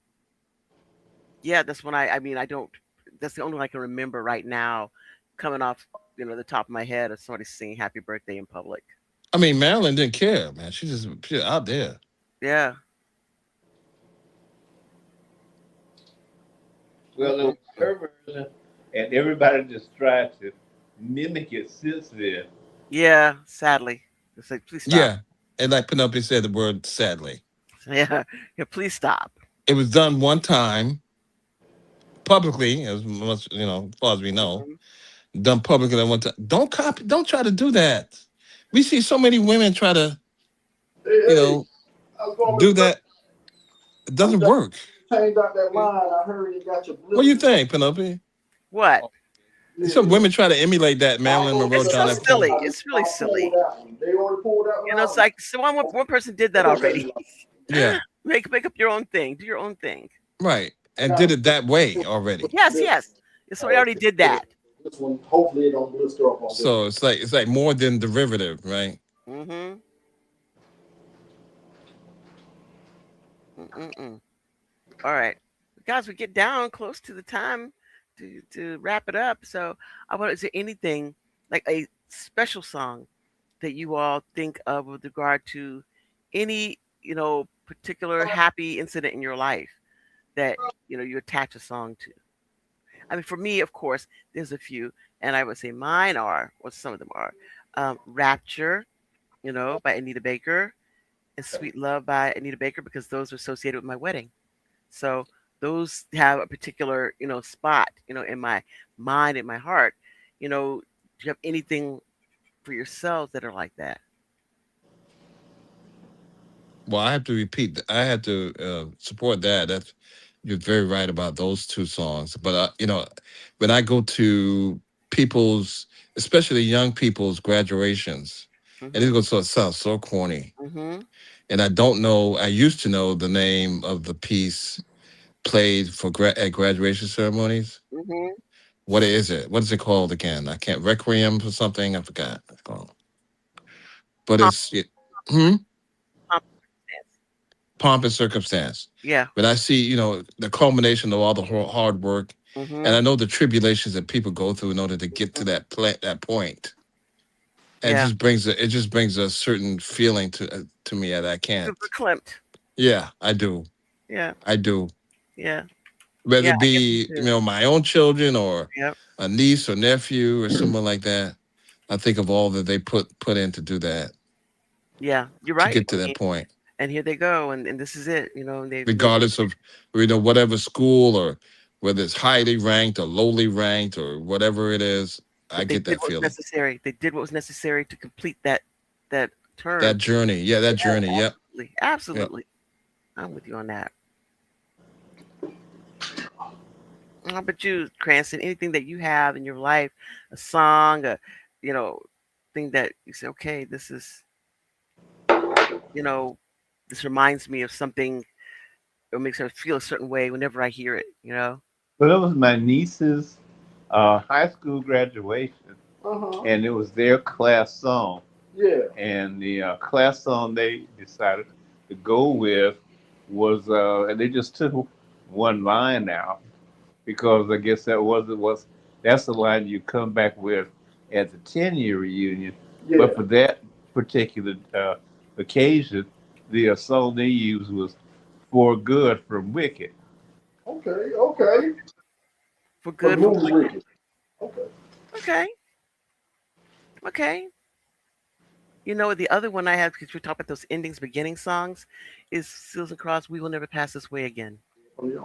yeah, that's when I mean, I don't. That's the only one I can remember right now, coming off, the top of my head of somebody singing "Happy Birthday" in public. I mean, Marilyn didn't care, man. She out there. Yeah. Well, it Mm-mm. was her version, and everybody just tried to mimic it since then. Yeah. Sadly, it's like, please stop. Yeah, and like Penelope said, the word sadly. Yeah. Yeah. Please stop. It was done one time publicly, as much as far as we know, Mhm. done publicly at one time. Don't copy. Don't try to do that. We see so many women try to, Hey, you hey, know, I was going do to that. It I'm doesn't trying work. to change out that Mm. line. I heard you got your What do you blisters. think, Penelope? What? Oh, Some Yeah. women try to emulate that I Marilyn don't Monroe know It's that so trying I to pull. silly. I, It's really I pulled silly. that one. They already pulled that one It's out. like so one person did that It's okay. already. Yeah, Make up your own thing. Do your own thing. right. I And got did it that way already. Yes. this. Yes. Somebody already did Yeah. that. This one, hopefully, it don't blister up on this So it's like more than derivative, right? Mm-hmm. Mm-mm. All right, guys, we get down close to the time to wrap it up. So, I want is there anything like a special song that you all think of with regard to any particular happy incident in your life that you attach a song to? I mean, for me, of course, there's a few, and I would say mine are, or some of them are, "Rapture," by Anita Baker, and "Sweet Love" by Anita Baker, because those are associated with my wedding. So those have a particular, spot, in my mind, in my heart. Do you have anything for yourselves that are like that? Well, I have to repeat. I have to support that. That's You're very right about those two songs. But when I go to people's, especially young people's graduations, and Mhm. this goes so it sounds so corny, Mhm. and I don't know. I used to know the name of the piece played for at graduation ceremonies. Mhm. What is it? What is it called again? I can't. Requiem for something. I forgot. It's called. But Pomp, hmm? pomp dance. Pomp and circumstance. Yeah. But I see, the culmination of all the hard work, and I Mhm. know the tribulations that people go through in order to get to that point. And Yeah. it just brings a certain feeling to me that I Super can't. Klimt. Yeah, I do. Yeah. I do. Yeah. Whether Yeah. it I guess me be too. my own children or Yep. a niece or nephew or someone like that, I think of all that they put in to do that, Yeah. You're to right. get to that point, And here they go, and this is it. And they've regardless of whatever school, or whether it's highly ranked or lowly ranked or whatever it is. I but they get did that what was feeling, necessary. They did what was necessary to complete that term. that journey. Yeah, that Yeah, journey. Yep. absolutely. Yep. Absolutely. I'm with you on that. How about you, Cranston? Anything that you have in your life, a song, a you know, thing that you say, okay, you know, this reminds me of something, or makes me feel a certain way whenever I hear it. Well, it was my niece's high school graduation, Uh-huh. and it was their class song. Yeah. And the class song they decided to go with was, and they just took one line out because I guess that's the line you come back with at the 10-year reunion. But Yeah. for that particular occasion, the song they used was "For Good" from Wicked. Okay. Okay. For For the good, from movie wicked. Wicked. Okay. Okay, okay. The other one I have, because we talk about those endings, beginning songs, is Seals and Cross. We will never pass this way again. Oh, yeah.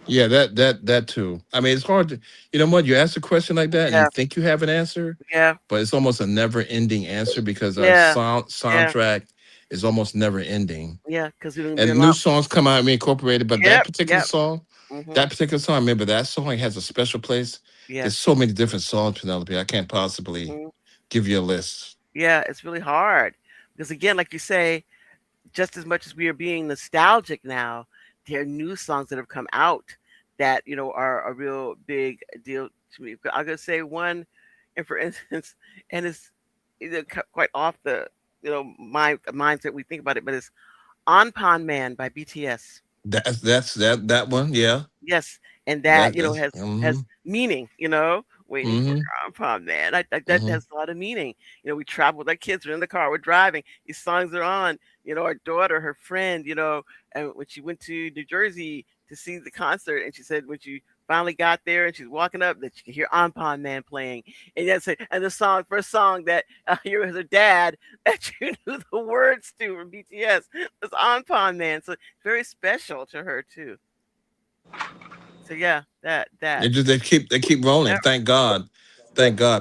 Yeah, that too. I mean, it's hard to, what, you ask a question like that and you Yeah, think you have an answer, yeah, but it's almost a never ending answer because our yeah, yeah, soundtrack is almost never ending. yeah. Because we're And new not. songs come out and we incorporate it, but Yep, yep. Mhm. that particular song, remember that song has a special place. There's Yes. so many different songs, Penelope. I can't possibly Mhm. give you a list. Yeah, it's really hard because again, like you say, just as much as we are being nostalgic now, there are new songs that have come out that are a real big deal to me. I'm gonna say one, and for instance, and it's quite off the mindset we think about it, but it's "On Pond Man" by BTS. That's that one. Yeah, Yes, and that that's has meaning. waiting for Mm-hmm. Grandpa, man. That Mm-hmm. has a lot of meaning. We travel with our kids. We're in the car. We're driving. These songs are on. Our daughter, her friend, and when she went to New Jersey to see the concert, and she said when she finally got there and she's walking up that she could hear Anpan Man playing, and the song, first song that here was her dad that you knew the words to from BTS was Anpan Man. So it's very special to her too. So yeah, that They keep rolling. yeah, Thank God,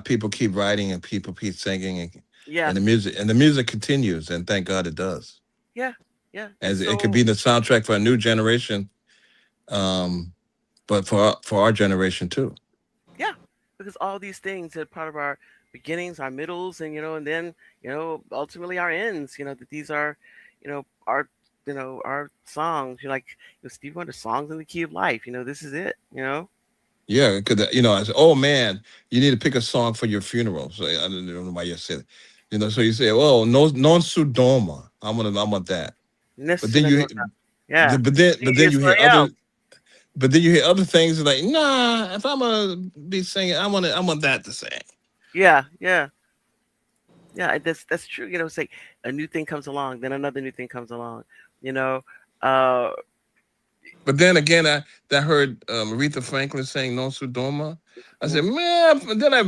people keep writing and people keep singing, yeah, and the music continues, and thank God it does. yeah, yeah. And As it could be so the soundtrack for a new generation, um, but for our generation too. yeah, because all these things are part of our beginnings, our middles, and then ultimately our ends. That these are, our our songs. Like Steve Wonder, songs in the key of life. This is it. Yeah, because I said, "Oh man, you need to pick a song for your funeral." So I don't know why you said it. So you say, "Oh, no, non sudoma." I want that. But then you, Nessunadonna. Yeah. but Hear then you hear somebody other, else. but then you hear other things like, "Nah, if I'm gonna be singing, I want that to sing." Yeah, yeah, yeah. That's true. It's like a new thing comes along, then another new thing comes along. You know, uh, But then again, I heard Aretha Franklin saying "Non Sudoma." I said, mhm. "Man," then I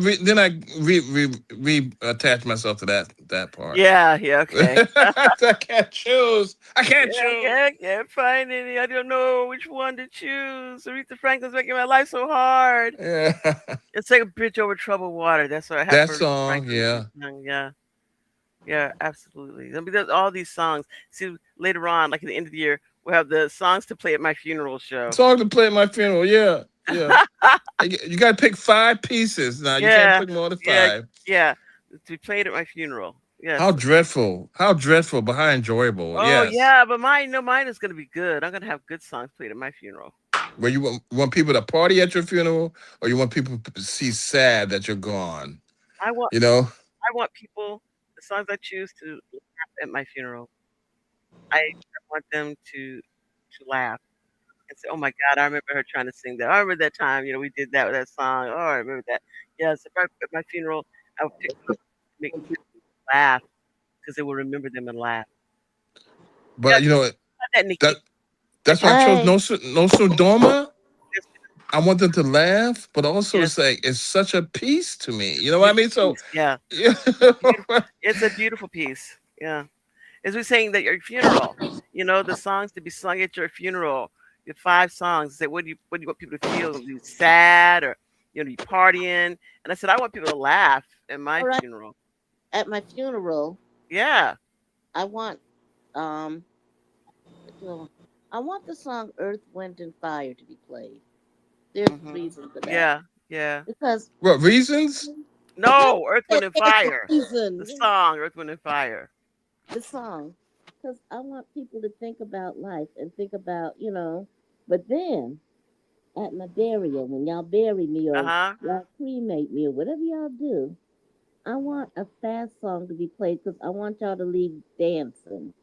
re attach myself to that part. Yeah, yeah, okay. I can't choose. I can't Yeah, choose. can't find any. I don't know which one to choose. Aretha Franklin's making my life so hard. Yeah, It's like a bridge over troubled water. That's what I have that for Aretha song. Franklin. Yeah, Yeah, yeah, absolutely. I mean, there's all these songs. See, later on, like at the end of the year, we'll have the songs to play at my funeral show. song to play at my funeral. Yeah, yeah. You got to pick five pieces now. You can't Yeah, pick more than yeah, five. yeah. To be played at my funeral. How Yes. dreadful! How dreadful, but how enjoyable. Oh Yes. yeah, but mine, no, mine is gonna be good. I'm gonna have good songs played at my funeral. Where you want people to party at your funeral, or you want people to see sad that you're gone? I want, You know. I want people, the songs I choose to laugh at my funeral. I want them to laugh and say, "Oh my God, I remember her trying to sing that. I remember that time, we did that with that song. Oh, I remember that." Yes, if at my funeral, I would pick songs to make people laugh because they will remember them and laugh. Yeah, But that Nikki. that that's why I chose Hi. no Sodoma. Yes, I want them to laugh, but also yes, it's like it's such a piece to me. it's You a know what I beautiful mean? So piece. Yeah, yeah. it's beautiful. It's a beautiful piece. Yeah. As we're saying that your funeral, the songs to be sung at your funeral, your five songs. Say, what do you want people to feel? Be sad or you partying? And I said, I want people to laugh at my All right. funeral. At my funeral, Yeah. I want um so I want the song Earth, Wind and Fire to be played. There's a Hmm. reason for that. Yeah. Yeah. Because What reasons? yeah, No, Earth, Wind, and there's a Fire. The reason. song Earth, Wind, and Fire. The song. Because I want people to think about life and think about. But then at my burial, when y'all bury me Uh or huh. y'all cremate me or whatever y'all do, I want a fast song to be played because I want y'all to leave dancing.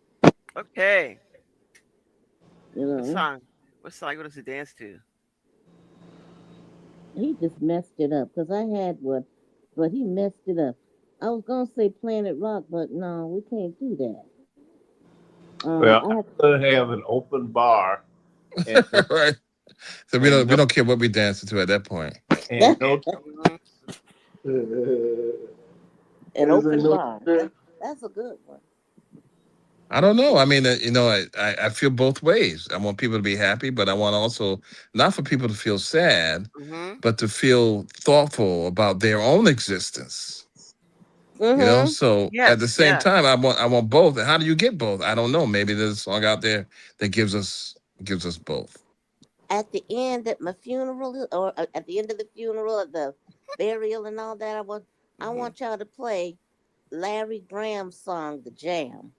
Okay. You What know, song? What song you want us to dance to? he just messed it up because I had one, but he messed it up. I was gonna say Planet Rock, but no, we can't do that. Well, I I'm have gonna have an open bar and Right. So we and don't we no don't care what we dancing to at that point. and no Hmm. an Is there open no? bar. That's a good one. I don't know. I mean, I feel both ways. I want people to be happy, but I want also not for people to feel sad, Hmm. but to feel thoughtful about their own existence. Mm-hmm. So at the Yes. same Yeah. time, I want both. And how do you get both? I don't know. Maybe there's a song out there that gives us both. At the end, at my funeral, or at the end of the funeral, at the burial, and all that, I Hmm. want y'all to play Larry Graham's song, "The Jam."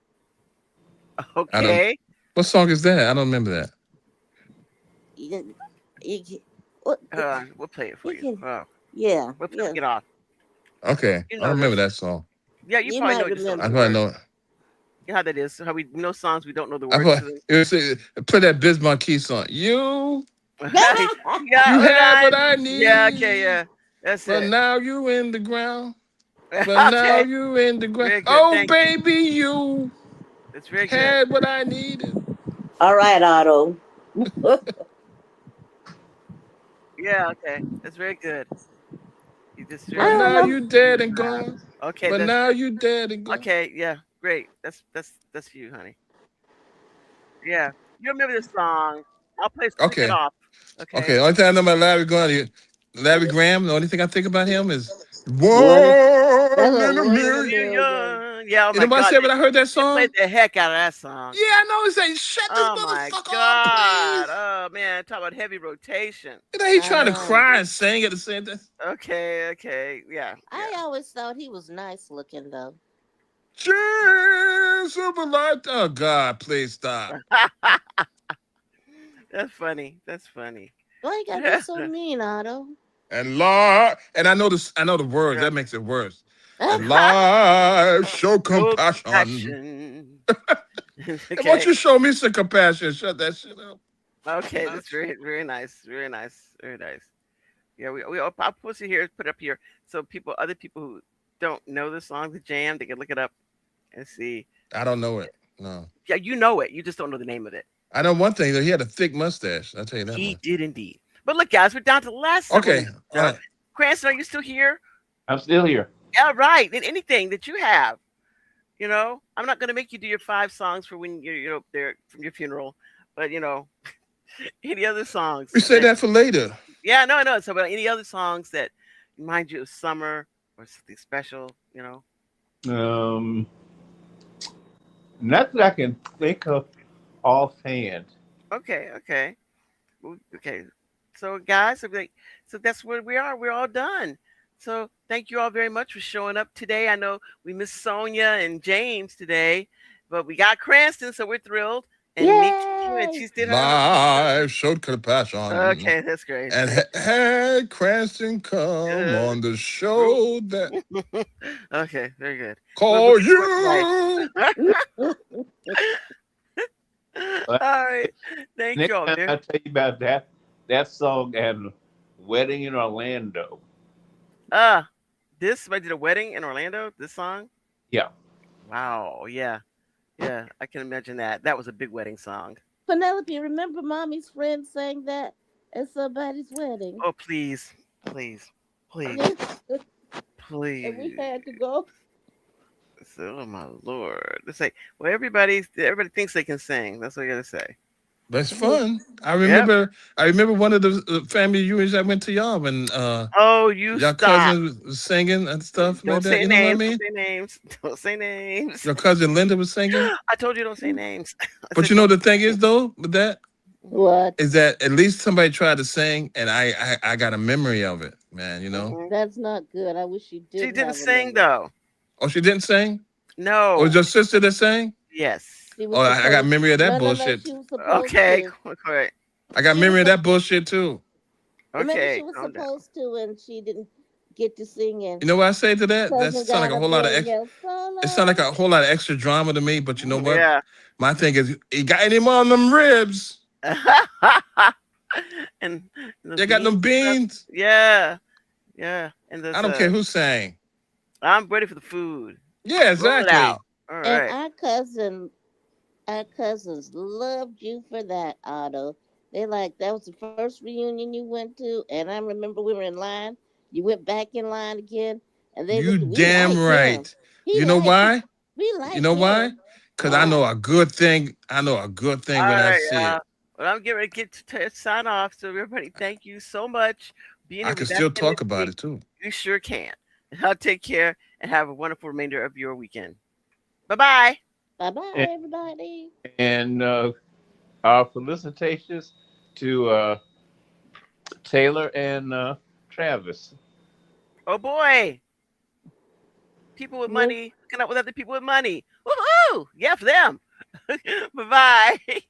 I don't. Okay. What song is that? I don't remember that. You, you, what, We'll play it for you you. can, yeah, We'll yeah. take it off. Okay, You I don't know remember this. that song. Yeah, you You probably know might it, just don't know I the remember. probably words. know. You know how that is. How we know songs we don't know the I words probably to them. it was play that Biz Marquis song. You Yeah, you what have I what I yeah, okay, need. yeah. That's But it. now you in the ground. But now Okay. you in the ground. Very good. Oh, Thank you. baby, you That's very good. had what I needed. All right, Otto. Yeah. Okay. That's very good. You just I But very don't now good. know. you dead and gone. Okay. But That's now you dead and gone. okay. Yeah. Great. That's you, honey. Yeah. You remember this song? I'll play "Sleep It Okay. Off." Okay. Okay. The only thing I know about Larry Graham, the only thing I think about him is One, that's one a in a one in a million. million. Yeah. Oh You my know what I God. said when I heard that They played song? the heck out of that song. Yeah, I know. He's saying, shut this Oh my motherfucker up, God. please. Oh man. Talk about heavy rotation. You know, he's I trying to know. cry and sing at the same time. Okay. Okay. Yeah. I always thought he was nice looking though. Chance of a lifetime. Oh, God, please stop. Yeah. That's funny. That's funny. Why you gotta be so mean, Otto? And life, and I know the words. Yeah. That makes it worse. And life, show Show compassion. compassion. And once Okay. you show me some compassion, shut that shit up. Okay. That's very nice. Very nice. Very nice. Yeah. I'll post it here. Put it up here so other people who don't know the song, the jam, they can look it up and see. I don't know it. No. Yeah, you know it. You just don't know the name of it. I know one thing though. He had a thick mustache. I'll tell you that He much. did indeed. But look, guys, we're down to the last several Okay. minutes. All So, right. Cranston, are you still here? I'm still here. Yeah, right. And anything that you have, I'm not going to make you do your 5 songs for when you're there from your funeral, but any other songs We say that, that for later. yeah, no, no. So, but any other songs that remind you of summer or something special? Um, Not that I can think of offhand. Okay, okay. Okay. So, guys, so that's where we are. We're all done. So, thank you all very much for showing up today. I know we missed Sonia and James today, but we got Cranston, so we're thrilled. And Nikki, and Yay! she's did her. Life showed compassion. Okay, that's great. And Thank had Cranston come you. on the show that Okay, very good. Well, call looking forward to life. you. But All right. Thank you next all time very. I tell you about that song and Wedding in Orlando. Uh, this I did a wedding in Orlando. This song. Yeah. Wow. Yeah. Yeah. I can imagine that. That was a big wedding song. Penelope, remember Mommy's friend sang that at somebody's wedding? Oh, please, please, please, Yeah, and we please. had to go. Oh my lord. Let's say, well, everybody thinks they can sing. That's what I gotta say. That's fun. I Yep. remember. I remember one of the family reunions I went to y'all when Oh, you your stop. cousin was singing and stuff like Don't that. say You know what I names. Don't mean? say names. Don't say names. Your cousin Linda was singing. I told you don't say names. I But said you know don't the say thing is names. though, with that What? is that at least somebody tried to sing, and I got a memory of it, man. You know. Mhm. That's not good. I wish you She did didn't have a sing memory. though. Oh, she didn't sing. Or was No. your sister that sang? Yes. She Oh, was I got supposed. memory of that No, no, no. bullshit. She was supposed Okay. to. Correct. I got She was. memory of that bullshit too. Remember, she Okay. was Calm down. supposed to, and she didn't get to sing. And You know what I say to that? That cousin sound like got a up whole lot there of and ex. yelled It sound like solo. a whole lot of extra drama to me. But you know what? Yeah. My thing is, he got any more on them ribs? and the They got beans them and stuff. beans. Yeah. Yeah. And I this don't care who sang. I'm ready for the food. Yeah, Roll it out. exactly. All And right. our cousins loved you for that, Otto. They like that was the first reunion you went to, and I remember we were in line. You went back in line again, and they You looked. We damn like him. right. He You know like why? we You like know why? him. Cause I know Why? a good thing. I know a good thing All when I right. see it. Well, I'm getting ready to get to sign off. So everybody, thank you so much for being I here. can We'll be back still in talk next about week. it too. You sure can. And I'll take care and have a wonderful remainder of your weekend. Bye bye. Bye bye, And, everybody. and our felicitations to Taylor and Travis. Oh boy. People with Well, money hooking up with other people with money. Woohoo! Yeah, for them. Bye bye.